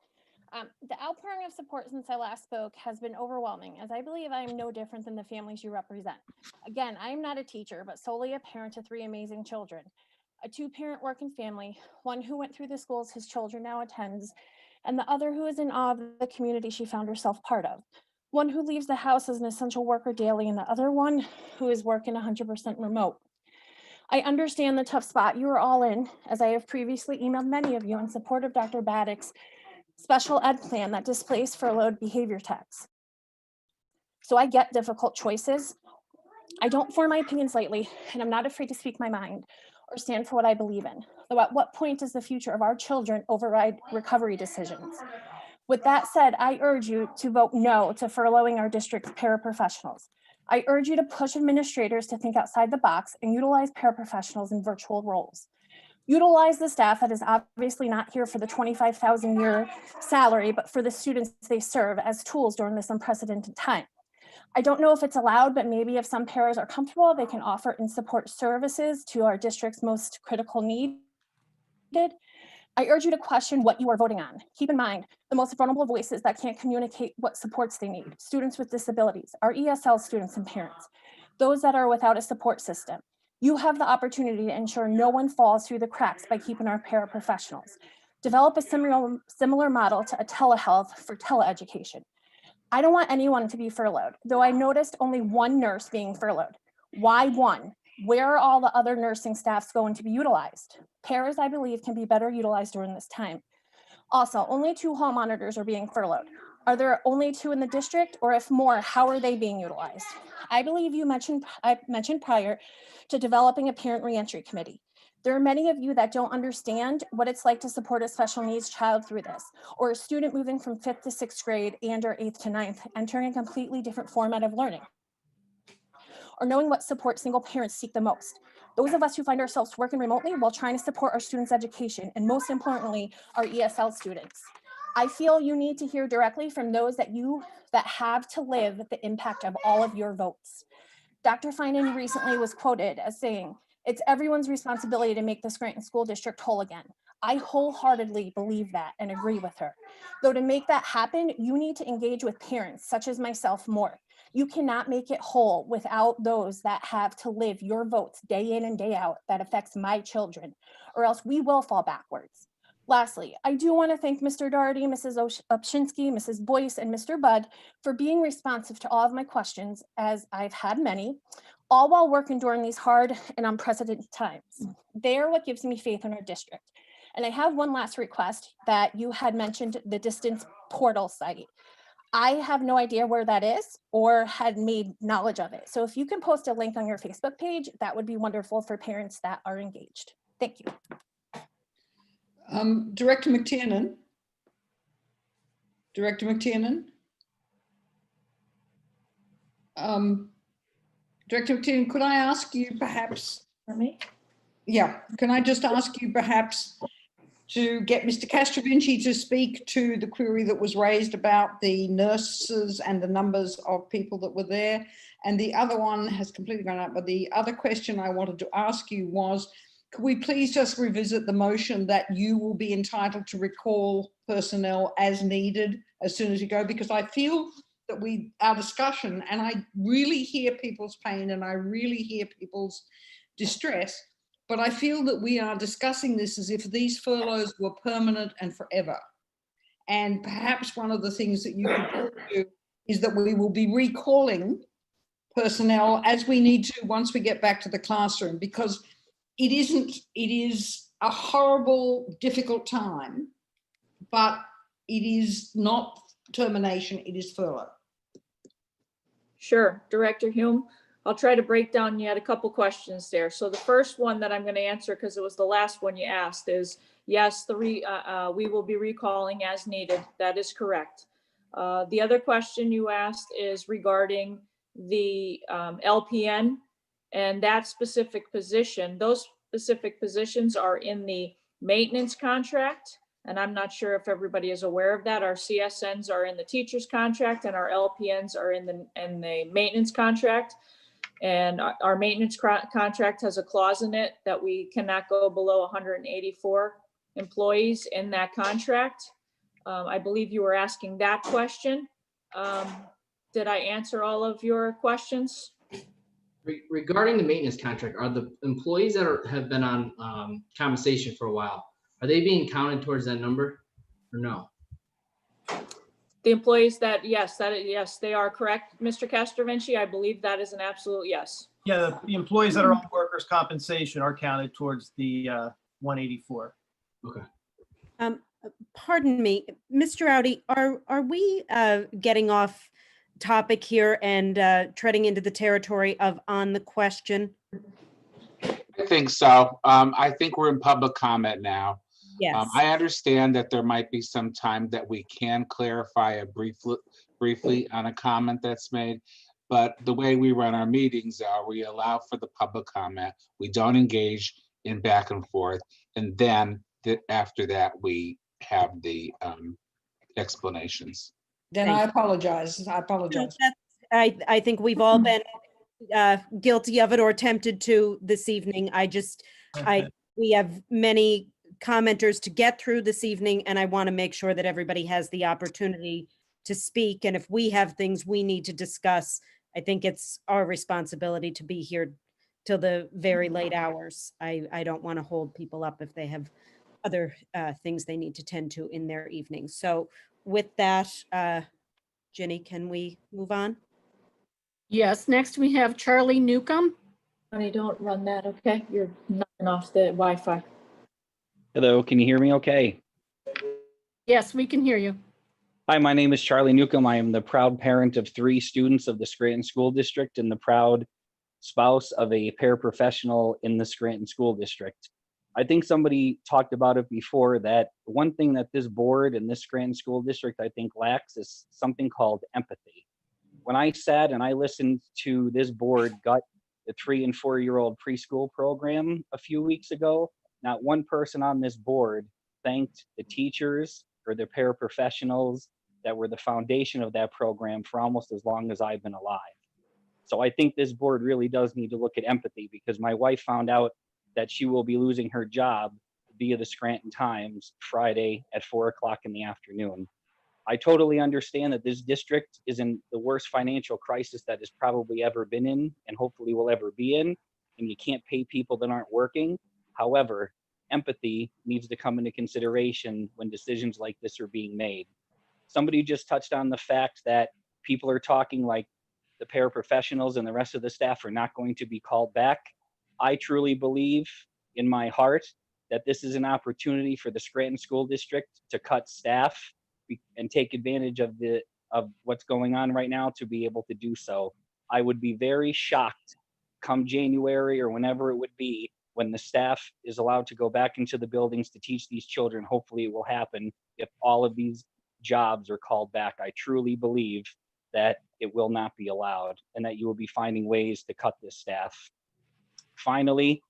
The outpouring of support since I last spoke has been overwhelming, as I believe I am no different than the families you represent. Again, I am not a teacher, but solely a parent to 3 amazing children. A 2-parent working family, one who went through the schools his children now attends, and the other who is in awe of the community she found herself part of. One who leaves the house as an essential worker daily, and the other one who is working 100% remote. I understand the tough spot you are all in, as I have previously emailed many of you in support of Dr. Baddock's special ed plan that displaced furloughed behavior techs. So I get difficult choices. I don't form my opinions lightly, and I'm not afraid to speak my mind or stand for what I believe in. Though at what point does the future of our children override recovery decisions? With that said, I urge you to vote no to furloughing our district's paraprofessionals. I urge you to push administrators to think outside the box and utilize paraprofessionals in virtual roles. Utilize the staff that is obviously not here for the $25,000 a year salary, but for the students they serve as tools during this unprecedented time. I don't know if it's allowed, but maybe if some paras are comfortable, they can offer and support services to our district's most critical needed. I urge you to question what you are voting on. Keep in mind, the most vulnerable voices that can't communicate what supports they need, students with disabilities, our ESL students and parents, those that are without a support system. You have the opportunity to ensure no one falls through the cracks by keeping our paraprofessionals. Develop a similar model to a telehealth for teleeducation. I don't want anyone to be furloughed, though I noticed only 1 nurse being furloughed. Why 1? Where are all the other nursing staffs going to be utilized? Paras, I believe, can be better utilized during this time. Also, only 2 hall monitors are being furloughed. Are there only 2 in the district, or if more, how are they being utilized? I believe I mentioned prior to developing a parent reentry committee. There are many of you that don't understand what it's like to support a special needs child through this, or a student moving from 5th to 6th grade and or 8th to 9th, entering a completely different format of learning, or knowing what support single parents seek the most. Those of us who find ourselves working remotely while trying to support our students' education, and most importantly, our ESL students. I feel you need to hear directly from those that have to live the impact of all of your votes. Dr. Finan recently was quoted as saying, "It's everyone's responsibility to make the Scranton School District whole again." I wholeheartedly believe that and agree with her. Though to make that happen, you need to engage with parents such as myself more. You cannot make it whole without those that have to live your votes day in and day out that affects my children, or else we will fall backwards. Lastly, I do want to thank Mr. Doherty, Mrs. Opshinsky, Mrs. Boyce, and Mr. Budd for being responsive to all of my questions, as I've had many, all while working during these hard and unprecedented times. They are what gives me faith in our district. And I have one last request that you had mentioned, the distance portal site. I have no idea where that is or had made knowledge of it. So if you can post a link on your Facebook page, that would be wonderful for parents that are engaged. Thank you. Director McTiernan. Director McTiernan. Director McTiernan, could I ask you perhaps? For me? Yeah, can I just ask you perhaps to get Mr. Castrovinci to speak to the query that was raised about the nurses and the numbers of people that were there? And the other one has completely gone up, but the other question I wanted to ask you was, could we please just revisit the motion that you will be entitled to recall personnel as needed as soon as you go? Because I feel that our discussion, and I really hear people's pain and I really hear people's distress, but I feel that we are discussing this as if these furloughs were permanent and forever. And perhaps one of the things that you could do is that we will be recalling personnel as we need to once we get back to the classroom, because it is a horrible, difficult time, but it is not termination, it is furlough. Sure, Director Hume. I'll try to break down, you had a couple questions there. So the first one that I'm going to answer, because it was the last one you asked, is yes, we will be recalling as needed. That is correct. The other question you asked is regarding the LPN and that specific position. Those specific positions are in the maintenance contract. And I'm not sure if everybody is aware of that. Our CSNs are in the teacher's contract and our LPNs are in the maintenance contract. And our maintenance contract has a clause in it that we cannot go below 184 employees in that contract. I believe you were asking that question. Did I answer all of your questions? Regarding the maintenance contract, are the employees that have been on compensation for a while, are they being counted towards that number or no? The employees yes, they are correct. Mr. Castrovinci, I believe that is an absolute yes. Yeah, the employees that are on workers' compensation are counted towards the 184. Okay. Pardon me, Mr. Rowdy, are we getting off topic here and treading into the territory of on the question? I think so. I think we're in public comment now. Yes. I understand that there might be some time that we can clarify briefly on a comment that's made, but the way we run our meetings are we allow for the public comment. We don't engage in back and forth. And then after that, we have the explanations. Then I apologize. I apologize. I think we've all been guilty of it or tempted to this evening. We have many commenters to get through this evening, and I want to make sure that everybody has the opportunity to speak. And if we have things we need to discuss, I think it's our responsibility to be here till the very late hours. I don't want to hold people up if they have other things they need to tend to in their evening. So with that, Ginny, can we move on? Yes, next we have Charlie Newcomb. Honey, don't run that, okay? You're knocking off the Wi-Fi. Hello, can you hear me okay? Yes, we can hear you. Hi, my name is Charlie Newcomb. I am the proud parent of 3 students of the Scranton School District and the proud spouse of a paraprofessional in the Scranton School District. I think somebody talked about it before, that one thing that this board and this Scranton School District I think lacks is something called empathy. When I sat and I listened to this board gut the 3- and 4-year-old preschool program a few weeks ago, not one person on this board thanked the teachers or the paraprofessionals that were the foundation of that program for almost as long as I've been alive. So I think this board really does need to look at empathy, because my wife found out that she will be losing her job via the Scranton Times Friday at 4:00 in the afternoon. I totally understand that this district is in the worst financial crisis that it's probably ever been in and hopefully will ever be in, and you can't pay people that aren't working. However, empathy needs to come into consideration when decisions like this are being made. Somebody just touched on the fact that people are talking like the paraprofessionals and the rest of the staff are not going to be called back. I truly believe in my heart that this is an opportunity for the Scranton School District to cut staff and take advantage of what's going on right now to be able to do so. I would be very shocked come January or whenever it would be, when the staff is allowed to go back into the buildings to teach these children. Hopefully it will happen if all of these jobs are called back. I truly believe that it will not be allowed and that you will be finding ways to cut this staff. Finally,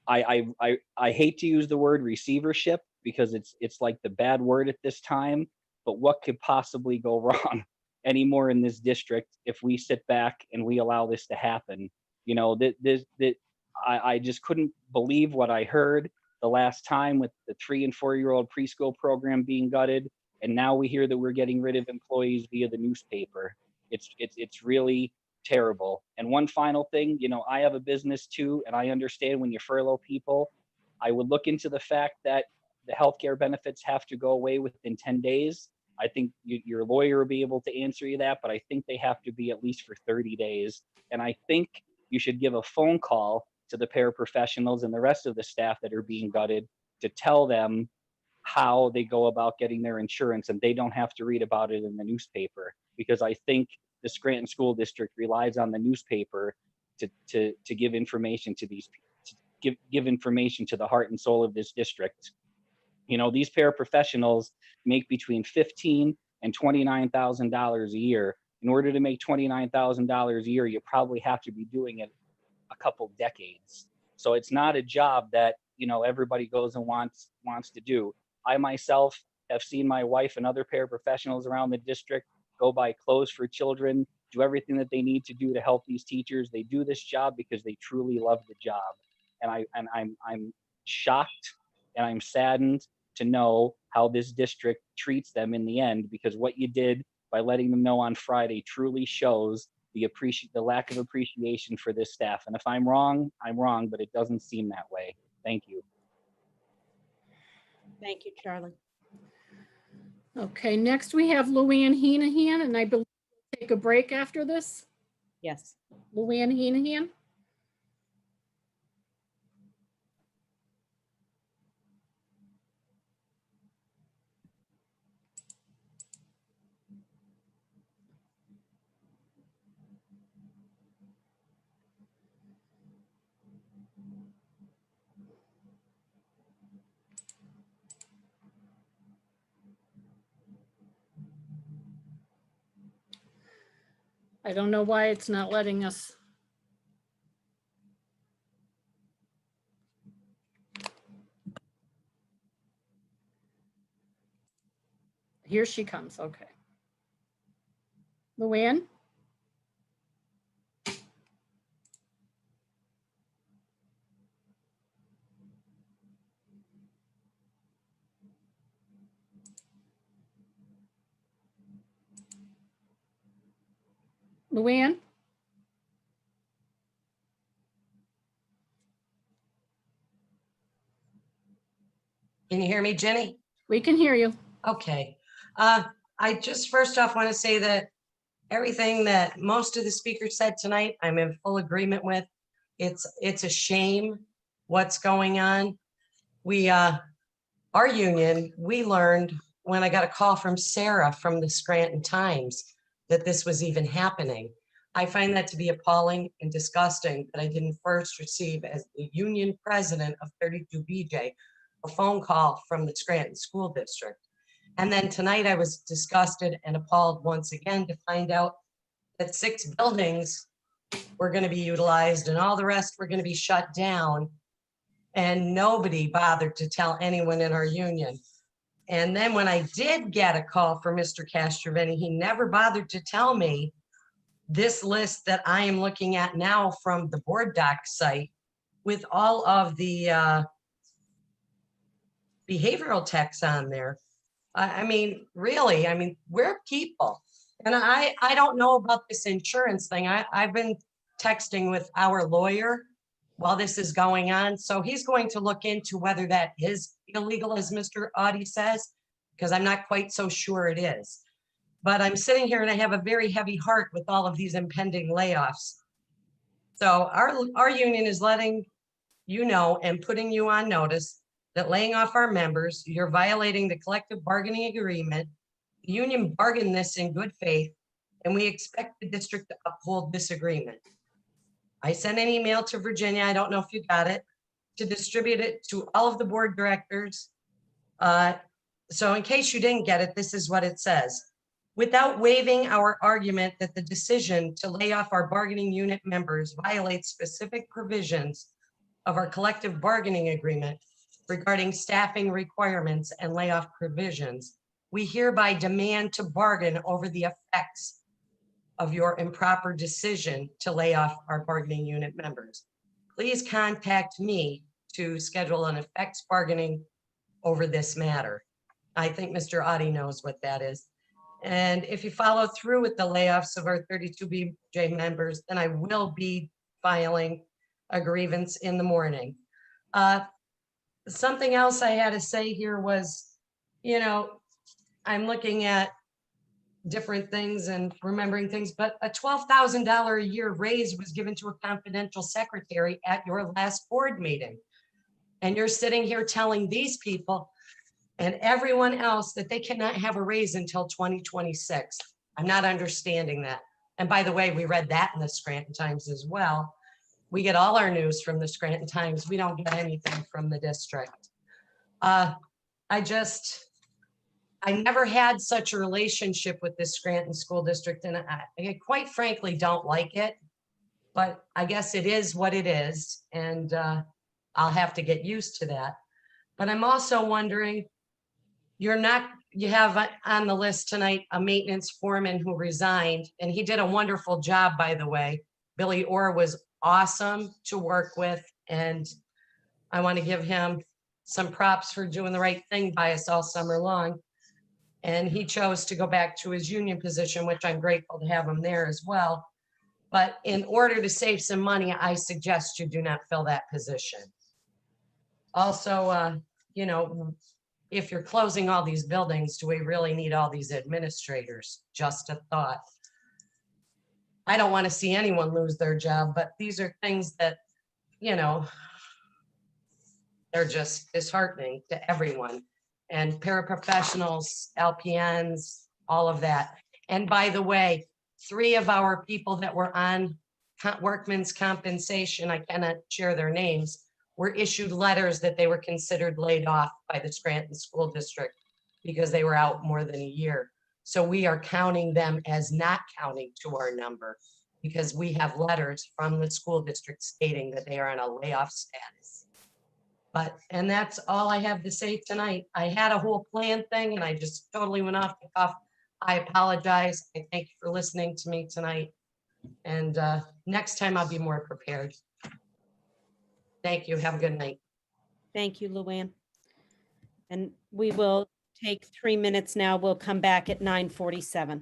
I hate to use the word receivership because it's like the bad word at this time, but what could possibly go wrong anymore in this district if we sit back and we allow this to happen? You know, I just couldn't believe what I heard the last time with the 3 and 4-year-old preschool program being gutted. And now we hear that we're getting rid of employees via the newspaper. It's really terrible. And one final thing, you know, I have a business too, and I understand when you furlough people, I would look into the fact that the healthcare benefits have to go away within 10 days. I think your lawyer will be able to answer you that, but I think they have to be at least for 30 days. And I think you should give a phone call to the paraprofessionals and the rest of the staff that are being gutted to tell them how they go about getting their insurance, and they don't have to read about it in the newspaper, because I think the Scranton School District relies on the newspaper to give information to these people, give information to the heart and soul of this district. You know, these paraprofessionals make between $15,000 and $29,000 a year. In order to make $29,000 a year, you probably have to be doing it a couple decades. So it's not a job that, you know, everybody goes and wants to do. I myself have seen my wife and other paraprofessionals around the district go buy clothes for children, do everything that they need to do to help these teachers. They do this job because they truly love the job. And I'm shocked and I'm saddened to know how this district treats them in the end, because what you did by letting them know on Friday truly shows the lack of appreciation for this staff. And if I'm wrong, but it doesn't seem that way. Thank you. Thank you, Charlie. Okay, next we have Luann Heenahan, and I believe we'll take a break after this. Yes. Luann Heenahan. I don't know why it's not letting us. Here she comes. Okay. Luann? Luann? Can you hear me, Jenny? We can hear you. Okay. I just first off want to say that everything that most of the speakers said tonight, I'm in full agreement with. It's a shame what's going on. We, our union, we learned when I got a call from Sarah from the Scranton Times that this was even happening. I find that to be appalling and disgusting that I didn't first receive, as the union president of 32 BJ, a phone call from the Scranton School District. And then tonight I was disgusted and appalled once again to find out that 6 buildings were going to be utilized and all the rest were going to be shut down. And nobody bothered to tell anyone in our union. And then when I did get a call from Mr. Castrovini, he never bothered to tell me this list that I am looking at now from the board doc site with all of the behavioral techs on there. I mean, really, I mean, we're people. And I don't know about this insurance thing. I've been texting with our lawyer while this is going on. So he's going to look into whether that is illegal, as Mr. Audi says, because I'm not quite so sure it is. But I'm sitting here and I have a very heavy heart with all of these impending layoffs. So our union is letting you know and putting you on notice that laying off our members, you're violating the collective bargaining agreement. The union bargained this in good faith, and we expect the district to uphold this agreement. I sent an email to Virginia, I don't know if you got it, to distribute it to all of the board directors. So in case you didn't get it, this is what it says. Without waiving our argument that the decision to lay off our bargaining unit members violates specific provisions of our collective bargaining agreement regarding staffing requirements and layoff provisions, we hereby demand to bargain over the effects of your improper decision to lay off our bargaining unit members. please contact me to schedule an effects bargaining over this matter. I think Mr. Audi knows what that is. And if you follow through with the layoffs of our 32 BJ members, then I will be filing a grievance in the morning. Something else I had to say here was, you know, I'm looking at different things and remembering things, but a $12,000 a year raise was given to a confidential secretary at your last board meeting. And you're sitting here telling these people and everyone else that they cannot have a raise until 2026. I'm not understanding that. And by the way, we read that in the Scranton Times as well. We get all our news from the Scranton Times. We don't get anything from the district. I never had such a relationship with this Scranton School District, and I quite frankly don't like it, but I guess it is what it is, and I'll have to get used to that. But I'm also wondering, you have on the list tonight a maintenance foreman who resigned, and he did a wonderful job, by the way. Billy Orr was awesome to work with, and I want to give him some props for doing the right thing by us all summer long. And he chose to go back to his union position, which I'm grateful to have him there as well. But in order to save some money, I suggest you do not fill that position. Also, you know, if you're closing all these buildings, do we really need all these administrators? Just a thought. I don't want to see anyone lose their job, but these are things that, you know, they're just disheartening to everyone. And paraprofessionals, LPNs, all of that. And by the way, 3 of our people that were on workman's compensation, I cannot share their names, were issued letters that they were considered laid off by the Scranton School District because they were out more than a year. So we are counting them as not counting to our number because we have letters from the school district stating that they are on a layoff status. And that's all I have to say tonight. I had a whole plan thing and I just totally went off the cuff. I apologize. I thank you for listening to me tonight. And next time I'll be more prepared. Thank you. Have a good night. Thank you, Luann. And we will take 3 minutes now. We'll come back at 9:47.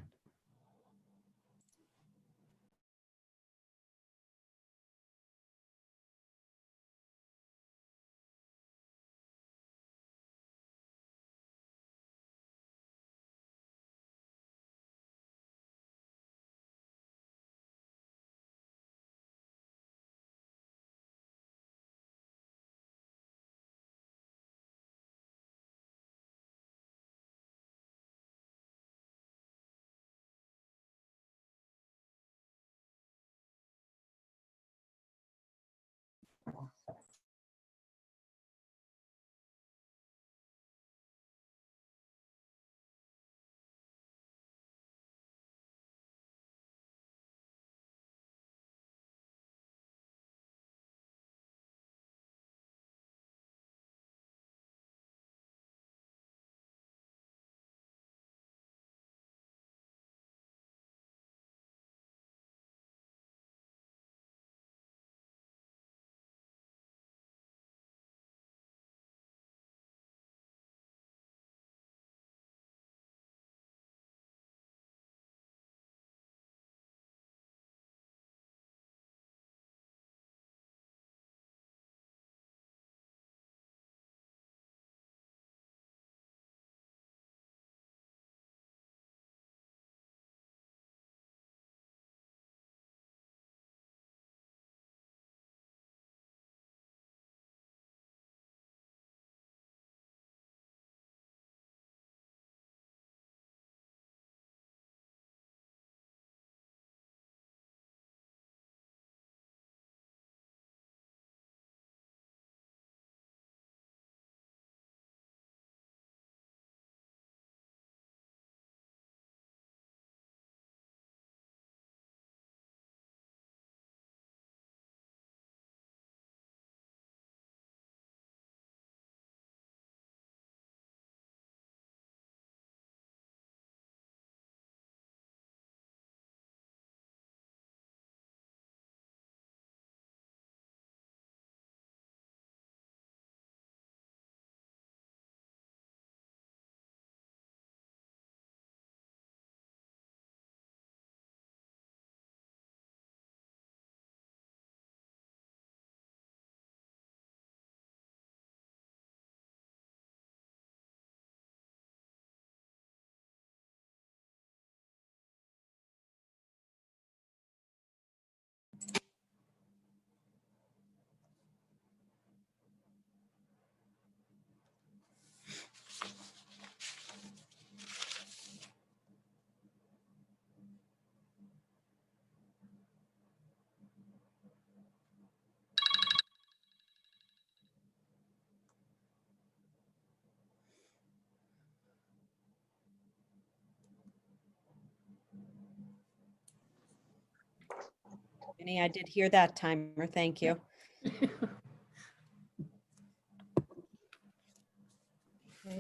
Ginny, I did hear that timer. Thank you. Okay,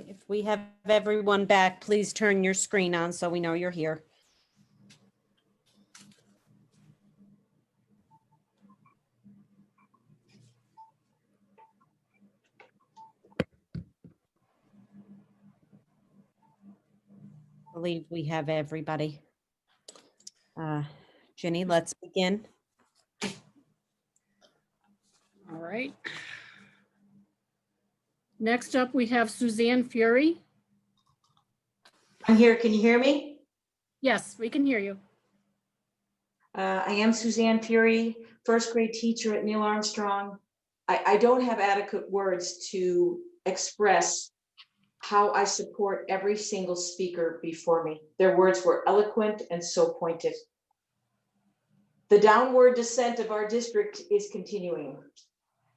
if we have everyone back, please turn your screen on so we know you're here. I believe we have everybody. Ginny, let's begin. All right. Next up, we have Suzanne Fury. I'm here. Can you hear me? Yes, we can hear you. I am Suzanne Fury, first grade teacher at Neil Armstrong. I don't have adequate words to express how I support every single speaker before me. Their words were eloquent and so pointed. The downward descent of our district is continuing.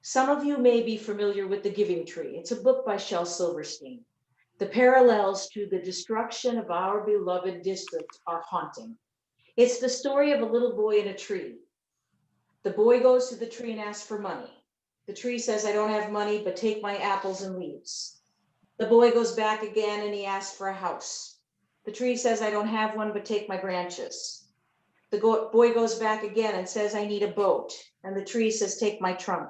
Some of you may be familiar with The Giving Tree. It's a book by Shel Silverstein. The parallels to the destruction of our beloved district are haunting. It's the story of a little boy in a tree. The boy goes to the tree and asks for money. The tree says, I don't have money, but take my apples and leaves. The boy goes back again and he asks for a house. The tree says, I don't have one, but take my branches. The boy goes back again and says, I need a boat. And the tree says, take my trunk.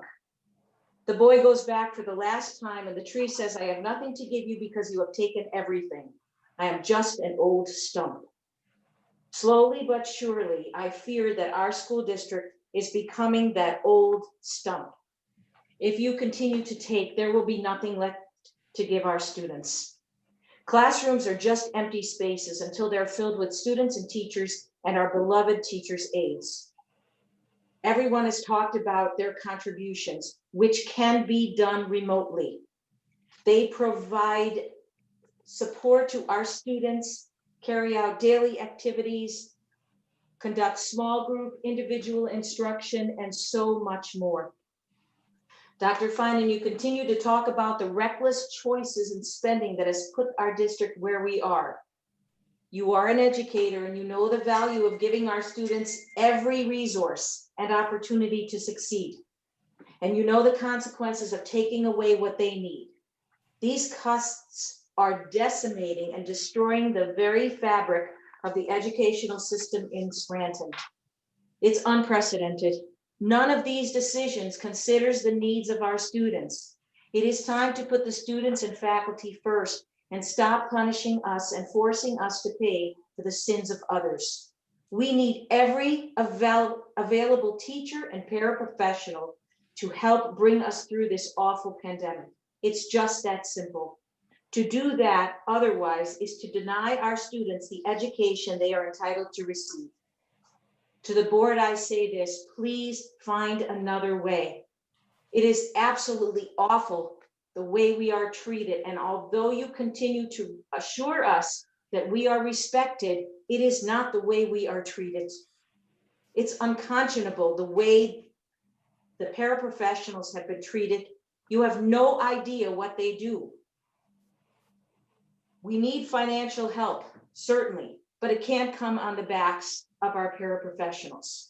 The boy goes back for the last time and the tree says, I have nothing to give you because you have taken everything. I am just an old stump. Slowly but surely, I fear that our school district is becoming that old stump. If you continue to take, there will be nothing left to give our students. Classrooms are just empty spaces until they're filled with students and teachers and our beloved teachers' aides. Everyone has talked about their contributions, which can be done remotely. They provide support to our students, carry out daily activities, conduct small group, individual instruction, and so much more. Dr. Finan, you continue to talk about the reckless choices in spending that has put our district where we are. You are an educator and you know the value of giving our students every resource and opportunity to succeed. And you know the consequences of taking away what they need. These costs are decimating and destroying the very fabric of the educational system in Scranton. It's unprecedented. None of these decisions considers the needs of our students. It is time to put the students and faculty first and stop punishing us and forcing us to pay for the sins of others. We need every available teacher and paraprofessional to help bring us through this awful pandemic. It's just that simple. To do that otherwise is to deny our students the education they are entitled to receive. To the board, I say this, please find another way. It is absolutely awful the way we are treated. And although you continue to assure us that we are respected, it is not the way we are treated. It's unconscionable the way the paraprofessionals have been treated. You have no idea what they do. We need financial help, certainly, but it can't come on the backs of our paraprofessionals.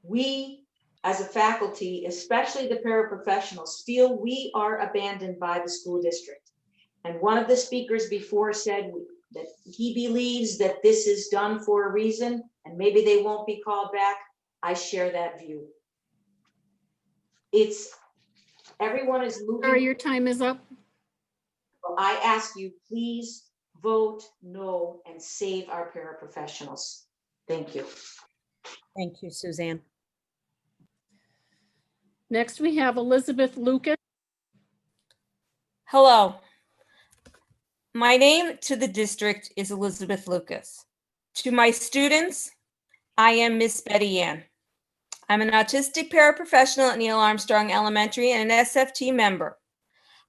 We, as a faculty, especially the paraprofessionals, feel we are abandoned by the school district. And one of the speakers before said that he believes that this is done for a reason, and maybe they won't be called back. I share that view. Everyone is moving. Sorry, your time is up. I ask you, please vote no and save our paraprofessionals. Thank you. Thank you, Suzanne. Next, we have Elizabeth Lucas. Hello. My name to the district is Elizabeth Lucas. To my students, I am Miss Betty Ann. I'm an autistic paraprofessional at Neil Armstrong Elementary and an SFT member.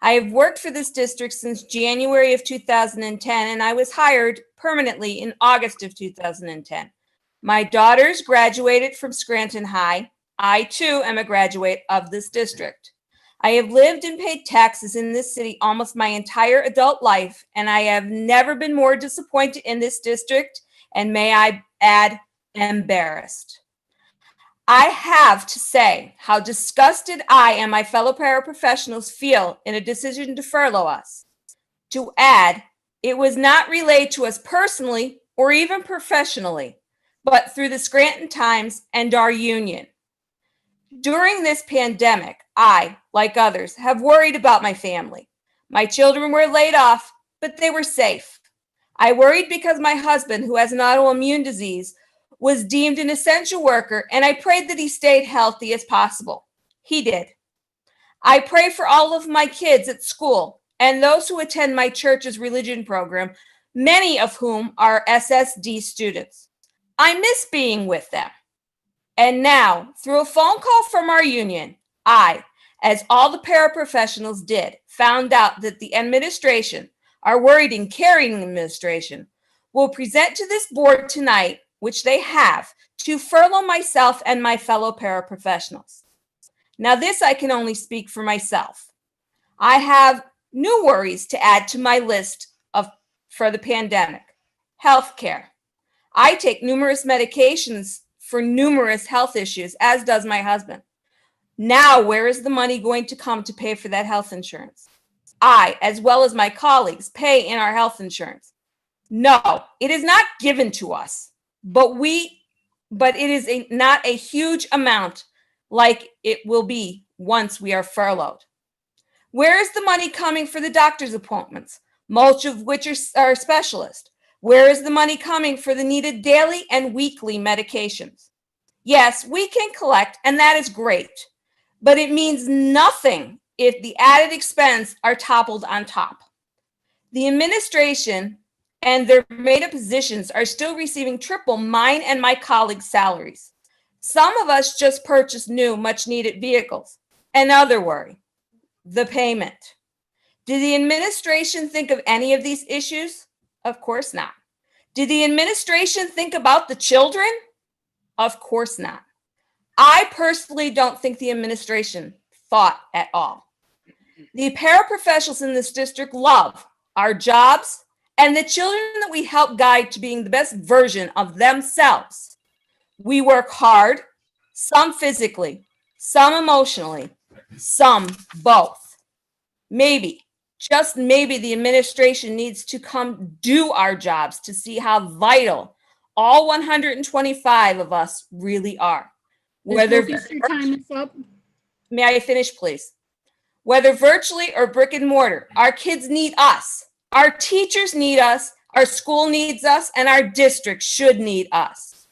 I have worked for this district since January of 2010, and I was hired permanently in August of 2010. My daughters graduated from Scranton High. I too am a graduate of this district. I have lived and paid taxes in this city almost my entire adult life, and I have never been more disappointed in this district, and may I add, embarrassed. I have to say how disgusted I and my fellow paraprofessionals feel in a decision to furlough us. To add, it was not relayed to us personally or even professionally, but through the Scranton Times and our union. During this pandemic, I, like others, have worried about my family. My children were laid off, but they were safe. I worried because my husband, who has an autoimmune disease, was deemed an essential worker, and I prayed that he stayed healthy as possible. He did. I pray for all of my kids at school and those who attend my church's religion program, many of whom are SSD students. I miss being with them. And now, through a phone call from our union, I, as all the paraprofessionals did, found out that the administration, our worried and caring administration, will present to this board tonight, which they have, to furlough myself and my fellow paraprofessionals. Now, this I can only speak for myself. I have new worries to add to my list for the pandemic. Healthcare. I take numerous medications for numerous health issues, as does my husband. Now, where is the money going to come to pay for that health insurance? I, as well as my colleagues, pay in our health insurance. No, it is not given to us, but it is not a huge amount like it will be once we are furloughed. Where is the money coming for the doctor's appointments, most of which are specialists? Where is the money coming for the needed daily and weekly medications? Yes, we can collect, and that is great, but it means nothing if the added expense are toppled on top. The administration and their made-up positions are still receiving triple mine and my colleagues' salaries. Some of us just purchased new, much-needed vehicles. Another worry, the payment. Did the administration think of any of these issues? Of course not. Did the administration think about the children? Of course not. I personally don't think the administration thought at all. The paraprofessionals in this district love our jobs and the children that we help guide to being the best version of themselves. We work hard, some physically, some emotionally, some both. Maybe, just maybe, the administration needs to come do our jobs to see how vital all 125 of us really are. Whether Your time is up. May I finish, please? Whether virtually or brick and mortar, our kids need us. Our teachers need us. Our school needs us, and our district should need us.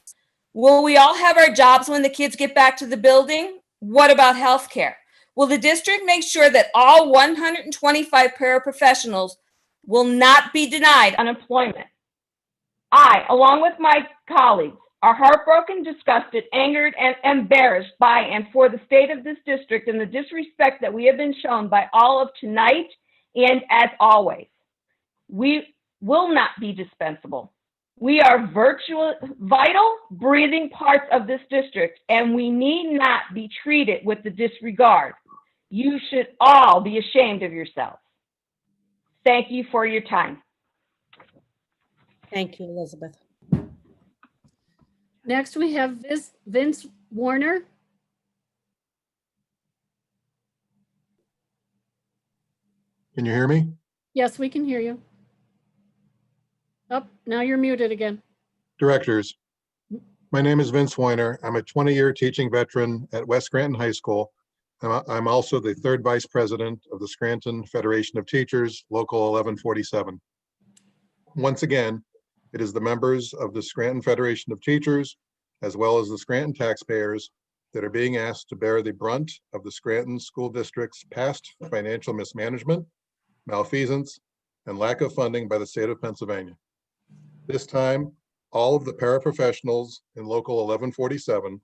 Will we all have our jobs when the kids get back to the building? What about healthcare? Will the district make sure that all 125 paraprofessionals will not be denied unemployment? I, along with my colleagues, are heartbroken, disgusted, angered, and embarrassed by and for the state of this district and the disrespect that we have been shown by all of tonight and as always. We will not be dispensable. We are vital, breathing parts of this district, and we need not be treated with the disregard. You should all be ashamed of yourselves. Thank you for your time. Thank you, Elizabeth. Next, we have Vince Warner. Can you hear me? Yes, we can hear you. Oh, now you're muted again. Directors, my name is Vince Weiner. I'm a 20-year teaching veteran at West Scranton High School. I'm also the third vice president of the Scranton Federation of Teachers, Local 1147. Once again, it is the members of the Scranton Federation of Teachers, as well as the Scranton taxpayers, that are being asked to bear the brunt of the Scranton School District's past financial mismanagement, malfeasance, and lack of funding by the state of Pennsylvania. This time, all of the paraprofessionals in Local 1147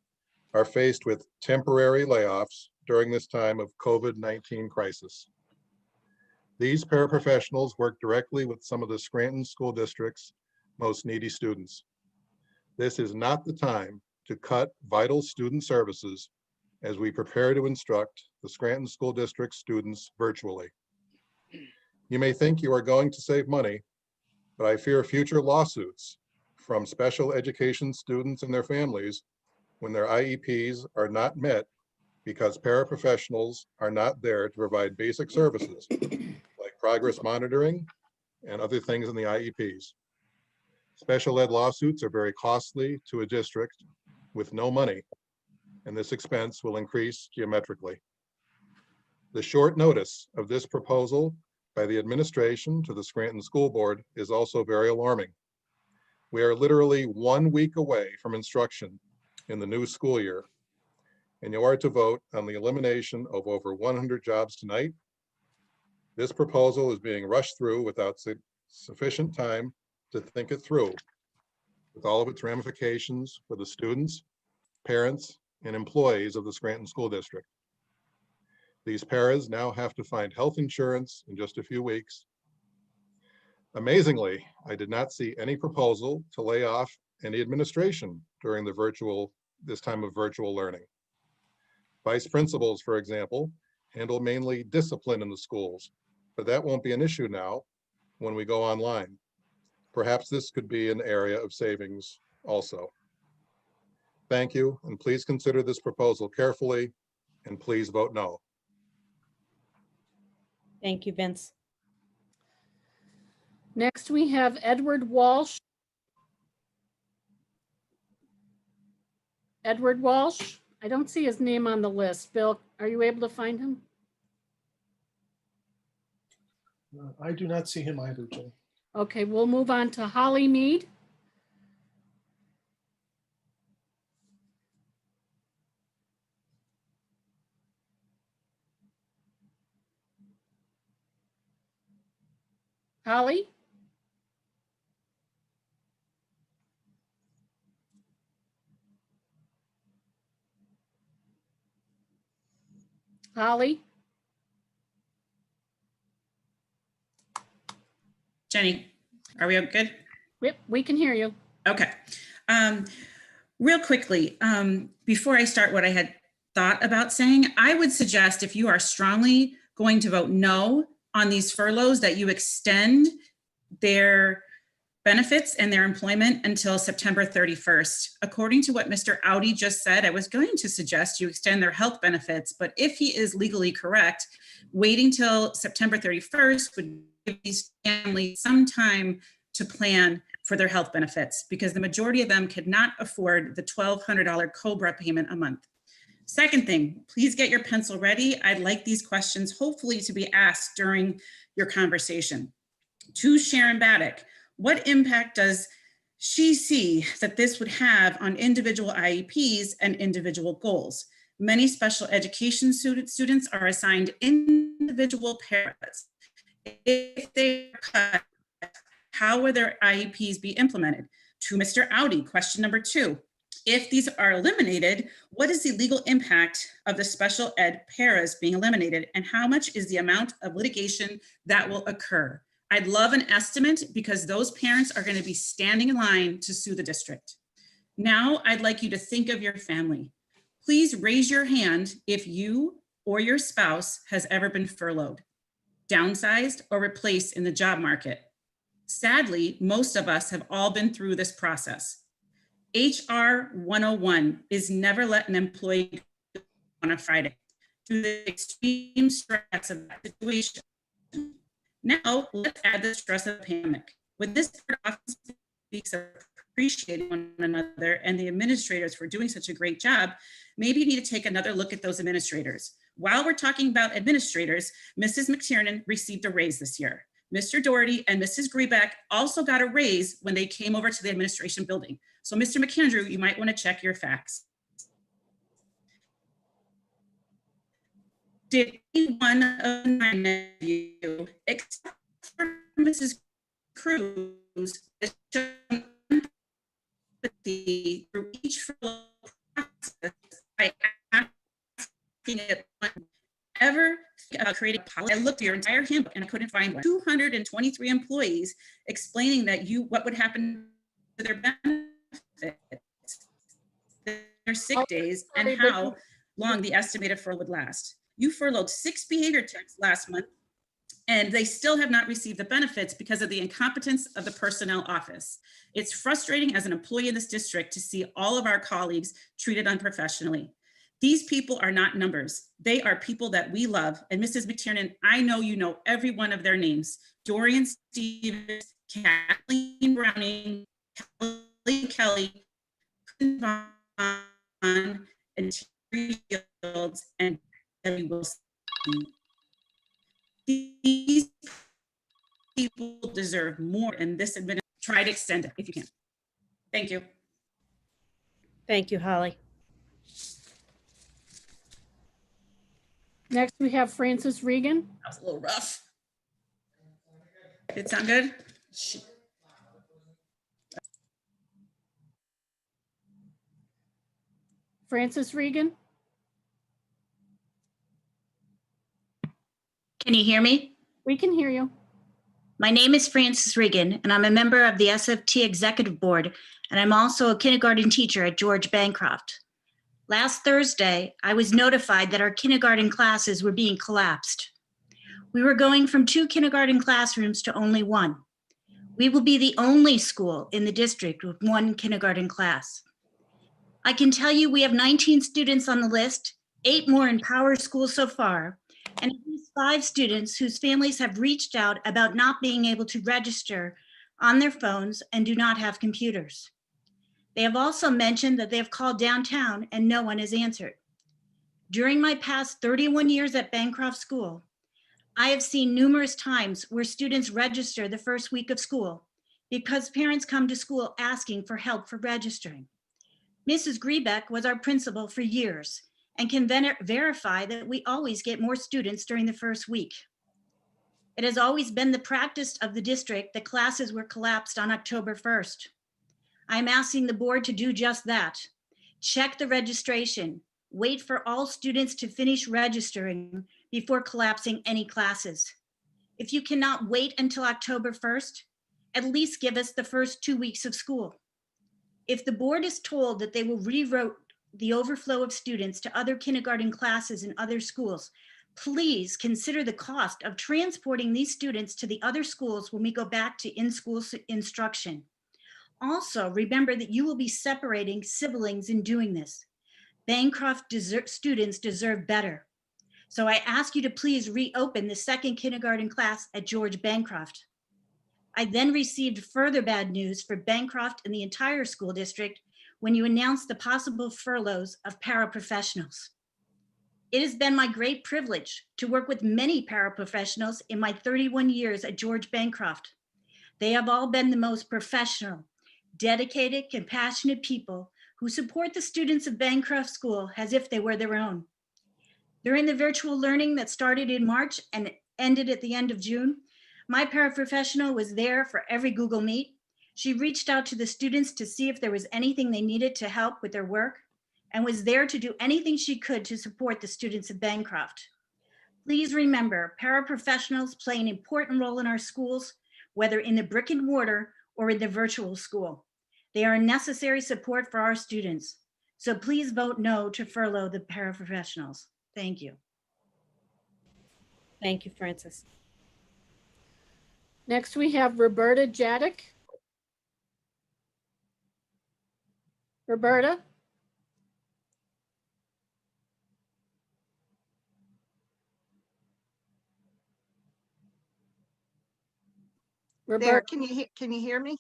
are faced with temporary layoffs during this time of COVID-19 crisis. These paraprofessionals work directly with some of the Scranton School District's most needy students. This is not the time to cut vital student services as we prepare to instruct the Scranton School District students virtually. You may think you are going to save money, but I fear future lawsuits from special education students and their families when their IEPs are not met because paraprofessionals are not there to provide basic services like progress monitoring and other things in the IEPs. Special ed lawsuits are very costly to a district with no money, and this expense will increase geometrically. The short notice of this proposal by the administration to the Scranton School Board is also very alarming. We are literally 1 week away from instruction in the new school year, and you are to vote on the elimination of over 100 jobs tonight. This proposal is being rushed through without sufficient time to think it through, with all of its ramifications for the students, parents, and employees of the Scranton School District. These paras now have to find health insurance in just a few weeks. Amazingly, I did not see any proposal to lay off any administration during this time of virtual learning. Vice principals, for example, handle mainly discipline in the schools, but that won't be an issue now when we go online. Perhaps this could be an area of savings also. Thank you, and please consider this proposal carefully, and please vote no. Thank you, Vince. Next, we have Edward Walsh. Edward Walsh, I don't see his name on the list. Bill, are you able to find him? I do not see him either, Jenny. Okay, we'll move on to Holly Mead. Holly? Holly? Jenny, are we good? Yep, we can hear you. Okay. Real quickly, before I start what I had thought about saying, I would suggest if you are strongly going to vote no on these furloughs, that you extend their benefits and their employment until September 31st. According to what Mr. Audi just said, I was going to suggest you extend their health benefits, but if he is legally correct, waiting till September 31st would give these families some time to plan for their health benefits, because the majority of them could not afford the $1,200 COBRA payment a month. Second thing, please get your pencil ready. I'd like these questions hopefully to be asked during your conversation. To Sharon Baddock, what impact does she see that this would have on individual IEPs and individual goals? Many special education students are assigned individual paras. If they are cut, how will their IEPs be implemented? To Mr. Audi, question number 2. If these are eliminated, what is the legal impact of the special ed paras being eliminated, and how much is the amount of litigation that will occur? I'd love an estimate, because those parents are going to be standing in line to sue the district. Now, I'd like you to think of your family. Please raise your hand if you or your spouse has ever been furloughed, downsized, or replaced in the job market. Sadly, most of us have all been through this process. HR 101 is never let an employee go on a Friday due to the extreme stress of that situation. Now, let's add the stress of the pandemic. With this often speaks of appreciating one another and the administrators for doing such a great job, maybe you need to take another look at those administrators. While we're talking about administrators, Mrs. McTiernan received a raise this year. Mr. Doherty and Mrs. Grebeck also got a raise when they came over to the administration building. So Mr. McAndrew, you might want to check your facts. Did any one of you, except for Mrs. Cruz, show empathy through each furlough process by asking it ever creating a policy? I looked at your entire handbook and I couldn't find one. 223 employees explaining that what would happen to their benefits, their sick days, and how long the estimated furlough would last. You furloughed 6 behavior techs last month and they still have not received the benefits because of the incompetence of the personnel office. It's frustrating as an employee in this district to see all of our colleagues treated unprofessionally. These people are not numbers. They are people that we love. And Mrs. McTiernan, I know you know every one of their names. Dorian Stevens, Kathleen Browning, Kelly, Vaughn, and Terry Fields, and Debbie Wilson. These people deserve more, and this administration, try to extend it if you can. Thank you. Thank you, Holly. Next, we have Frances Regan. That was a little rough. Did it sound good? Frances Regan. Can you hear me? We can hear you. My name is Frances Regan, and I'm a member of the SFT Executive Board, and I'm also a kindergarten teacher at George Bancroft. Last Thursday, I was notified that our kindergarten classes were being collapsed. We were going from 2 kindergarten classrooms to only 1. We will be the only school in the district with 1 kindergarten class. I can tell you we have 19 students on the list, 8 more in Power School so far, and at least 5 students whose families have reached out about not being able to register on their phones and do not have computers. They have also mentioned that they have called downtown and no one has answered. During my past 31 years at Bancroft School, I have seen numerous times where students register the first week of school because parents come to school asking for help for registering. Mrs. Griebeck was our principal for years and can verify that we always get more students during the first week. It has always been the practice of the district that classes were collapsed on October 1st. I'm asking the board to do just that. Check the registration. Wait for all students to finish registering before collapsing any classes. If you cannot wait until October 1st, at least give us the first 2 weeks of school. If the board is told that they will reroute the overflow of students to other kindergarten classes in other schools, please consider the cost of transporting these students to the other schools when we go back to in-school instruction. Also, remember that you will be separating siblings in doing this. Bancroft students deserve better. So I ask you to please reopen the 2nd kindergarten class at George Bancroft. I then received further bad news for Bancroft and the entire school district when you announced the possible furloughs of paraprofessionals. It has been my great privilege to work with many paraprofessionals in my 31 years at George Bancroft. They have all been the most professional, dedicated, compassionate people who support the students of Bancroft School as if they were their own. During the virtual learning that started in March and ended at the end of June, my paraprofessional was there for every Google Meet. She reached out to the students to see if there was anything they needed to help with their work and was there to do anything she could to support the students of Bancroft. Please remember, paraprofessionals play an important role in our schools, whether in the brick and mortar or in the virtual school. They are a necessary support for our students. So please vote no to furlough the paraprofessionals. Thank you. Thank you, Frances. Next, we have Roberta Jadek. Roberta? There, Roberta? can you hear me?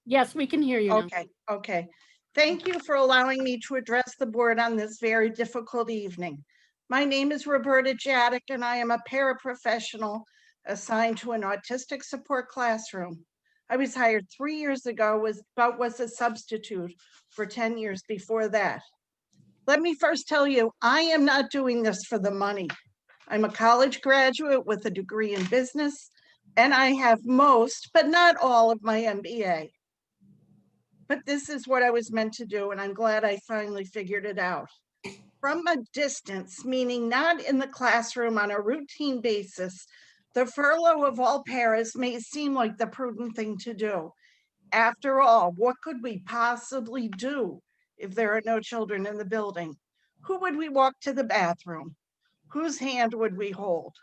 Yes, we can hear you now. Okay, okay. Thank you for allowing me to address the board on this very difficult evening. My name is Roberta Jadek, and I am a paraprofessional assigned to an autistic support classroom. I was hired 3 years ago, but was a substitute for 10 years before that. Let me first tell you, I am not doing this for the money. I'm a college graduate with a degree in business, and I have most, but not all of my MBA. But this is what I was meant to do, and I'm glad I finally figured it out. From a distance, meaning not in the classroom on a routine basis, the furlough of all paras may seem like the prudent thing to do. After all, what could we possibly do if there are no children in the building? Who would we walk to the bathroom? Whose hand would we hold?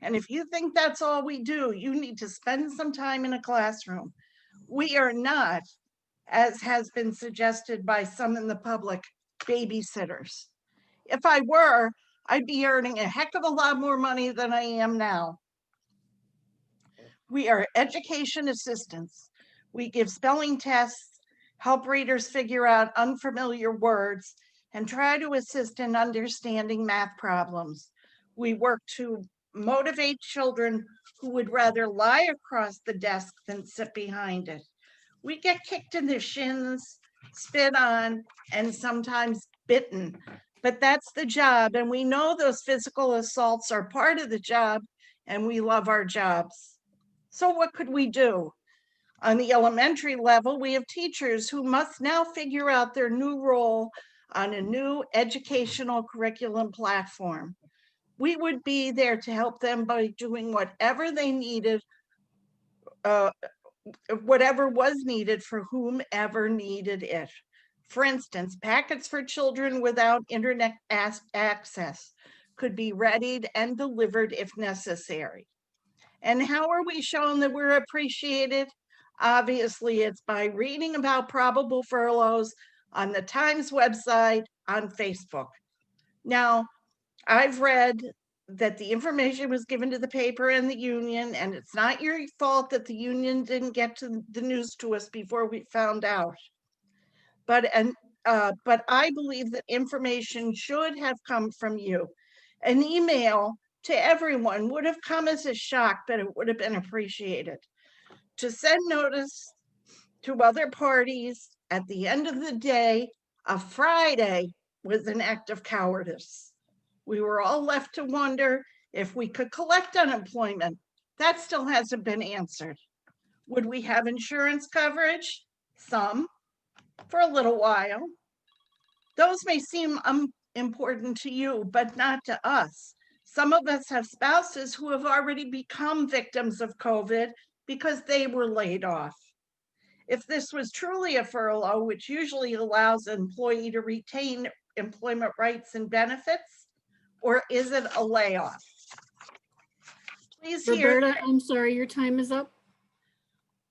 And if you think that's all we do, you need to spend some time in a classroom. We are not, as has been suggested by some in the public, babysitters. If I were, I'd be earning a heck of a lot more money than I am now. We are education assistants. We give spelling tests, help readers figure out unfamiliar words, and try to assist in understanding math problems. We work to motivate children who would rather lie across the desk than sit behind it. We get kicked in the shins, spit on, and sometimes bitten. But that's the job, and we know those physical assaults are part of the job, and we love our jobs. So what could we do? On the elementary level, we have teachers who must now figure out their new role on a new educational curriculum platform. We would be there to help them by doing whatever they needed, whatever was needed for whomever needed it. For instance, packets for children without internet access could be readied and delivered if necessary. And how are we shown that we're appreciated? Obviously, it's by reading about probable furloughs on the Times website on Facebook. Now, I've read that the information was given to the paper and the union, and it's not your fault that the union didn't get to the news to us before we found out. But I believe that information should have come from you. An email to everyone would have come as a shock, but it would have been appreciated. To send notice to other parties at the end of the day, a Friday was an act of cowardice. We were all left to wonder if we could collect unemployment. That still hasn't been answered. Would we have insurance coverage? Some, for a little while. Those may seem important to you, but not to us. Some of us have spouses who have already become victims of COVID because they were laid off. If this was truly a furlough, which usually allows an employee to retain employment rights and benefits, or is it a layoff? Please hear. Roberta, I'm sorry, your time is up.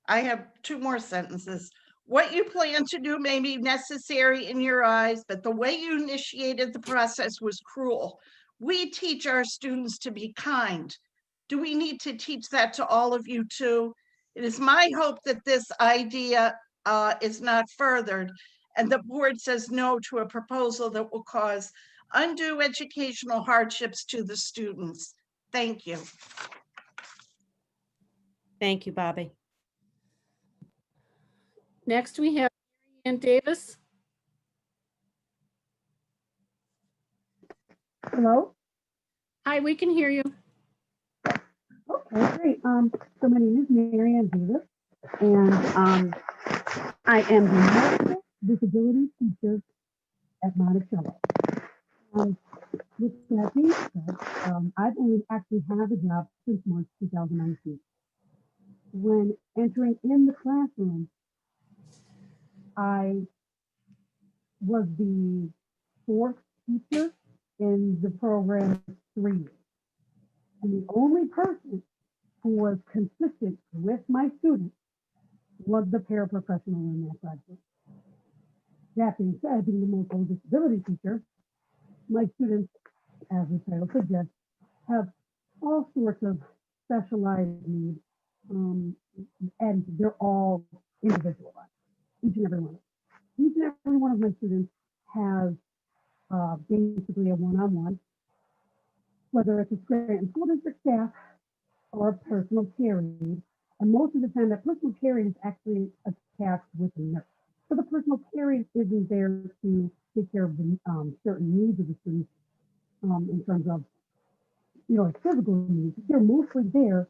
I have 2 more sentences. What you plan to do may be necessary in your eyes, but the way you initiated the process was cruel. We teach our students to be kind. Do we need to teach that to all of you too? It is my hope that this idea is not furthered and the board says no to a proposal that will cause undue educational hardships to the students. Thank you. Thank you, Bobby. Next, we have Mary Ann Davis. Hello? Hi, we can hear you. Okay, great. So my name is Mary Ann Davis, and I am the medical disability teacher at Monticello. With that being said, I've only actually had a job since March 2019. When entering in the classroom, I was the 4th teacher in the program 3 years. And the only person who was consistent with my students was the paraprofessional in that classroom. That being said, being the medical disability teacher, my students, as the title suggests, have all sorts of specialized needs, and they're all individualized, each and every one. Each and every one of my students has basically a one-on-one, whether it's a Scranton School District staff or a personal care aide. And most of the time, that personal care aide is actually attached with a nurse. So the personal care aide isn't there to take care of the certain needs of the students in terms of, like physical needs. They're mostly there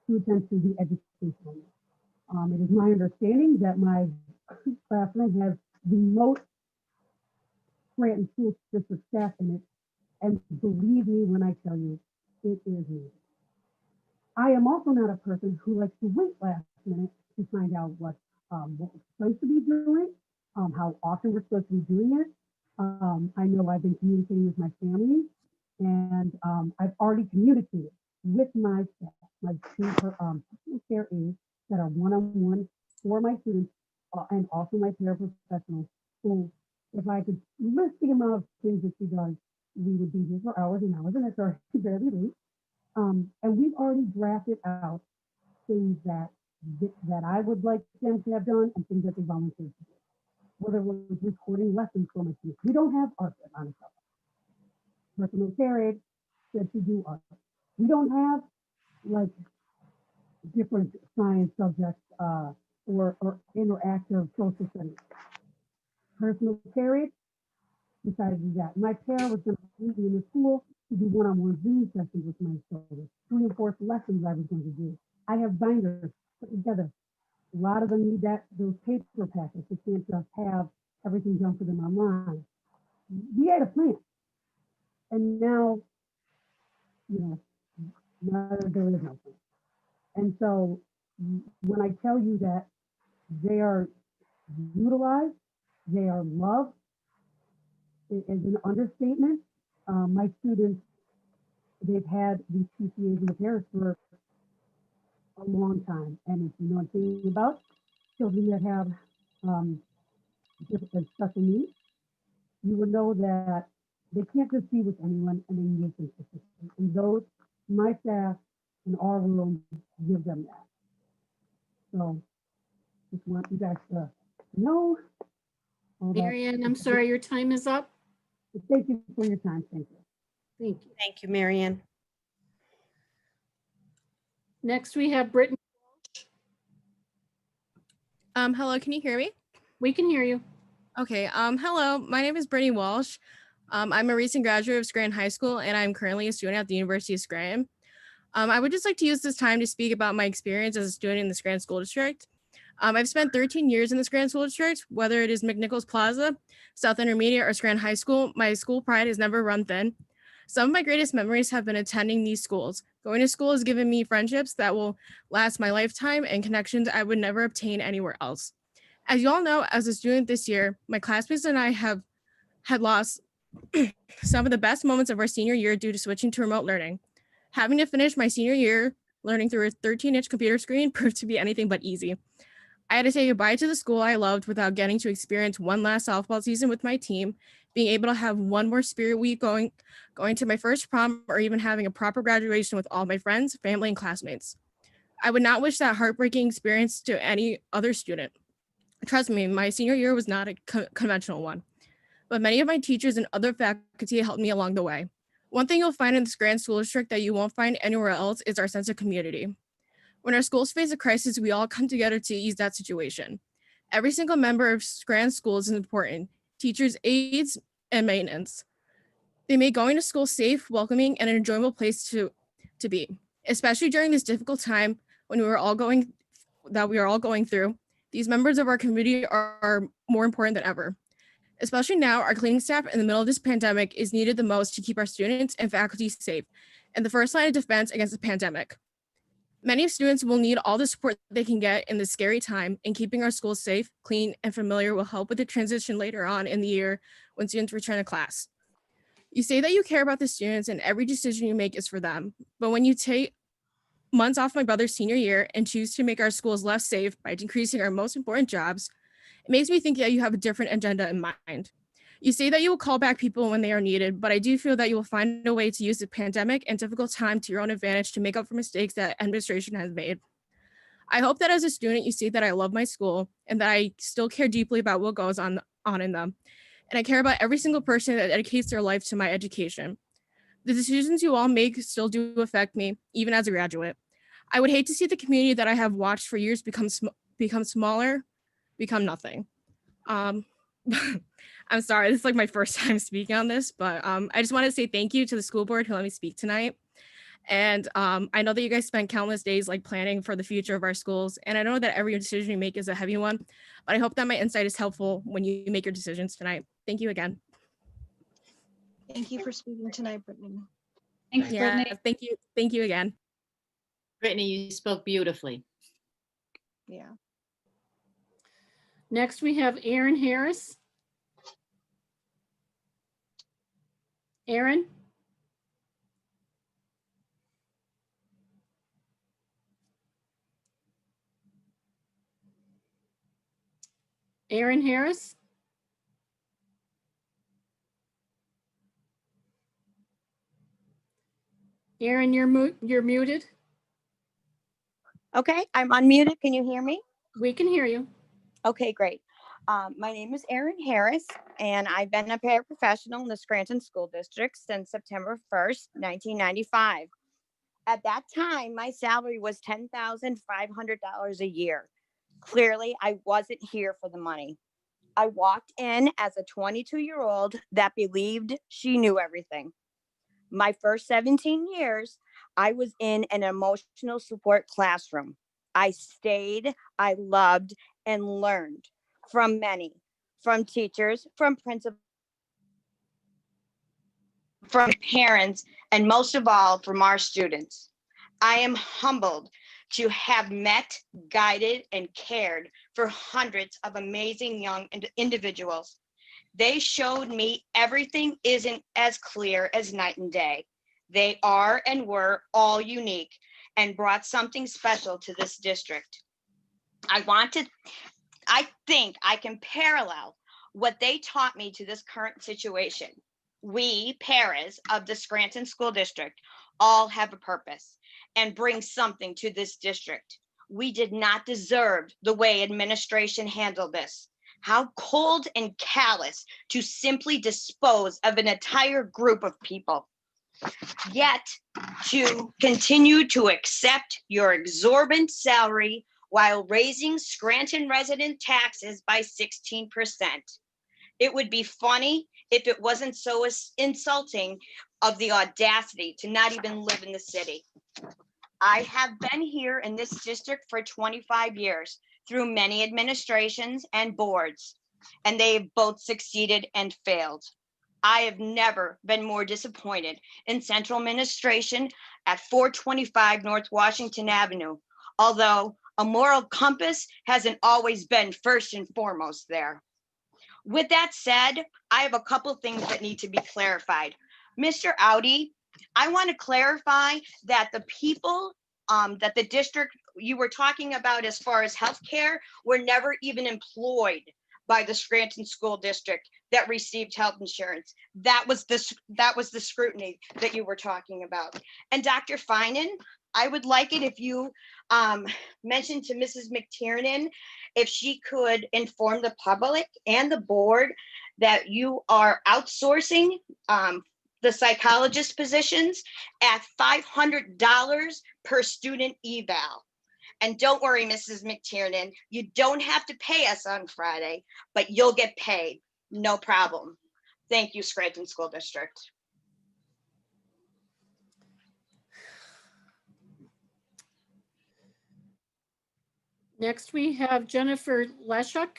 to attend to the educational needs. It is my understanding that my classroom has the most Scranton School District staff in it, and believe me when I tell you, it is me. I am also not a person who likes to wait last minute to find out what we're supposed to be doing, how often we're supposed to be doing it. I know I've been communicating with my family, and I've already communicated with my staff, my two personal care aides that are one-on-one for my students and also my paraprofessionals. So if I could list the amount of things that she does, we would be here for hours and hours, and it's already very late. And we've already drafted out things that I would like them to have done and things that they volunteered to do. Whether it was recording lessons for my students. We don't have art on the personal care aide said to do art. We don't have like different science subjects or interactive social studies. Personal care aide decided to do that. My pair was going to meet me in the school to do one-on-one Zoom sessions with my children, 3 and 4 lessons I was going to do. I have binders put together. A lot of them need those paper packets. They can't just have everything done for them online. We had a plan. And now, now there is no plan. And so when I tell you that they are utilized, they are loved, it is an understatement. My students, they've had these PCAs and parents for a long time. And if you know anything about children that have different special needs, you will know that they can't just be with anyone and they need consistency. And those, my staff in our room give them that. So just want you guys to know all that. Marianne, I'm sorry, your time is up. Thank you for your time. Thank you. Thank you. Thank you, Marianne. Next, we have Brittany. Hello, can you hear me? We can hear you. Okay, hello, my name is Brittany Walsh. I'm a recent graduate of Scranton High School, and I'm currently a student at the University of Scranton. I would just like to use this time to speak about my experience as a student in the Scranton School District. I've spent 13 years in the Scranton School District, whether it is McNichols Plaza, South Intermediate, or Scranton High School. My school pride has never run thin. Some of my greatest memories have been attending these schools. Going to school has given me friendships that will last my lifetime and connections I would never obtain anywhere else. As you all know, as a student this year, my classmates and I have had lost some of the best moments of our senior year due to switching to remote learning. Having to finish my senior year learning through a 13-inch computer screen proved to be anything but easy. I had to say goodbye to the school I loved without getting to experience one last softball season with my team, being able to have one more spirit week going to my first prom, or even having a proper graduation with all my friends, family, and classmates. I would not wish that heartbreaking experience to any other student. Trust me, my senior year was not a conventional one, but many of my teachers and other faculty helped me along the way. One thing you'll find in this Scranton School District that you won't find anywhere else is our sense of community. When our schools face a crisis, we all come together to ease that situation. Every single member of Scranton schools is important: teachers, aides, and maintenance. They make going to school safe, welcoming, and an enjoyable place to be, especially during this difficult time when we are all going through. These members of our community are more important than ever. Especially now, our cleaning staff in the middle of this pandemic is needed the most to keep our students and faculty safe and the first line of defense against the pandemic. Many students will need all the support they can get in this scary time, and keeping our schools safe, clean, and familiar will help with the transition later on in the year when students return to class. You say that you care about the students and every decision you make is for them, but when you take months off my brother's senior year and choose to make our schools less safe by decreasing our most important jobs, it makes me think that you have a different agenda in mind. You say that you will call back people when they are needed, but I do feel that you will find a way to use the pandemic and difficult time to your own advantage to make up for mistakes that administration has made. I hope that as a student, you see that I love my school and that I still care deeply about what goes on in them. And I care about every single person that dedicates their life to my education. The decisions you all make still do affect me, even as a graduate. I would hate to see the community that I have watched for years become smaller, become nothing. I'm sorry, this is like my first time speaking on this, but I just want to say thank you to the school board who let me speak tonight. And I know that you guys spent countless days like planning for the future of our schools. And I know that every decision you make is a heavy one, but I hope that my insight is helpful when you make your decisions tonight. Thank you again. Thank you for speaking tonight, Brittany. Thanks, Yeah, Brittany. thank you. Thank you again. Brittany, you spoke beautifully. Yeah. Next, we have Aaron Harris. Aaron? Aaron Harris? Aaron, you're muted. Okay, I'm unmuted. Can you hear me? We can hear you. Okay, great. My name is Erin Harris, and I've been a paraprofessional in the Scranton School District since September 1st, 1995. At that time, my salary was $10,500 a year. Clearly, I wasn't here for the money. I walked in as a 22-year-old that believed she knew everything. My first 17 years, I was in an emotional support classroom. I stayed, I loved, and learned from many, from teachers, from principals, from parents, and most of all, from our students. I am humbled to have met, guided, and cared for hundreds of amazing young individuals. They showed me everything isn't as clear as night and day. They are and were all unique and brought something special to this district. I think I can parallel what they taught me to this current situation. We, paras of the Scranton School District, all have a purpose and bring something to this district. We did not deserve the way administration handled this. How cold and callous to simply dispose of an entire group of people. Yet to continue to accept your exorbitant salary while raising Scranton resident taxes by 16%. It would be funny if it wasn't so insulting of the audacity to not even live in the city. I have been here in this district for 25 years through many administrations and boards, and they have both succeeded and failed. I have never been more disappointed in central administration at 425 North Washington Avenue, although a moral compass hasn't always been first and foremost there. With that said, I have a couple things that need to be clarified. Mr. Audi, I want to clarify that the people that the district you were talking about as far as healthcare were never even employed by the Scranton School District that received health insurance. That was the scrutiny that you were talking about. And Dr. Finan, I would like it if you mentioned to Mrs. McTiernan if she could inform the public and the board that you are outsourcing the psychologist positions at $500 per student eval. And don't worry, Mrs. McTiernan, you don't have to pay us on Friday, but you'll get paid. No problem. Thank you, Scranton School District. Next, we have Jennifer Leshuk,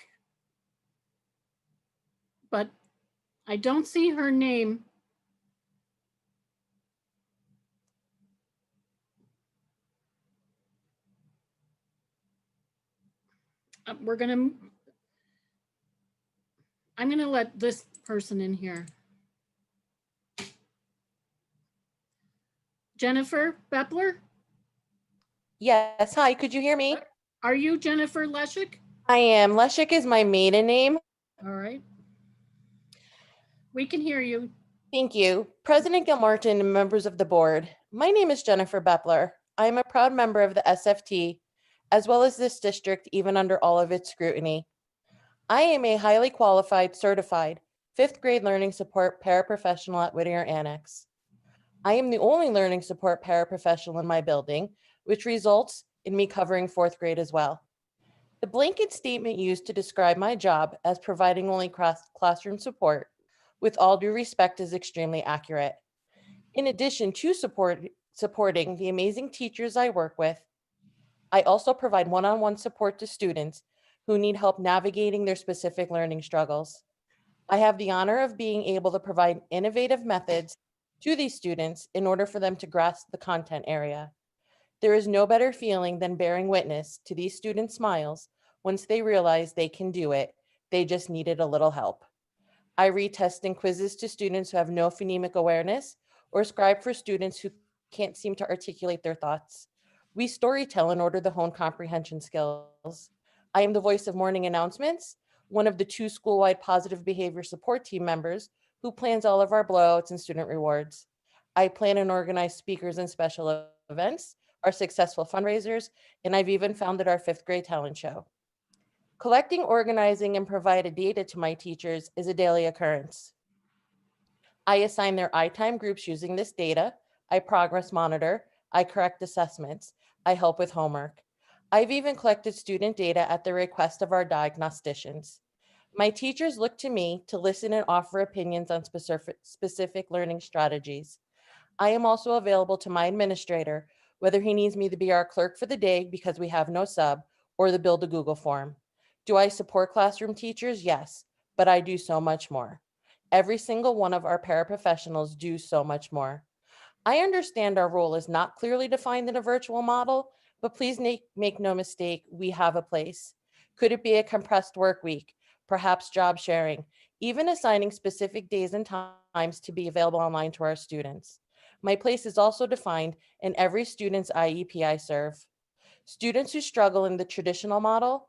but I don't see her name. I'm gonna let this person in here. Jennifer Bepler? Yes, hi, could you hear me? Are you Jennifer Leshuk? I am. Leshik is my maiden name. All right. We can hear you. Thank you. President Gilmartin and members of the board, my name is Jennifer Bepler. I am a proud member of the SFT, as well as this district, even under all of its scrutiny. I am a highly qualified, certified, 5th grade learning support paraprofessional at Whittier Annex. I am the only learning support paraprofessional in my building, which results in me covering 4th grade as well. The blanket statement used to describe my job as providing only classroom support, with all due respect, is extremely accurate. In addition to supporting the amazing teachers I work with, I also provide one-on-one support to students who need help navigating their specific learning struggles. I have the honor of being able to provide innovative methods to these students in order for them to grasp the content area. There is no better feeling than bearing witness to these students' smiles once they realize they can do it. They just needed a little help. I read tests and quizzes to students who have no phonemic awareness or scribe for students who can't seem to articulate their thoughts. We storytell in order to hone comprehension skills. I am the voice of morning announcements one of the 2 school-wide positive behavior support team members who plans all of our blowouts and student rewards. I plan and organize speakers and special events, our successful fundraisers, and I've even founded our 5th grade talent show. Collecting, organizing, and providing data to my teachers is a daily occurrence. I assign their iTime groups using this data. I progress monitor. I correct assessments. I help with homework. I've even collected student data at the request of our diagnosticians. My teachers look to me to listen and offer opinions on specific learning strategies. I am also available to my administrator, whether he needs me to be our clerk for the day because we have no sub, or to build a Google form. Do I support classroom teachers? Yes, but I do so much more. Every single one of our paraprofessionals do so much more. I understand our role is not clearly defined in a virtual model, but please make no mistake, we have a place. Could it be a compressed work week, perhaps job sharing, even assigning specific days and times to be available online to our students? My place is also defined in every student's IEP I serve. Students who struggle in the traditional model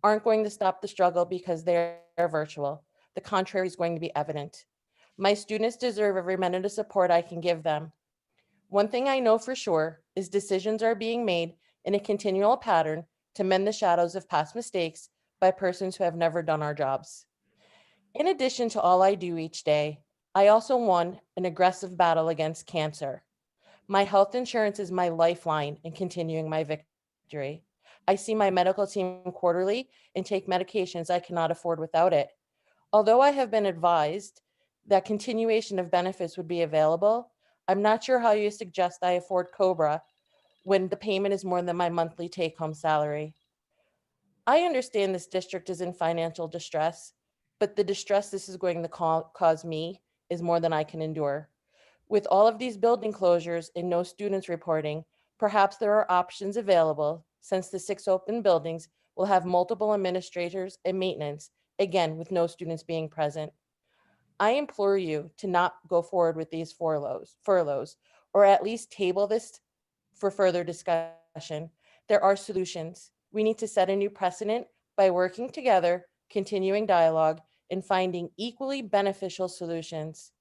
aren't going to stop the struggle because they're virtual. The contrary is going to be evident. My students deserve every minute of support I can give them. One thing I know for sure is decisions are being made in a continual pattern to mend the shadows of past mistakes by persons who have never done our jobs. In addition to all I do each day, I also won an aggressive battle against cancer. My health insurance is my lifeline in continuing my victory. I see my medical team quarterly and take medications I cannot afford without it. Although I have been advised that continuation of benefits would be available, I'm not sure how you suggest I afford COBRA when the payment is more than my monthly take-home salary. I understand this district is in financial distress, but the distress this is going to cause me is more than I can endure. With all of these building closures and no students reporting, perhaps there are options available since the 6 open buildings will have multiple administrators and maintenance, again, with no students being present. I implore you to not go forward with these furloughs, or at least table this for further discussion. There are solutions. We need to set a new precedent by working together, continuing dialogue, and finding equally beneficial solutions.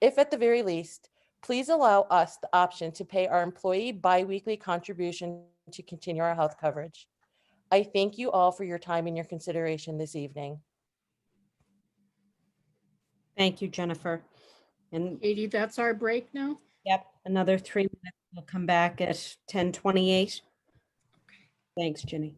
If at the very least, please allow us the option to pay our employee biweekly contribution to continue our health coverage. I thank you all for your time and your consideration this evening. Thank you, Jennifer. And Katie, that's our break now? yep, another 3 minutes. We'll come back at 10:28. Thanks, Ginny.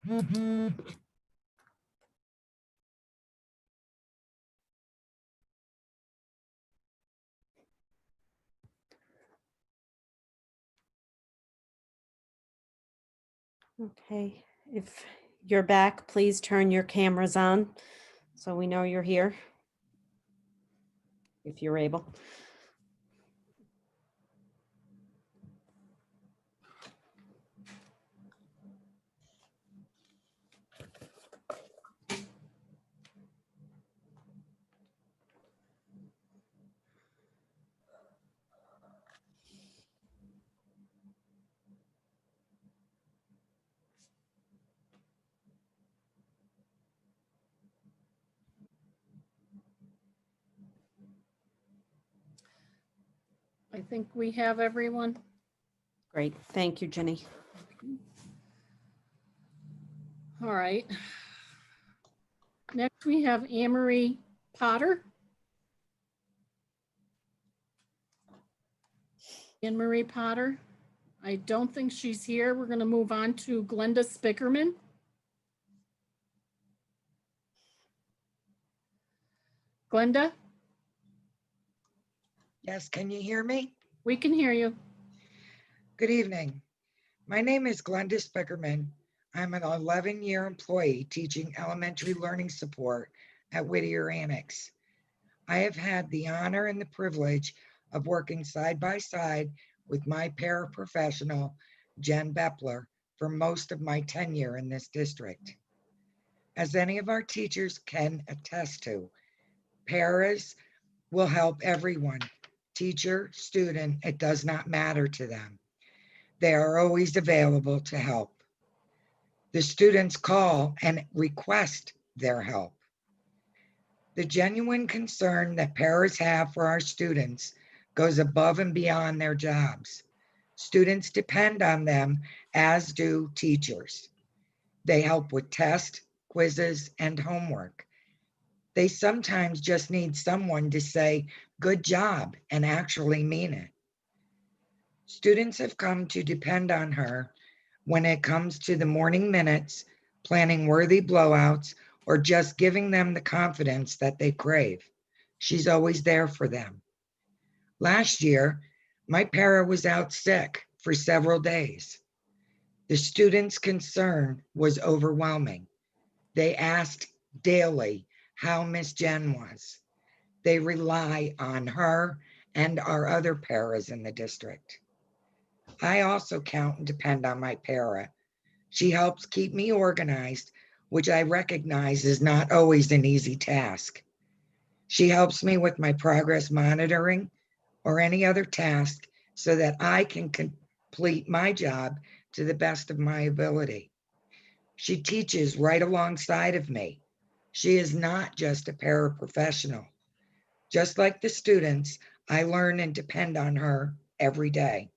Okay, if you're back, please turn your cameras on so we know you're here. If you're able. I think we have everyone. Great, thank you, Jenny. All right. Next, we have Anne-Marie Potter. Anne-Marie Potter. I don't think she's here. We're going to move on to Glenda Spickerman. Glenda? Yes, can you hear me? We can hear you. Good evening. My name is Glenda Spickerman. I'm an 11-year employee teaching elementary learning support at Whittier Annex. I have had the honor and the privilege of working side by side with my paraprofessional, Jen Bepler, for most of my tenure in this district. As any of our teachers can attest to, paras will help everyone, teacher, student, it does not matter to them. They are always available to help. The students call and request their help. The genuine concern that paras have for our students goes above and beyond their jobs. Students depend on them, as do teachers. They help with tests, quizzes, and homework. They sometimes just need someone to say, "Good job," and actually mean it. Students have come to depend on her when it comes to the morning minutes, planning worthy blowouts, or just giving them the confidence that they crave. She's always there for them. Last year, my para was out sick for several days. The students' concern was overwhelming. They asked daily how Miss Jen was. They rely on her and our other paras in the district. I also count and depend on my para. She helps keep me organized, which I recognize is not always an easy task. She helps me with my progress monitoring or any other task so that I can complete my job to the best of my ability. She teaches right alongside of me. She is not just a paraprofessional. Just like the students, I learn and depend on her every day.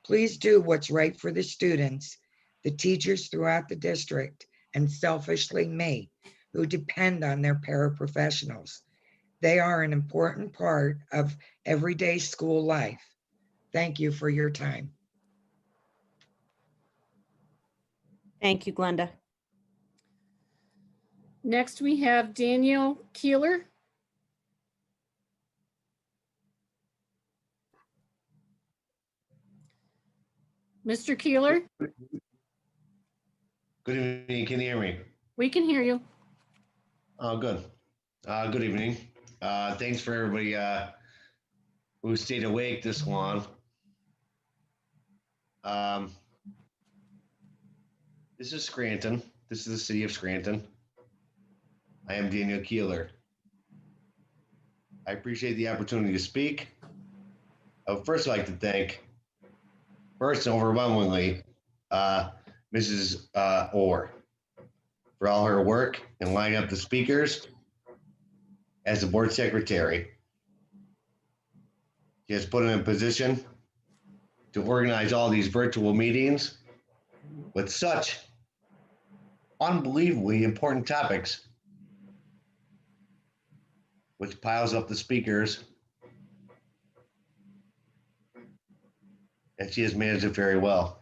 Please do what's right for the students, the teachers throughout the district, and selfishly me, who depend on their paraprofessionals. They are an important part of everyday school life. Thank you for your time. Thank you, Glenda. Next, we have Daniel Keeler. Mr. Keeler, Good evening. Can you hear me? we can hear you. Oh, good. Good evening. Thanks for everybody who stayed awake this long. This is Scranton. This is the city of Scranton. I am Daniel Keeler. I appreciate the opportunity to speak. I would first like to thank, first and overwhelmingly, Mrs. Orr for all her work in lining up the speakers as the board secretary. She has put in a position to organize all these virtual meetings with such unbelievably important topics, which piles up the speakers, and she has managed it very well.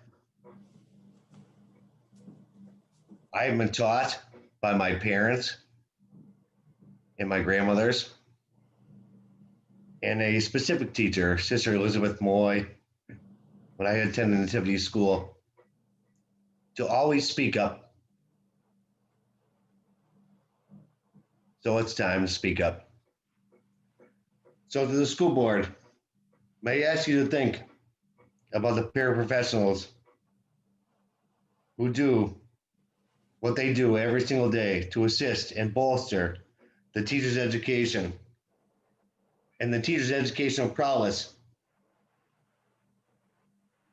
I have been taught by my parents and my grandmothers and a specific teacher, Sister Elizabeth Moy, when I attended nativity school, to always speak up. So it's time to speak up. So to the school board, may I ask you to think about the paraprofessionals who do what they do every single day to assist and bolster the teacher's education and the teacher's educational prowess.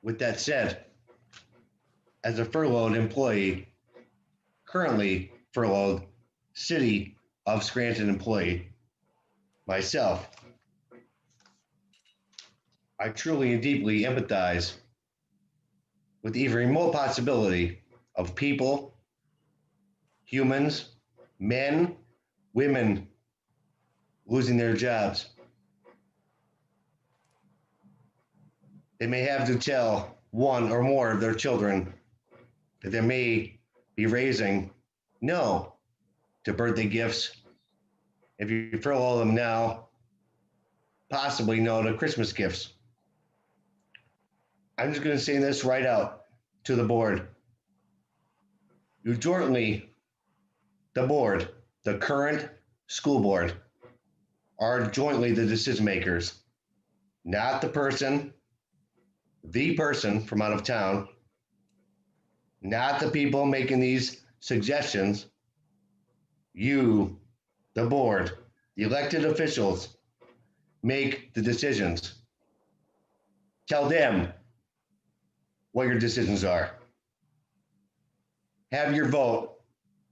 With that said, as a furloughed employee, currently furloughed City of Scranton employee, myself, I truly and deeply empathize with the remote possibility of people, humans, men, women losing their jobs. They may have to tell one or more of their children that they may be raising no to birthday gifts. If you furlough them now, possibly no to Christmas gifts. I'm just going to say this right out to the board. You jointly, the board, the current school board, are jointly the decision makers, not the person from out of town, not the people making these suggestions. You, the board, the elected officials, make the decisions. Tell them what your decisions are. Have your vote.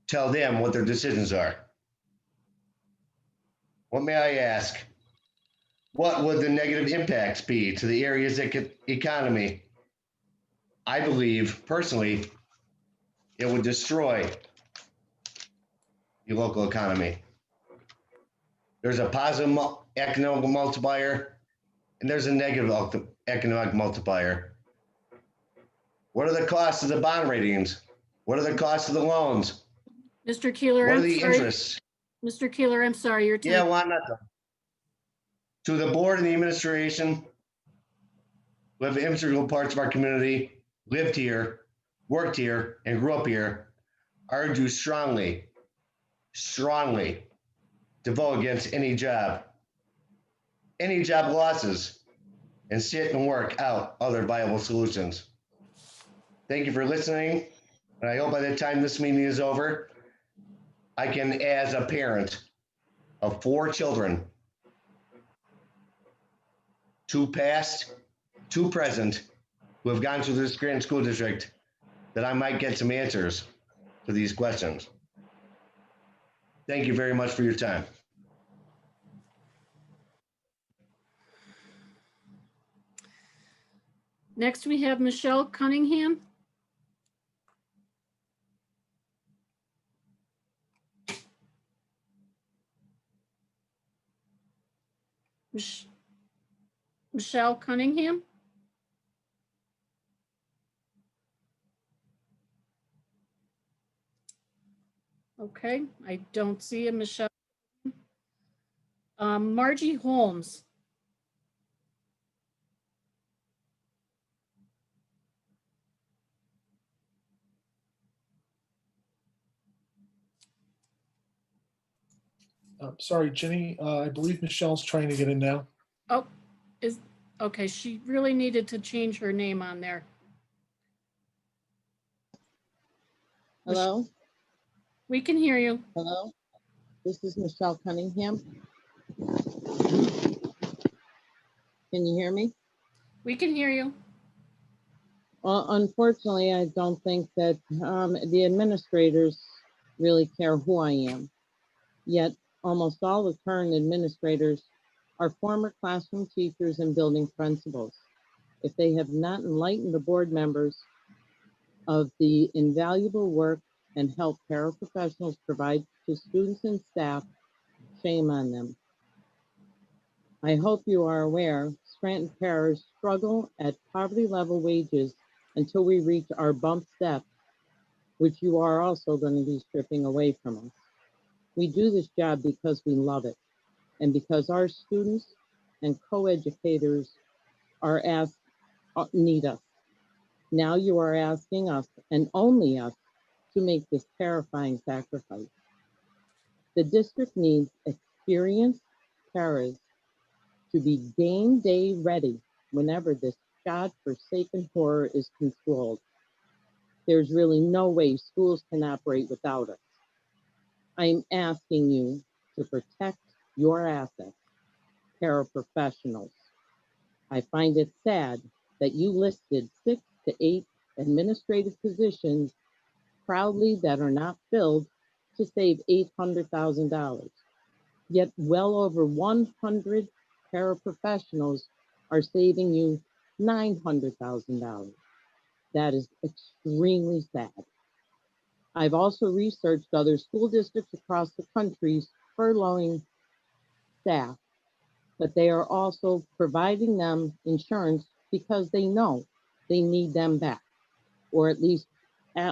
Tell them what their decisions are. What may I ask? What would the negative impacts be to the area's economy? I believe, personally, it would destroy your local economy. There's a positive economic multiplier, and there's a negative economic multiplier. What are the costs of the bond ratings? What are the costs of the loans? Mr. Keeler, What are I'm the sorry. interests? Mr. Keeler, I'm sorry, your time. Yeah, why not? To the board and the administration, who have integral parts of our community, lived here, worked here, and grew up here, I urge you strongly to vote against any job losses, and sit and work out other viable solutions. Thank you for listening, and I hope by the time this meeting is over, I can, as a parent of 4 children, 2 past, 2 present, who have gone through this Scranton School District, that I might get some answers to these questions. Thank you very much for your time. Next, we have Michelle Cunningham. Michelle Cunningham. Okay, I don't see a Michelle. Margie Holmes. Sorry, Jenny, I believe Michelle's trying to get in now. Oh, okay, she really needed to change her name on there. Hello? We can hear you. Hello? This is Michelle Cunningham. Can you hear me? We can hear you. Well, unfortunately, I don't think that the administrators really care who I am. Yet, almost all the current administrators are former classroom teachers and building principals. If they have not enlightened the board members of the invaluable work and help paraprofessionals provide to students and staff, shame on them. I hope you are aware Scranton paras struggle at poverty level wages until we reach our bump step, which you are also going to be stripping away from us. We do this job because we love it and because our students and co-educators need us. Now you are asking us, and only us, to make this terrifying sacrifice. The district needs experienced paras to be game day ready whenever this God-forsaken horror is controlled. There's really no way schools can operate without us. I'm asking you to protect your assets, paraprofessionals. I find it sad that you listed 6 to 8 administrative positions proudly that are not filled to save $800,000. Yet well over 100 paraprofessionals are saving you $900,000. That is extremely sad. I've also researched other school districts across the country furloughing staff, but they are also providing them insurance because they know they need them back, or at least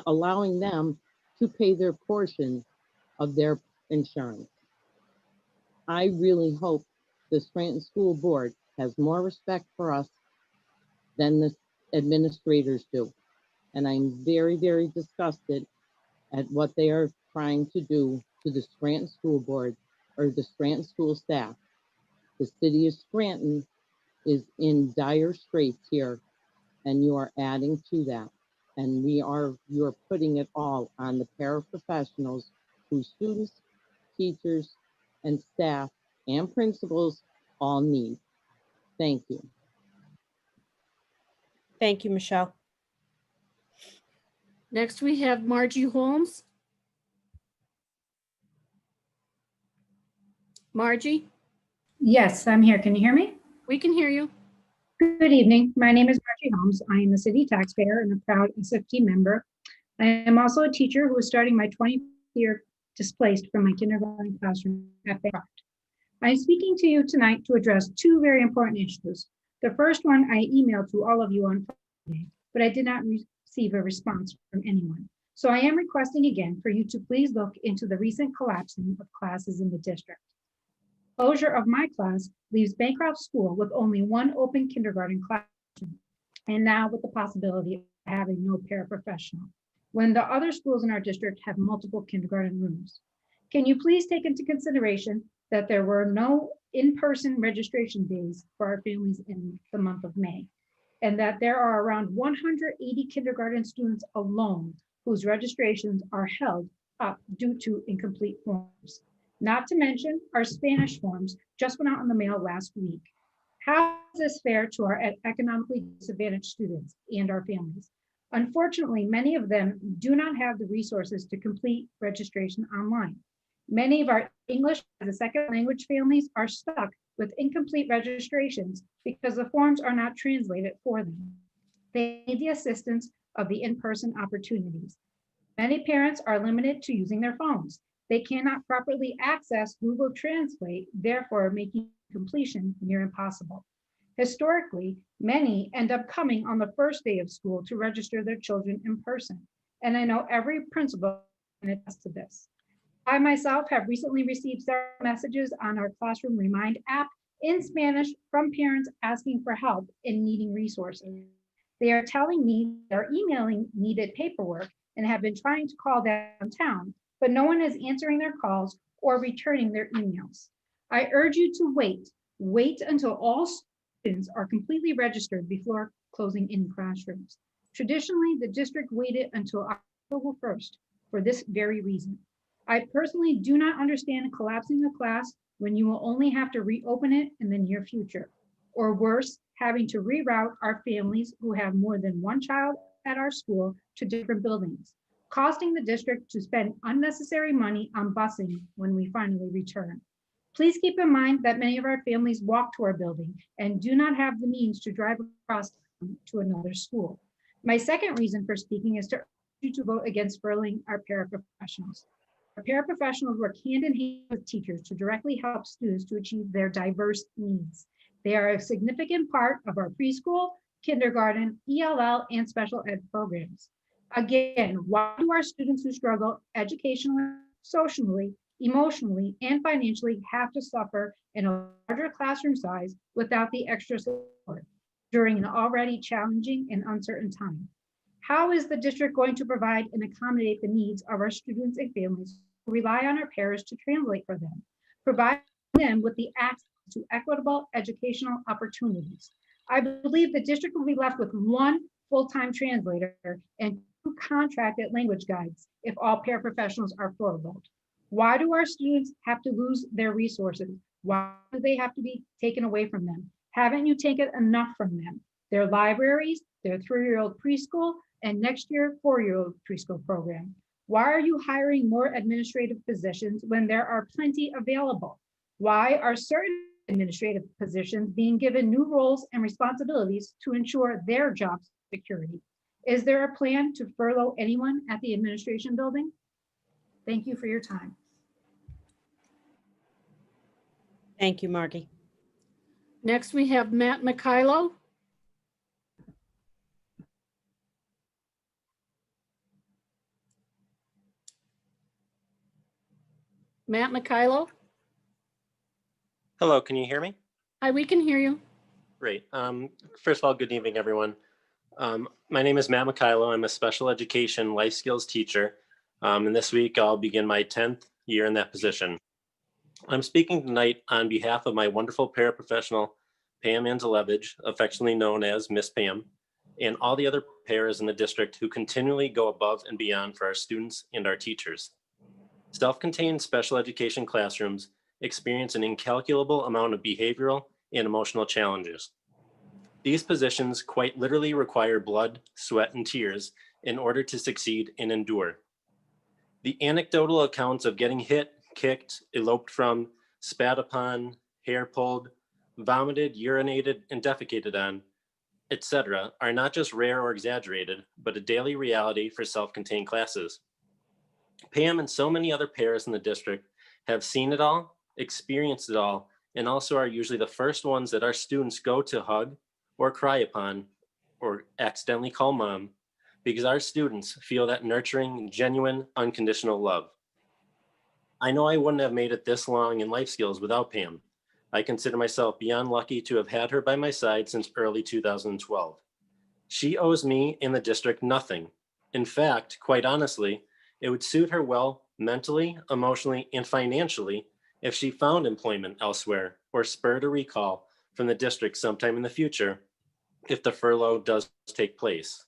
allowing them to pay their portion of their insurance. I really hope the Scranton School Board has more respect for us than the administrators do. And I'm very, very disgusted at what they are trying to do to the Scranton School Board or the Scranton school staff. The city of Scranton is in dire straits here, and you are adding to that. And you're putting it all on the paraprofessionals who students, teachers, and staff and principals all need. Thank you. Thank you, Michelle. Next, we have Margie Holmes. Margie? Yes, I'm here. Can you hear me? We can hear you. Good evening. My name is Margie Holmes. I am a city taxpayer and a proud SFT member. I am also a teacher who is starting my 20th year displaced from my kindergarten classroom at Bancroft. I am speaking to you tonight to address 2 very important issues. The first one I emailed to all of you on Friday, but I did not receive a response from anyone. So I am requesting again for you to please look into the recent collapsing of classes in the district. Closure of my class leaves Bancroft School with only 1 open kindergarten classroom, and now with the possibility of having no paraprofessional, when the other schools in our district have multiple kindergarten rooms. Can you please take into consideration that there were no in-person registration days for our families in the month of May, and that there are around 180 kindergarten students alone whose registrations are held up due to incomplete forms? Not to mention our Spanish forms just went out in the mail last week. How is this fair to our economically disadvantaged students and our families? Unfortunately, many of them do not have the resources to complete registration online. Many of our English as a second language families are stuck with incomplete registrations because the forms are not translated for them. They need the assistance of the in-person opportunities. Many parents are limited to using their phones. They cannot properly access Google Translate, therefore making completion near impossible. Historically, many end up coming on the first day of school to register their children in person. And I know every principal can attest to this. I myself have recently received several messages on our Classroom Remind app in Spanish from parents asking for help in needing resources. They are telling me they're emailing needed paperwork and have been trying to call downtown, but no one is answering their calls or returning their emails. I urge you to wait until all students are completely registered before closing any classrooms. Traditionally, the district waited until October 1st for this very reason. I personally do not understand collapsing a class when you will only have to reopen it in the near future, or worse, having to reroute our families who have more than 1 child at our school to different buildings, costing the district to spend unnecessary money on busing when we finally return. Please keep in mind that many of our families walk to our building and do not have the means to drive across to another school. My second reason for speaking is to urge you to vote against furloughing our paraprofessionals. Our paraprofessionals work hand in hand with teachers to directly help students to achieve their diverse needs. They are a significant part of our preschool, kindergarten, ELL, and special ed programs. Again, why do our students who struggle educationally, socially, emotionally, and financially have to suffer in a larger classroom size without the extra support during an already challenging and uncertain time? How is the district going to provide and accommodate the needs of our students and families who rely on our parents to translate for them, provide them with the access to equitable educational opportunities? I believe the district will be left with one full-time translator and 2 contracted language guides if all paraprofessionals are furloughed. Why do our students have to lose their resources? Why do they have to be taken away from them? Haven't you taken enough from them? Their libraries, their 3-year-old preschool, and next year 4-year-old preschool program. Why are you hiring more administrative positions when there are plenty available? Why are certain administrative positions being given new roles and responsibilities to ensure their job security? Is there a plan to furlough anyone at the administration building? Thank you for your time. Thank you, Margie. Next, we have Matt Mikhailo. Matt Mikhailo. Hello, can you hear me? Hi, we can hear you. Great. First of all, good evening, everyone. My name is Matt Mikhailo. I'm a special education life skills teacher. And this week I'll begin my 10th year in that position. I'm speaking tonight on behalf of my wonderful paraprofessional, Pam Anzelevich, affectionately known as Miss Pam, and all the other paras in the district who continually go above and beyond for our students and our teachers. Self-contained special education classrooms experience an incalculable amount of behavioral and emotional challenges. These positions quite literally require blood, sweat, and tears in order to succeed and endure. The anecdotal accounts of getting hit, kicked, eloped from, spat upon, hair pulled, vomited, urinated, and defecated on, etc., are not just rare or exaggerated, but a daily reality for self-contained classes. Pam and so many other paras in the district have seen it all, experienced it all, and also are usually the first ones that our students go to hug or cry upon or accidentally call mom, because our students feel that nurturing, genuine, unconditional love. I know I wouldn't have made it this long in life skills without Pam. I consider myself beyond lucky to have had her by my side since early 2012. She owes me and the district nothing. In fact, quite honestly, it would suit her well mentally, emotionally, and financially if she found employment elsewhere or spurred a recall from the district sometime in the future if the furlough does take place.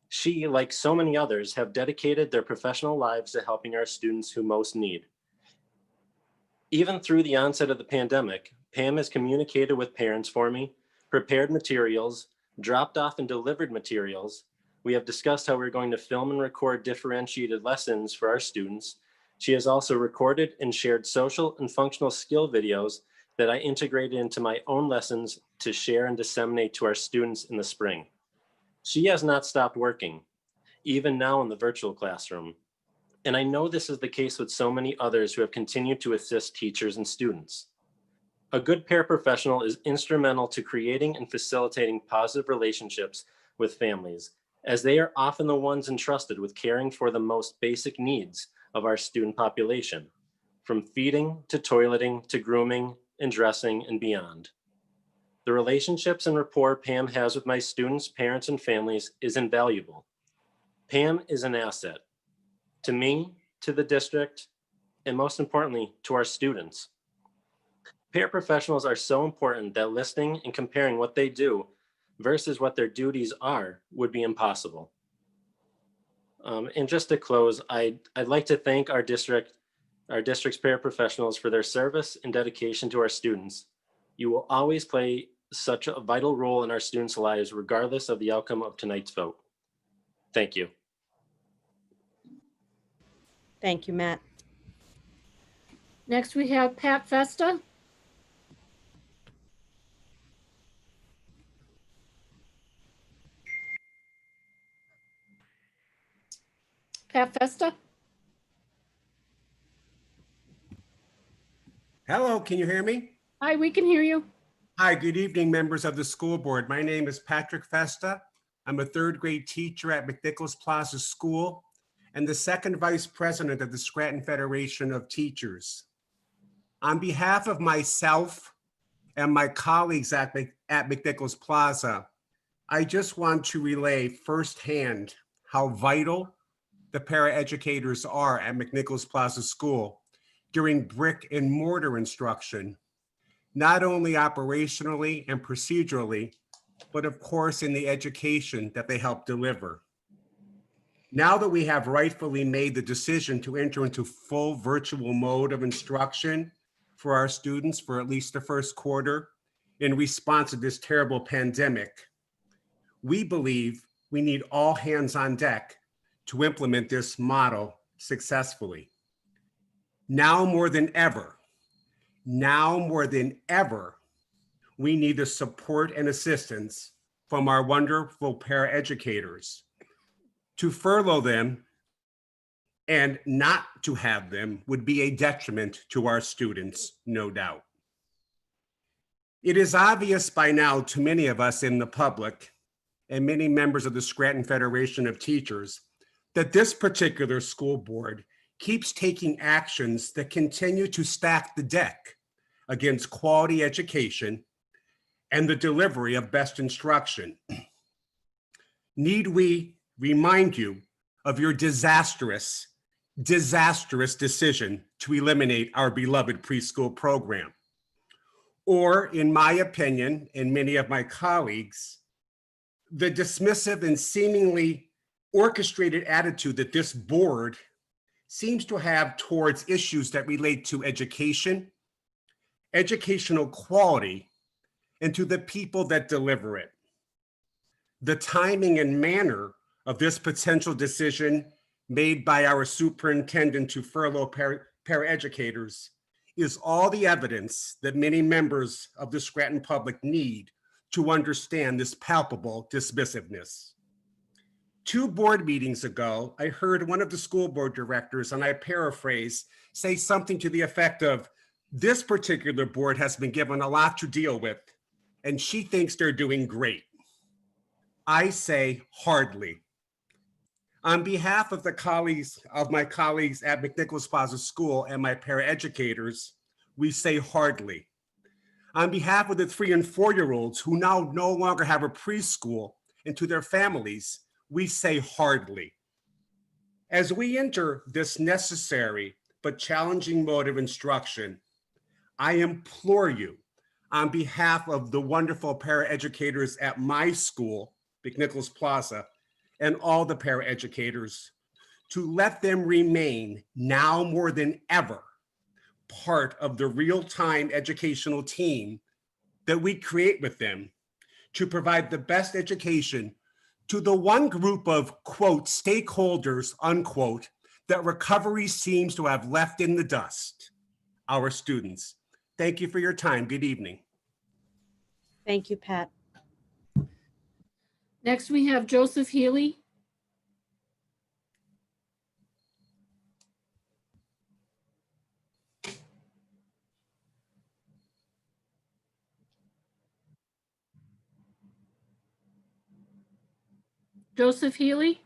She, like so many others, have dedicated their professional lives to helping our students who most need. Even through the onset of the pandemic, Pam has communicated with parents for me, prepared materials, dropped off and delivered materials. We have discussed how we're going to film and record differentiated lessons for our students. She has also recorded and shared social and functional skill videos that I integrated into my own lessons to share and disseminate to our students in the spring. She has not stopped working, even now in the virtual classroom. And I know this is the case with so many others who have continued to assist teachers and students. A good paraprofessional is instrumental to creating and facilitating positive relationships with families, as they are often the ones entrusted with caring for the most basic needs of our student population, from feeding to toileting to grooming and dressing and beyond. The relationships and rapport Pam has with my students, parents, and families is invaluable. Pam is an asset to me, to the district, and most importantly, to our students. Paraprofessionals are so important that listing and comparing what they do versus what their duties are would be impossible. And just to close, I'd like to thank our district's paraprofessionals for their service and dedication to our students. You will always play such a vital role in our students' lives, regardless of the outcome of tonight's vote. Thank you. Thank you, Matt. Next, we have Pat Festa. Pat Festa. Hello, can you hear me? Hi, we can hear you. Hi, good evening, members of the school board. My name is Patrick Festa. I'm a third grade teacher at McNichols Plaza School and the second vice president of the Scranton Federation of Teachers. On behalf of myself and my colleagues at McNichols Plaza, I just want to relay firsthand how vital the paraeducators are at McNichols Plaza School during brick and mortar instruction, not only operationally and procedurally, but of course in the education that they help deliver. Now that we have rightfully made the decision to enter into full virtual mode of instruction for our students for at least the first quarter in response to this terrible pandemic, we believe we need all hands on deck to implement this model successfully. Now more than ever, we need the support and assistance from our wonderful paraeducators. To furlough them and not to have them would be a detriment to our students, no doubt. It is obvious by now to many of us in the public and many members of the Scranton Federation of Teachers that this particular school board keeps taking actions that continue to stack the deck against quality education and the delivery of best instruction. Need we remind you of your disastrous decision to eliminate our beloved preschool program? Or, in my opinion, and many of my colleagues, the dismissive and seemingly orchestrated attitude that this board seems to have towards issues that relate to education, educational quality, and to the people that deliver it. The timing and manner of this potential decision made by our superintendent to furlough paraeducators is all the evidence that many members of the Scranton public need to understand this palpable dismissiveness. 2 board meetings ago, I heard one of the school board directors, and I paraphrase, say something to the effect of, this particular board has been given a lot to deal with, and she thinks they're doing great. I say hardly. On behalf of my colleagues at McNichols Plaza School and my paraeducators, we say hardly. On behalf of the 3- and 4-year-olds who now no longer have a preschool, and to their families, we say hardly. As we enter this necessary but challenging mode of instruction, I implore you, on behalf of the wonderful paraeducators at my school, McNichols Plaza, and all the paraeducators, to let them remain, now more than ever, part of the real-time educational team that we create with them to provide the best education to the one group of, quote, stakeholders, unquote, that recovery seems to have left in the dust, our students. Thank you for your time. Good evening. Thank you, Pat. Next, we have Joseph Healy. Joseph Healy.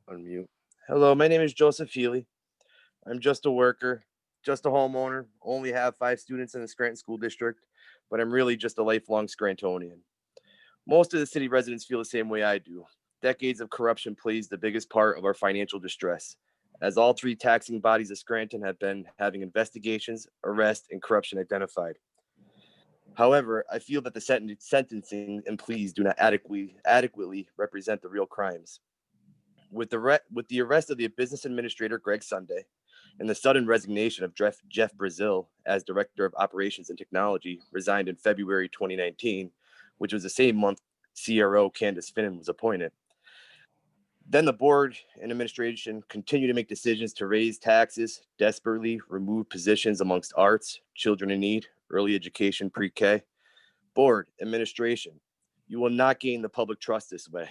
Unmute. Hello, my name is Joseph Healy. I'm just a worker, just a homeowner, only have 5 students in the Scranton School District, but I'm really just a lifelong Scrantonian. Most of the city residents feel the same way I do. Decades of corruption plays the biggest part of our financial distress, as all 3 taxing bodies of Scranton have been having investigations, arrests, and corruption identified. However, I feel that the sentencing and pleas do not adequately represent the real crimes. With the arrest of the business administrator, Greg Sunday, and the sudden resignation of Jeff Brazil as Director of Operations and Technology, resigned in February 2019, which was the same month CRO Candace Finnan was appointed. Then the board and administration continue to make decisions to raise taxes, desperately remove positions amongst arts, children in need, early education, pre-K. Board, administration, you will not gain the public trust this way.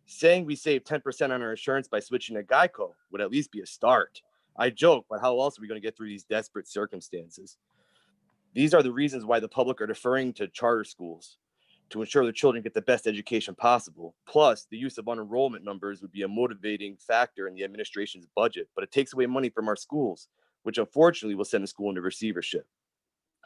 Saying we save 10% on our insurance by switching to Geico would at least be a start. I joke, but how else are we going to get through these desperate circumstances? These are the reasons why the public are deferring to charter schools to ensure their children get the best education possible. Plus, the use of unenrollment numbers would be a motivating factor in the administration's budget, but it takes away money from our schools, which unfortunately will send the school into receivership.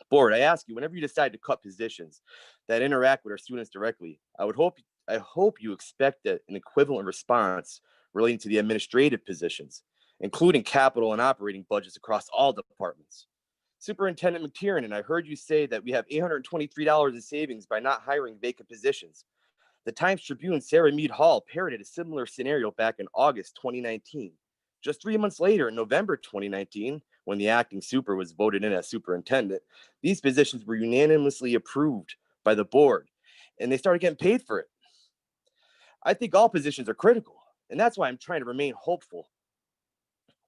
Board, I ask you, whenever you decide to cut positions that interact with our students directly, I hope you expect an equivalent response relating to the administrative positions, including capital and operating budgets across all departments. Superintendent McTiernan, I heard you say that we have $823 in savings by not hiring vacant positions. The Times Tribune, Sarah Mead Hall, parroted a similar scenario back in August 2019. Just 3 months later, in November 2019, when the acting super was voted in as superintendent, these positions were unanimously approved by the board, and they started getting paid for it. I think all positions are critical, and that's why I'm trying to remain hopeful.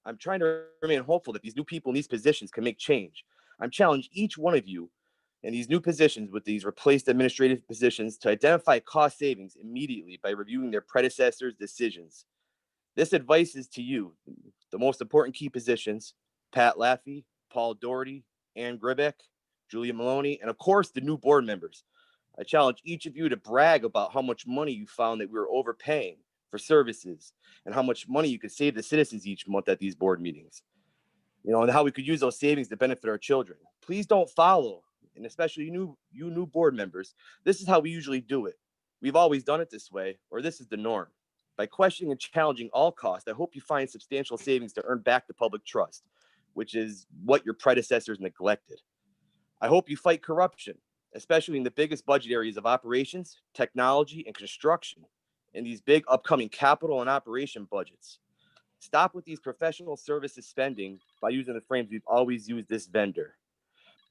I'm trying to remain hopeful that these new people in these positions can make change. I'm challenging each one of you in these new positions with these replaced administrative positions to identify cost savings immediately by reviewing their predecessors' decisions. This advice is to you, the most important key positions: Pat Laffey, Paul Doherty, Ann Gribeck, Julia Maloney, and of course the new board members. I challenge each of you to brag about how much money you found that we were overpaying for services and how much money you could save the citizens each month at these board meetings. And how we could use those savings to benefit our children. Please don't follow, and especially you new board members, this is how we usually do it. We've always done it this way, or this is the norm. By questioning and challenging all costs, I hope you find substantial savings to earn back the public trust, which is what your predecessors neglected. I hope you fight corruption, especially in the biggest budget areas of operations, technology, and construction, in these big upcoming capital and operation budgets. Stop with these professional services spending by using the frames we've always used this vendor.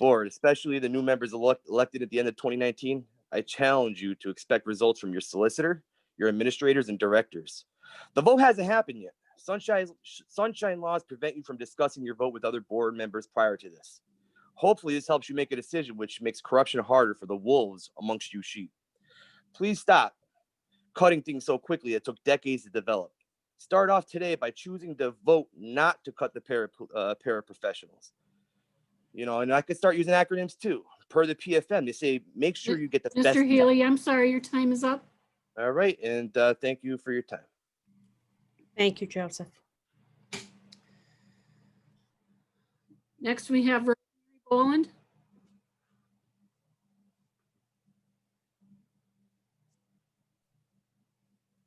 Board, especially the new members elected at the end of 2019, I challenge you to expect results from your solicitor, your administrators, and directors. The vote hasn't happened yet. Sunshine laws prevent you from discussing your vote with other board members prior to this. Hopefully this helps you make a decision which makes corruption harder for the wolves amongst you sheep. Please stop cutting things so quickly that took decades to develop. Start off today by choosing to vote not to cut the paraprofessionals. And I could start using acronyms too. Per the PFM, they say, make sure you get the best. Mr. Healy, I'm sorry, your time is up. All right, and thank you for your time. Thank you, Joseph. Next, we have Rosemary Boland.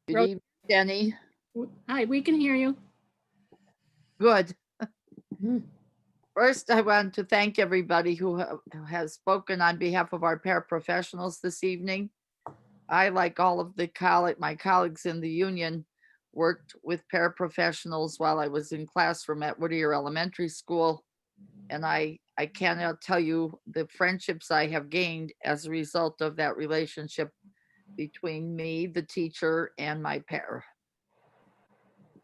Good evening, Jenny. Hi, we can hear you. Good. First, I want to thank everybody who has spoken on behalf of our paraprofessionals this evening. I, like all of my colleagues in the union, worked with paraprofessionals while I was in classroom at Whittier Elementary School. And I cannot tell you the friendships I have gained as a result of that relationship between me, the teacher, and my para.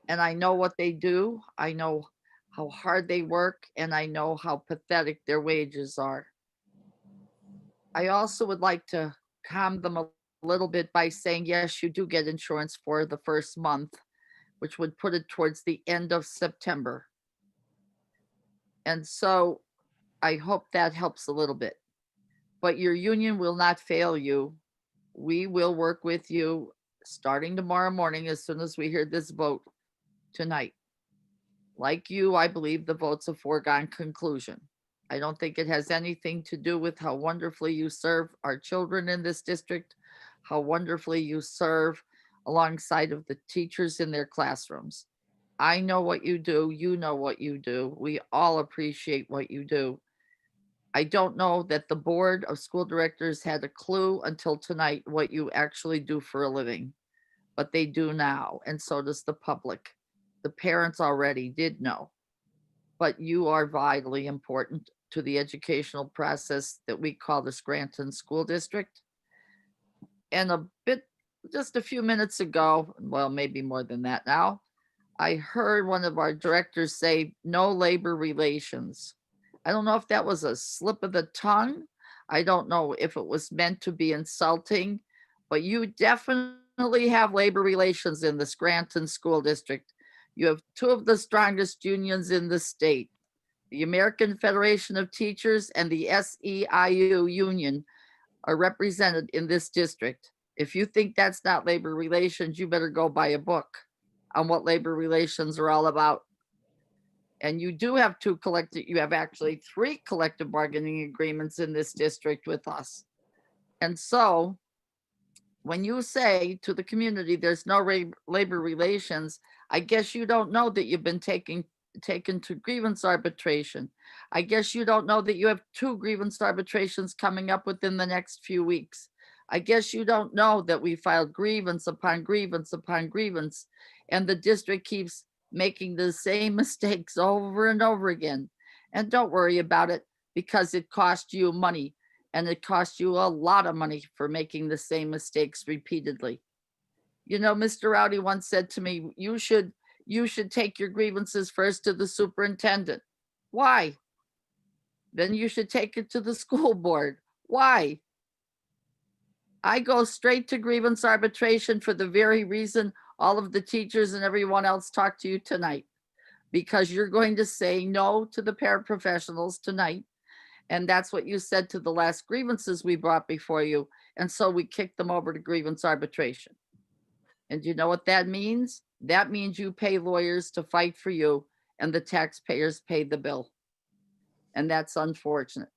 And I know what they do. I know how hard they work, and I know how pathetic their wages are. I also would like to calm them a little bit by saying, yes, you do get insurance for the first month, which would put it towards the end of September. And so I hope that helps a little bit. But your union will not fail you. We will work with you starting tomorrow morning as soon as we hear this vote tonight. Like you, I believe the vote's a foregone conclusion. I don't think it has anything to do with how wonderfully you serve our children in this district, how wonderfully you serve alongside of the teachers in their classrooms. I know what you do. You know what you do. We all appreciate what you do. I don't know that the board of school directors had a clue until tonight what you actually do for a living, but they do now, and so does the public. The parents already did know, but you are vitally important to the educational process that we call the Scranton School District. And just a few minutes ago, well, maybe more than that now, I heard one of our directors say, no labor relations. I don't know if that was a slip of the tongue. I don't know if it was meant to be insulting, but you definitely have labor relations in the Scranton School District. You have two of the strongest unions in the state. the American Federation of Teachers and the SEIU Union are represented in this district. If you think that's not labor relations, you better go buy a book on what labor relations are all about. And you do have you have actually 3 collective bargaining agreements in this district with us. And so when you say to the community, there's no labor relations, I guess you don't know that you've been taken to grievance arbitration. I guess you don't know that you have 2 grievance arbitrations coming up within the next few weeks. I guess you don't know that we filed grievance upon grievance upon grievance, and the district keeps making the same mistakes over and over again. And don't worry about it, because it cost you money, and it cost you a lot of money for making the same mistakes repeatedly. You know, Mr. Rowdy once said to me, you should take your grievances first to the superintendent. Why? Then you should take it to the school board. Why? I go straight to grievance arbitration for the very reason all of the teachers and everyone else talked to you tonight, because you're going to say no to the paraprofessionals tonight. And that's what you said to the last grievances we brought before you. And so we kicked them over to grievance arbitration. And you know what that means? That means you pay lawyers to fight for you, and the taxpayers pay the bill. And that's unfortunate.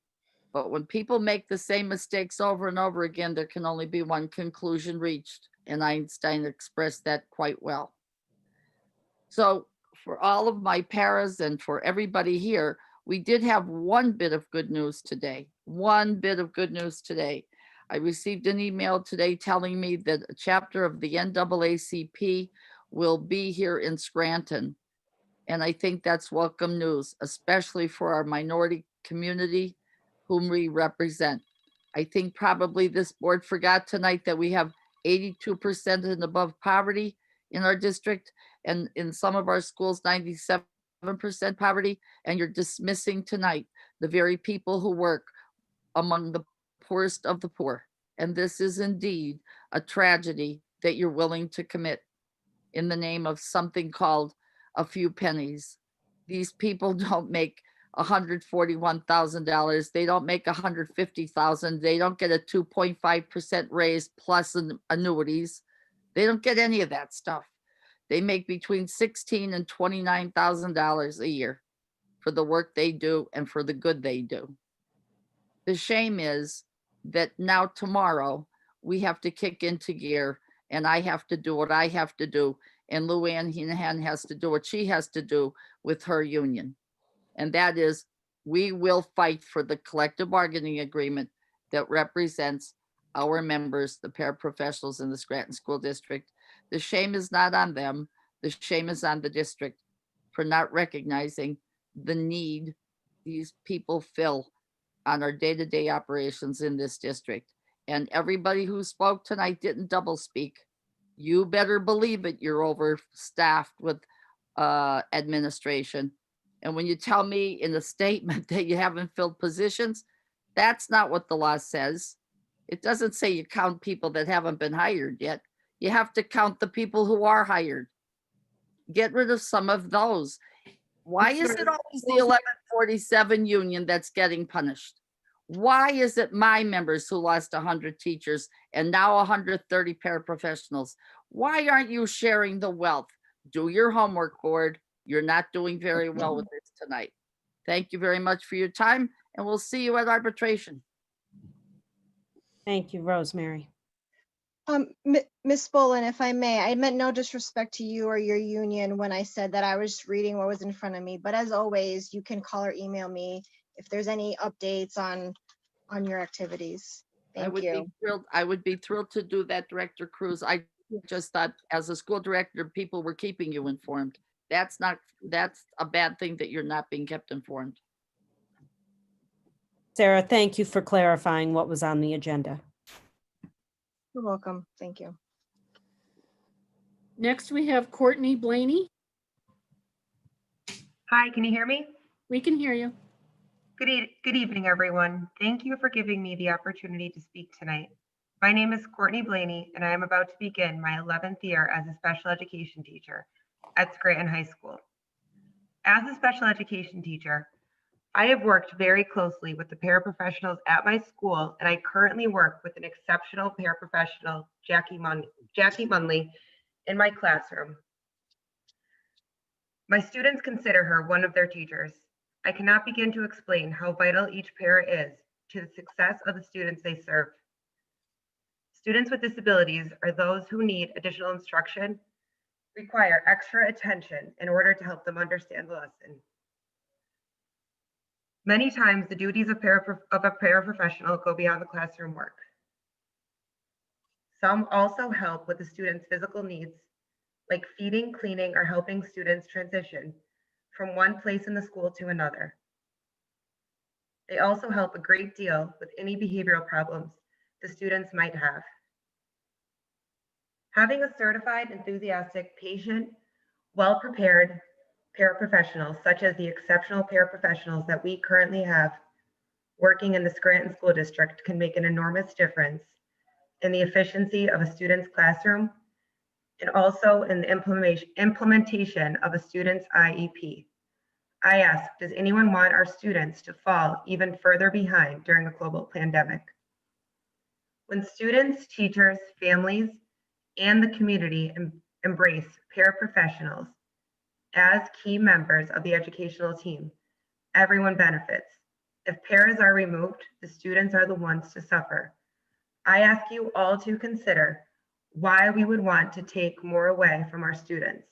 But when people make the same mistakes over and over again, there can only be one conclusion reached. And Einstein expressed that quite well. So for all of my paras and for everybody here, we did have one bit of good news today. One bit of good news today. I received an email today telling me that a chapter of the NAACP will be here in Scranton. And I think that's welcome news, especially for our minority community whom we represent. I think probably this board forgot tonight that we have 82% and above poverty in our district, and in some of our schools, 97% poverty, and you're dismissing tonight the very people who work among the poorest of the poor. And this is indeed a tragedy that you're willing to commit in the name of something called a few pennies. These people don't make $141,000. They don't make $150,000. They don't get a 2.5% raise plus annuities. They don't get any of that stuff. They make between $16,000 and $29,000 a year for the work they do and for the good they do. The shame is that now tomorrow we have to kick into gear, and I have to do what I have to do, and Luann Heenan has to do what she has to do with her union. And that is, we will fight for the collective bargaining agreement that represents our members, the paraprofessionals in the Scranton School District. The shame is not on them. The shame is on the district for not recognizing the need these people fill on our day-to-day operations in this district. And everybody who spoke tonight didn't double speak. You better believe it, you're overstaffed with administration. And when you tell me in a statement that you haven't filled positions, that's not what the law says. It doesn't say you count people that haven't been hired yet. You have to count the people who are hired. Get rid of some of those. Why is it always the 1147 union that's getting punished? Why is it my members who lost 100 teachers and now 130 paraprofessionals? Why aren't you sharing the wealth? Do your homework, board. You're not doing very well with this tonight. Thank you very much for your time, and we'll see you at arbitration. Thank you, Rosemary. Ms. Bolin, if I may, I meant no disrespect to you or your union when I said that I was reading what was in front of me. But as always, you can call or email me if there's any updates on your activities. Thank you. I would be thrilled to do that, Director Cruz. I just thought as a school director, people were keeping you informed. That's a bad thing that you're not being kept informed. Sarah, thank you for clarifying what was on the agenda. You're welcome. Thank you. Next, we have Courtney Blaney. Hi, can you hear me? We can hear you. Good evening, everyone. Thank you for giving me the opportunity to speak tonight. My name is Courtney Blaney, and I am about to begin my 11th year as a special education teacher at Scranton High School. As a special education teacher, I have worked very closely with the paraprofessionals at my school, and I currently work with an exceptional paraprofessional, Jackie Munley, in my classroom. My students consider her one of their teachers. I cannot begin to explain how vital each para is to the success of the students they serve. Students with disabilities are those who need additional instruction, require extra attention in order to help them understand the lesson. Many times, the duties of a paraprofessional go beyond the classroom work. Some also help with the students' physical needs, like feeding, cleaning, or helping students transition from one place in the school to another. They also help a great deal with any behavioral problems the students might have. Having a certified, enthusiastic, patient, well-prepared paraprofessionals, such as the exceptional paraprofessionals that we currently have working in the Scranton School District, can make an enormous difference in the efficiency of a student's classroom and also in the implementation of a student's IEP. I ask, does anyone want our students to fall even further behind during a global pandemic? When students, teachers, families, and the community embrace paraprofessionals as key members of the educational team, everyone benefits. If paras are removed, the students are the ones to suffer. I ask you all to consider why we would want to take more away from our students.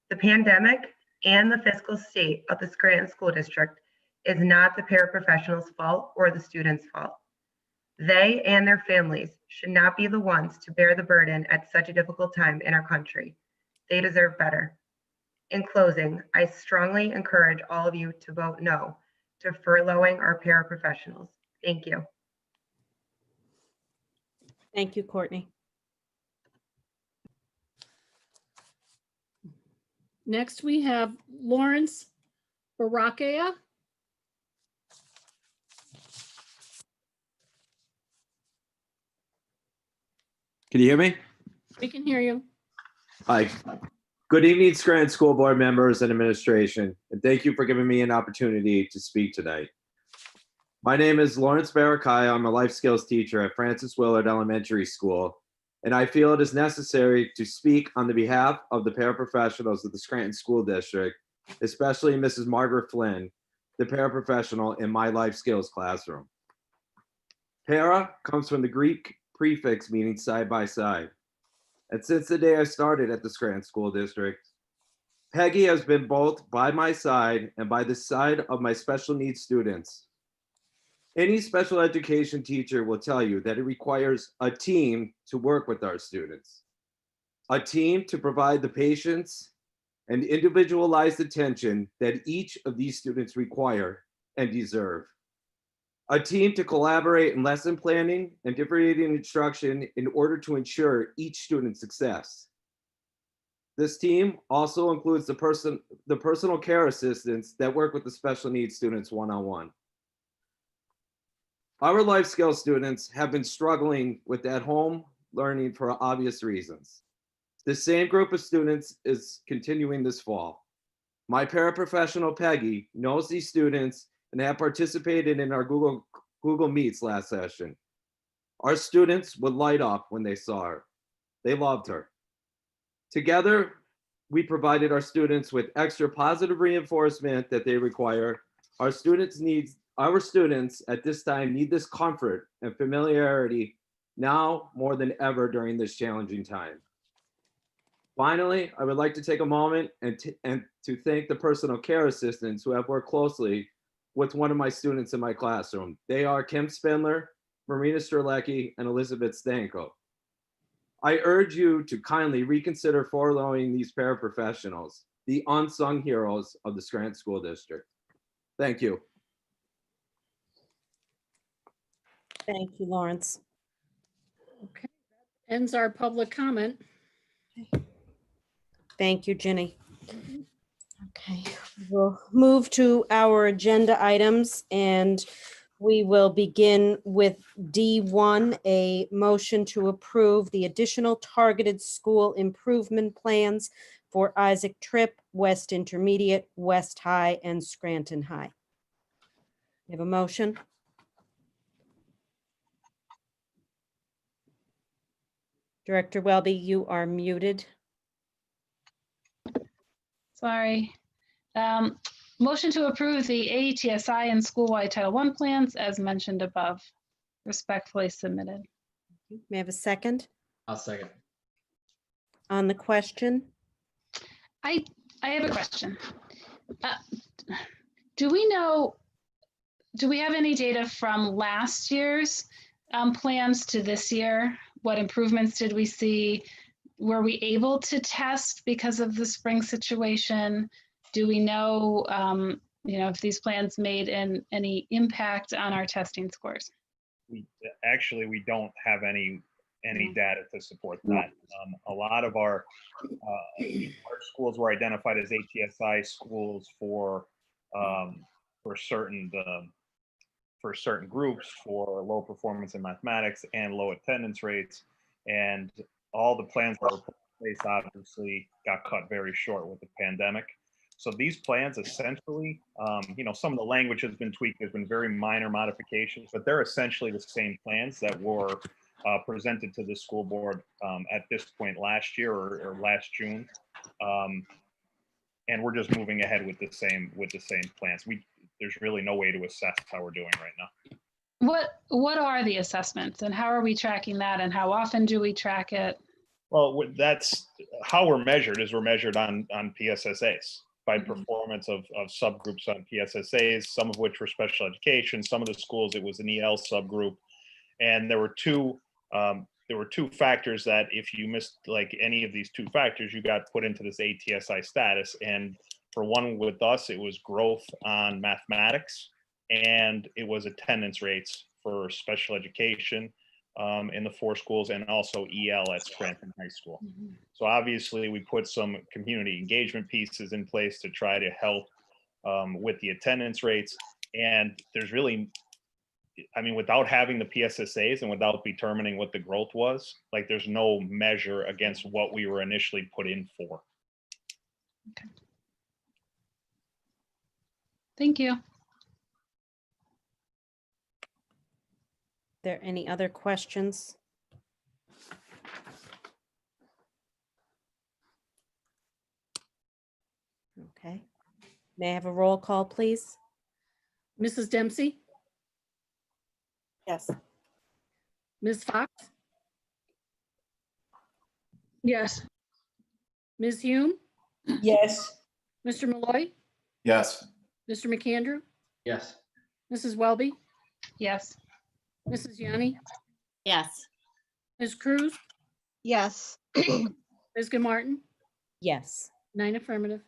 The pandemic and the fiscal state of the Scranton School District is not the paraprofessionals' fault or the students' fault. They and their families should not be the ones to bear the burden at such a difficult time in our country. They deserve better. In closing, I strongly encourage all of you to vote no to furloughing our paraprofessionals. Thank you. Thank you, Courtney. Next, we have Lawrence Barakaya. Can you hear me? We can hear you. Hi. Good evening, Scranton School Board members and administration, and thank you for giving me an opportunity to speak tonight. My name is Lawrence Barakai. I'm a life skills teacher at Francis Willard Elementary School, and I feel it is necessary to speak on the behalf of the paraprofessionals of the Scranton School District, especially Mrs. Margaret Flynn, the paraprofessional in my life skills classroom. Para comes from the Greek prefix meaning side by side. And since the day I started at the Scranton School District, Peggy has been both by my side and by the side of my special needs students. Any special education teacher will tell you that it requires a team to work with our students, a team to provide the patience and individualized attention that each of these students require and deserve. A team to collaborate in lesson planning and differentiating instruction in order to ensure each student's success. This team also includes the personal care assistants that work with the special needs students one-on-one. Our life skills students have been struggling with at-home learning for obvious reasons. The same group of students is continuing this fall. My paraprofessional Peggy knows these students and have participated in our Google Meets last session. Our students would light up when they saw her. They loved her. Together, we provided our students with extra positive reinforcement that they require. Our students at this time need this comfort and familiarity now more than ever during this challenging time. Finally, I would like to take a moment and to thank the personal care assistants who have worked closely with one of my students in my classroom. They are Kim Spindler, Marina Strzelecki, and Elizabeth Stanko. I urge you to kindly reconsider furloughing these paraprofessionals, the unsung heroes of the Scranton School District. Thank you. Thank you, Lawrence. Okay, that ends our public comment. Thank you, Ginny. Okay, we'll move to our agenda items and we will begin with D1, a motion to approve the additional targeted school improvement plans for Isaac Tripp, West Intermediate, West High, and Scranton High. We have a motion. Director Welby, you are muted. Sorry. Motion to approve the AETSI and school-wide Title I plans as mentioned above. Respectfully submitted. May I have a second? I'll second. On the question? I have a question. Do we have any data from last year's plans to this year? What improvements did we see? Were we able to test because of the spring situation? Do we know, if these plans made any impact on our testing scores? We don't have any data to support that. A lot of our schools were identified as ATSI schools for certain groups, for low performance in mathematics and low attendance rates, and all the plans that were put in place obviously got cut very short with the pandemic. So these plans essentially, some of the language has been tweaked. There's been very minor modifications, but they're essentially the same plans that were presented to the school board at this point last year or last June. And we're just moving ahead with the same plans. There's really no way to assess how we're doing right now. What are the assessments and how are we tracking that and how often do we track it? Well, that's how we're measured is we're measured on PSSAs by performance of subgroups on PSSAs, some of which were special education. Some of the schools, it was an EL subgroup. And there were two factors that if you missed like any of these two factors, you got put into this ATSI status. And for one with us, it was growth on mathematics and it was attendance rates for special education in the 4 schools and also EL at Scranton High School. So obviously we put some community engagement pieces in place to try to help with the attendance rates. And there's really, without having the PSSAs and without determining what the growth was, like there's no measure against what we were initially put in for. Okay. Thank you. There any other questions? Okay. May I have a roll call, please? Mrs. Dempsey, Yes. Ms. Fox, Yes. Ms. Hume, Yes. Mr. Malloy, Yes. Mr. McAndrew, Yes. Mrs. Welby, Yes. Mrs. Yanni, Yes. Ms. Cruz, Yes. Ms. Martin, Yes. 9 affirmative.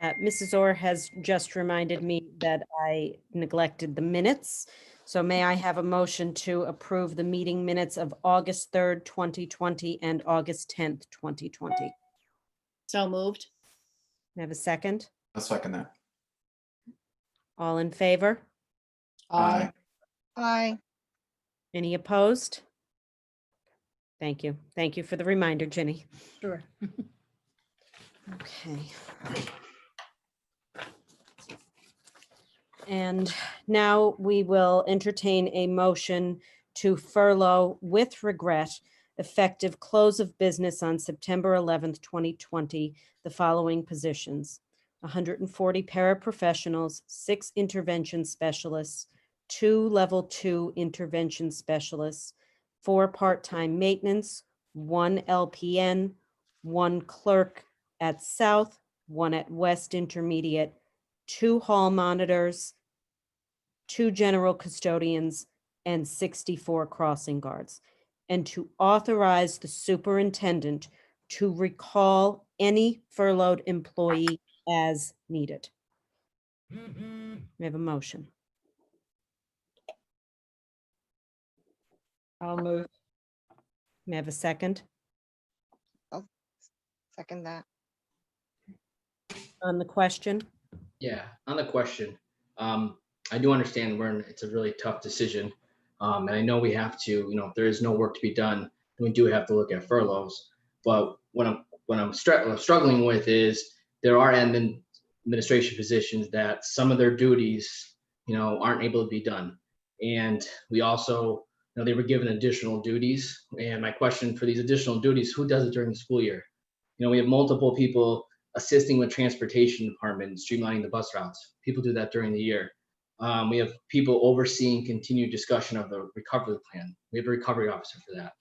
Mrs. Orr has just reminded me that I neglected the minutes. So may I have a motion to approve the meeting minutes of August 3rd, 2020 and August 10th, 2020? So moved. May I have a second? I'll second that. All in favor? Aye. Aye. Any opposed? Thank you. Thank you for the reminder, Ginny. Sure. Okay. And now we will entertain a motion to furlough with regret effective close of business on September 11th, 2020, the following positions: 140 paraprofessionals, 6 intervention specialists, 2 level 2 intervention specialists, 4 part-time maintenance, 1 LPN, 1 clerk at South, 1 at West Intermediate, 2 hall monitors, 2 general custodians, and 64 crossing guards, and to authorize the superintendent to recall any furloughed employee as needed. We have a motion. I'll move. May I have a second? Second that. On the question? Yeah, on the question, I do understand it's a really tough decision. And I know we have to, if there is no work to be done, we do have to look at furloughs. But what I'm struggling with is there are admin administration positions that some of their duties, aren't able to be done. And we also, they were given additional duties. And my question for these additional duties, who does it during the school year? We have multiple people assisting with transportation department, streamlining the bus routes. People do that during the year. We have people overseeing continued discussion of the recovery plan. We have a recovery officer for that.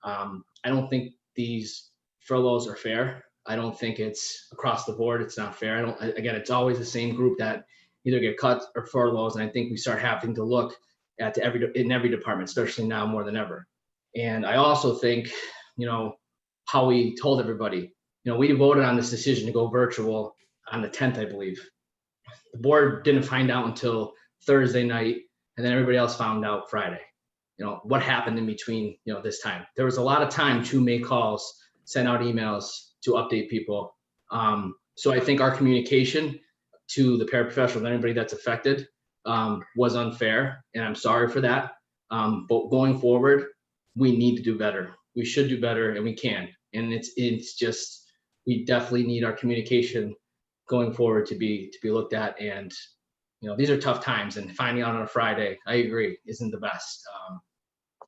I don't think these furloughs are fair. I don't think it's across the board. It's not fair. Again, it's always the same group that either get cut or furloughs. And I think we start having to look at in every department, especially now more than ever. And I also think, how we told everybody, we voted on this decision to go virtual on the 10th, I believe. The board didn't find out until Thursday night, and then everybody else found out Friday. What happened in between, this time? There was a lot of time to make calls, send out emails to update people. So I think our communication to the paraprofessionals, anybody that's affected, was unfair, and I'm sorry for that. But going forward, we need to do better. We should do better, and we can. And it's just, we definitely need our communication going forward to be looked at. And these are tough times, and finding out on a Friday, I agree, isn't the best.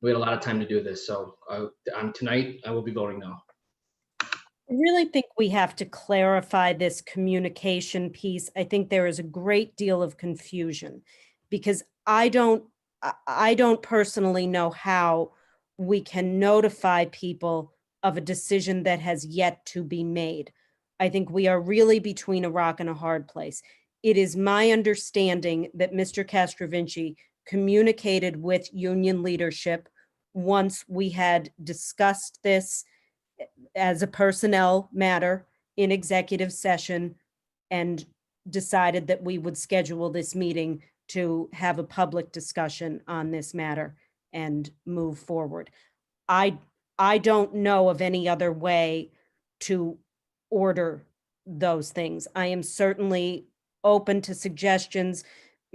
We had a lot of time to do this, so tonight I will be voting no. I really think we have to clarify this communication piece. I think there is a great deal of confusion because I don't personally know how we can notify people of a decision that has yet to be made. I think we are really between a rock and a hard place. It is my understanding that Mr. Castrovinci communicated with union leadership once we had discussed this as a personnel matter in executive session and decided that we would schedule this meeting to have a public discussion on this matter and move forward. I don't know of any other way to order those things. I am certainly open to suggestions.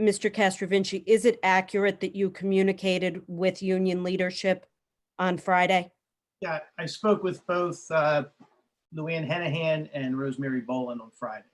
Mr. Castrovinci, is it accurate that you communicated with union leadership on Friday? Yeah, I spoke with both Luann Hennahan and Rosemary Boland on Friday.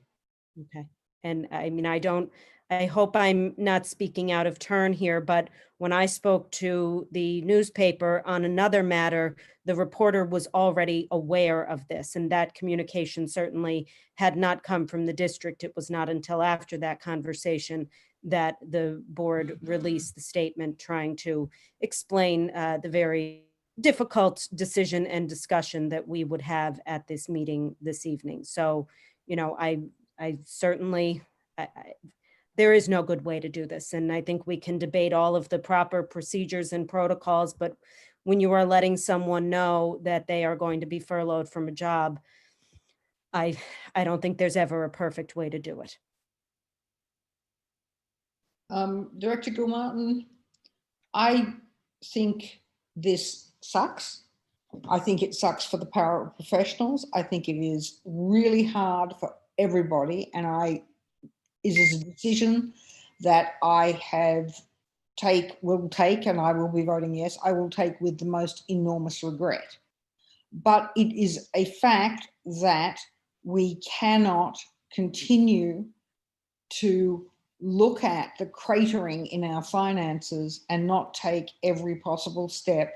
Okay. And I mean, I hope I'm not speaking out of turn here, but when I spoke to the newspaper on another matter, the reporter was already aware of this, and that communication certainly had not come from the district. It was not until after that conversation that the board released the statement trying to explain the very difficult decision and discussion that we would have at this meeting this evening. So, I certainly, there is no good way to do this. And I think we can debate all of the proper procedures and protocols, but when you are letting someone know that they are going to be furloughed from a job, I don't think there's ever a perfect way to do it. Director Gilmartin, I think this sucks. I think it sucks for the paraprofessionals. I think it is really hard for everybody, and it is a decision that I will take, and I will be voting yes. I will take with the most enormous regret. But it is a fact that we cannot continue to look at the cratering in our finances and not take every possible step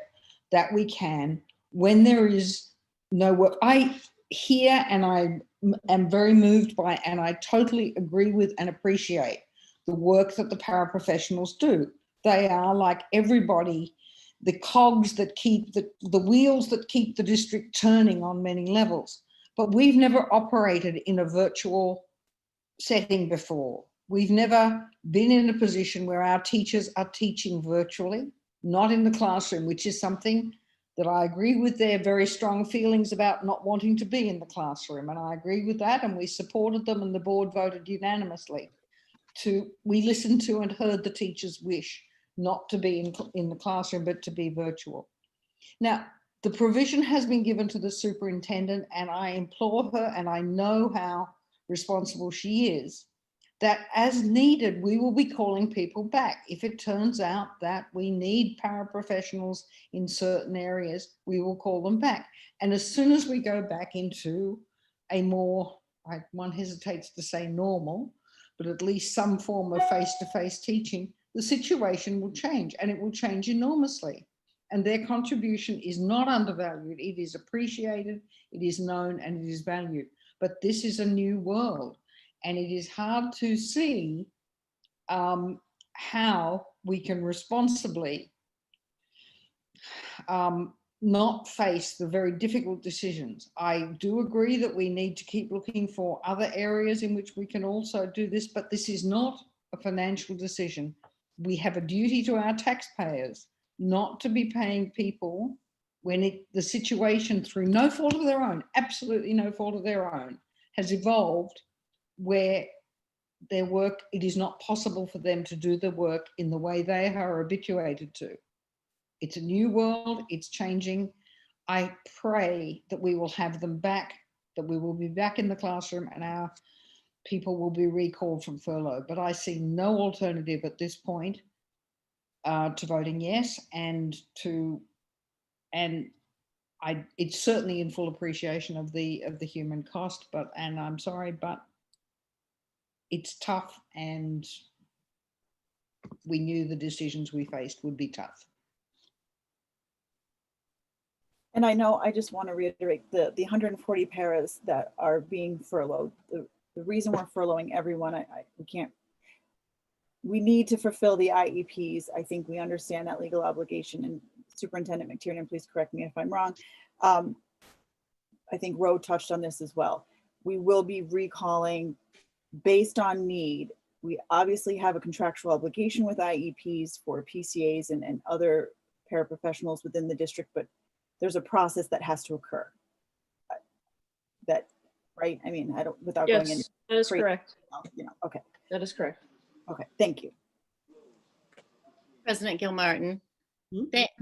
that we can when there is no work. I hear and I am very moved by, and I totally agree with and appreciate the work that the paraprofessionals do. They are, like everybody, the cogs that keep the wheels that keep the district turning on many levels. But we've never operated in a virtual setting before. We've never been in a position where our teachers are teaching virtually, not in the classroom, which is something that I agree with their very strong feelings about not wanting to be in the classroom. And I agree with that. And we supported them, and the board voted unanimously. We listened to and heard the teachers' wish not to be in the classroom, but to be virtual. Now, the provision has been given to the superintendent, and I implore her, and I know how responsible she is, that as needed, we will be calling people back. If it turns out that we need paraprofessionals in certain areas, we will call them back. And as soon as we go back into a more one hesitates to say normal, but at least some form of face-to-face teaching, the situation will change, and it will change enormously. And their contribution is not undervalued. It is appreciated, it is known, and it is valued. But this is a new world, and it is hard to see how we can responsibly not face the very difficult decisions. I do agree that we need to keep looking for other areas in which we can also do this, but this is not a financial decision. We have a duty to our taxpayers not to be paying people when the situation, through no fault of their own, absolutely no fault of their own, has evolved where their work, it is not possible for them to do the work in the way they are habituated to. It's a new world, it's changing. I pray that we will have them back, that we will be back in the classroom and our people will be recalled from furlough. But I see no alternative at this point to voting yes, it's certainly in full appreciation of the human cost, and I'm sorry, but it's tough, and we knew the decisions we faced would be tough. And I know, I just want to reiterate the 140 paras that are being furloughed. The reason we're furloughing everyone, we need to fulfill the IEPs. I think we understand that legal obligation, and Superintendent McTiernan, please correct me if I'm wrong. I think Ro touched on this as well. We will be recalling based on need. We obviously have a contractual obligation with IEPs for PCAs and other paraprofessionals within the district, but there's a process that has to occur. That, right? I mean, I don't, without going into. Yes, that is correct. You know, okay. That is correct. Okay, thank you. President Gilmartin,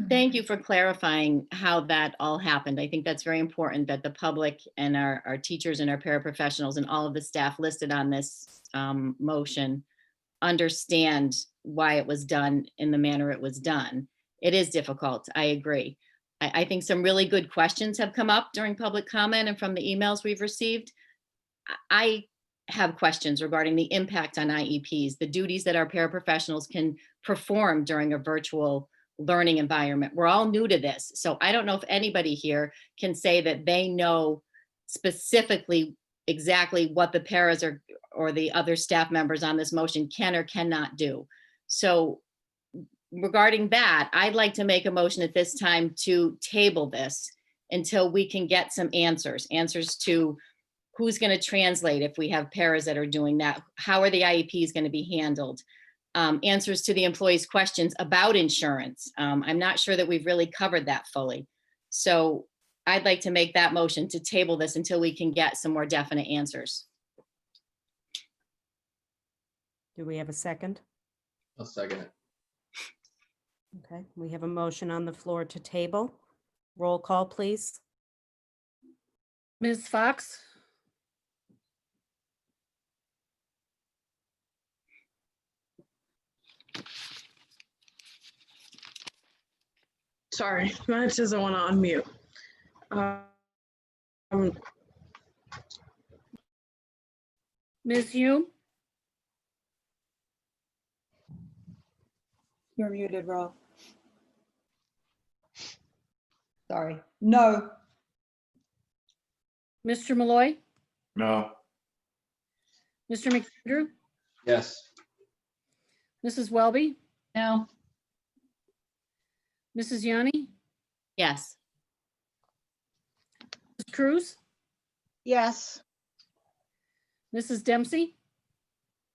thank you for clarifying how that all happened. I think that's very important that the public and our teachers and our paraprofessionals and all of the staff listed on this motion understand why it was done in the manner it was done. It is difficult, I agree. I think some really good questions have come up during public comment and from the emails we've received. I have questions regarding the impact on IEPs, the duties that our paraprofessionals can perform during a virtual learning environment. We're all new to this. So I don't know if anybody here can say that they know specifically exactly what the paras or the other staff members on this motion can or cannot do. So regarding that, I'd like to make a motion at this time to table this until we can get some answers to who's going to translate if we have paras that are doing that. How are the IEPs going to be handled? Answers to the employees' questions about insurance. I'm not sure that we've really covered that fully. So I'd like to make that motion to table this until we can get some more definite answers. Do we have a second? I'll second it. Okay, we have a motion on the floor to table. Roll call, please. Ms. Fox? Sorry, mine says I want to unmute. Ms. Hume? You're muted, Ro. Sorry, no. Mr. Malloy? No. Mr. McAndrew? Yes. Mrs. Welby? No. Mrs. Yanni? Yes. Ms. Cruz? Yes. Mrs. Dempsey?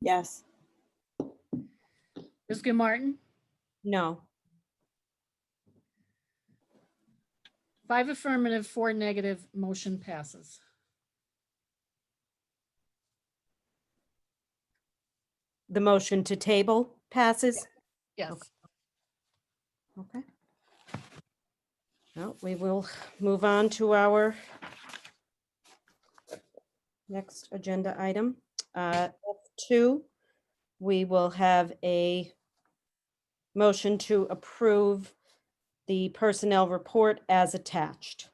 Yes. Ms. Gilmartin? No. 5 affirmative, 4 negative, motion passes. The motion to table passes? Yes. Okay. Well, we will move on to our next agenda item. F2, we will have a motion to approve the personnel report as attached.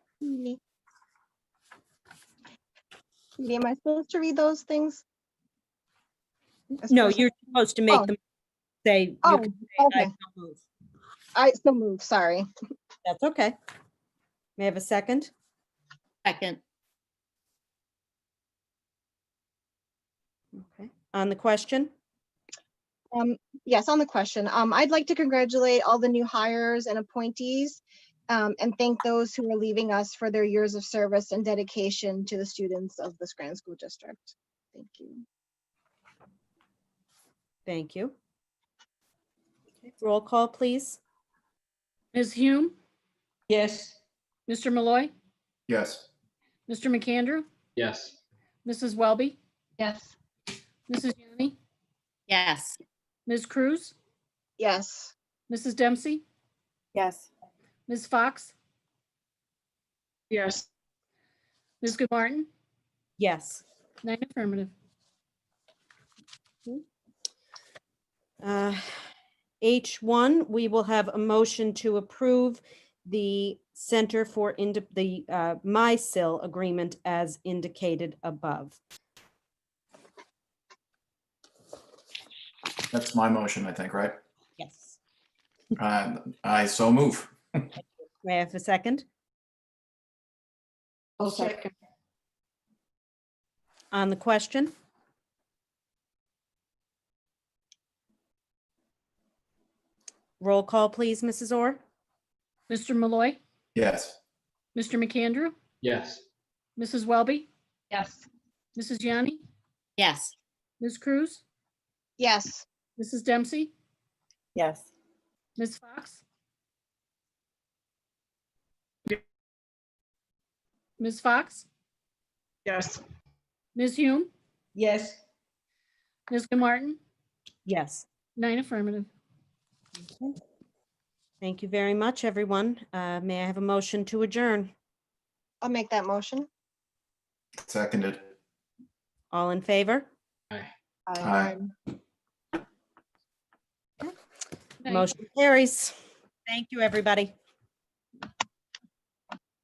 Katie, am I supposed to read those things? As No, person- you're supposed to make Oh. them say. You Oh, can say, "I okay. so move." I so move, sorry. That's okay. May I have a second? Second. Okay. On the question? Yes, on the question, I'd like to congratulate all the new hires and appointees and thank those who are leaving us for their years of service and dedication to the students of the Scranton School District. Thank you. Thank you. Okay, roll call, please. Ms. Hume, Yes. Mr. Malloy, Yes. Mr. McAndrew, Yes. Mrs. Welby, Yes. Mrs. Yanni, Yes. Ms. Cruz, Yes. Mrs. Dempsey, Yes. Ms. Fox, Yes. Ms. Good Martin, Yes. 9 affirmative. H1, we will have a motion to approve the Center for the MySIL agreement as indicated above. That's my motion, I think, right? Yes. I so move. May I have a second? I'll second. On the question? Roll call, please, Mrs. Orr? Mr. Malloy, Yes. Mr. McAndrew, Yes. Mrs. Welby, Yes. Mrs. Yanni, Yes. Ms. Cruz, Yes. Mrs. Dempsey, Yes. Ms. Fox, Ms. Fox, Yes. Ms. Hume, Yes. Ms. Good Martin, Yes. 9 affirmative. Okay. Thank you very much, everyone. May I have a motion to adjourn? I'll make that motion. Seconded. All in favor? Aye. Aye. Night. Motion carries. Thank you, everybody.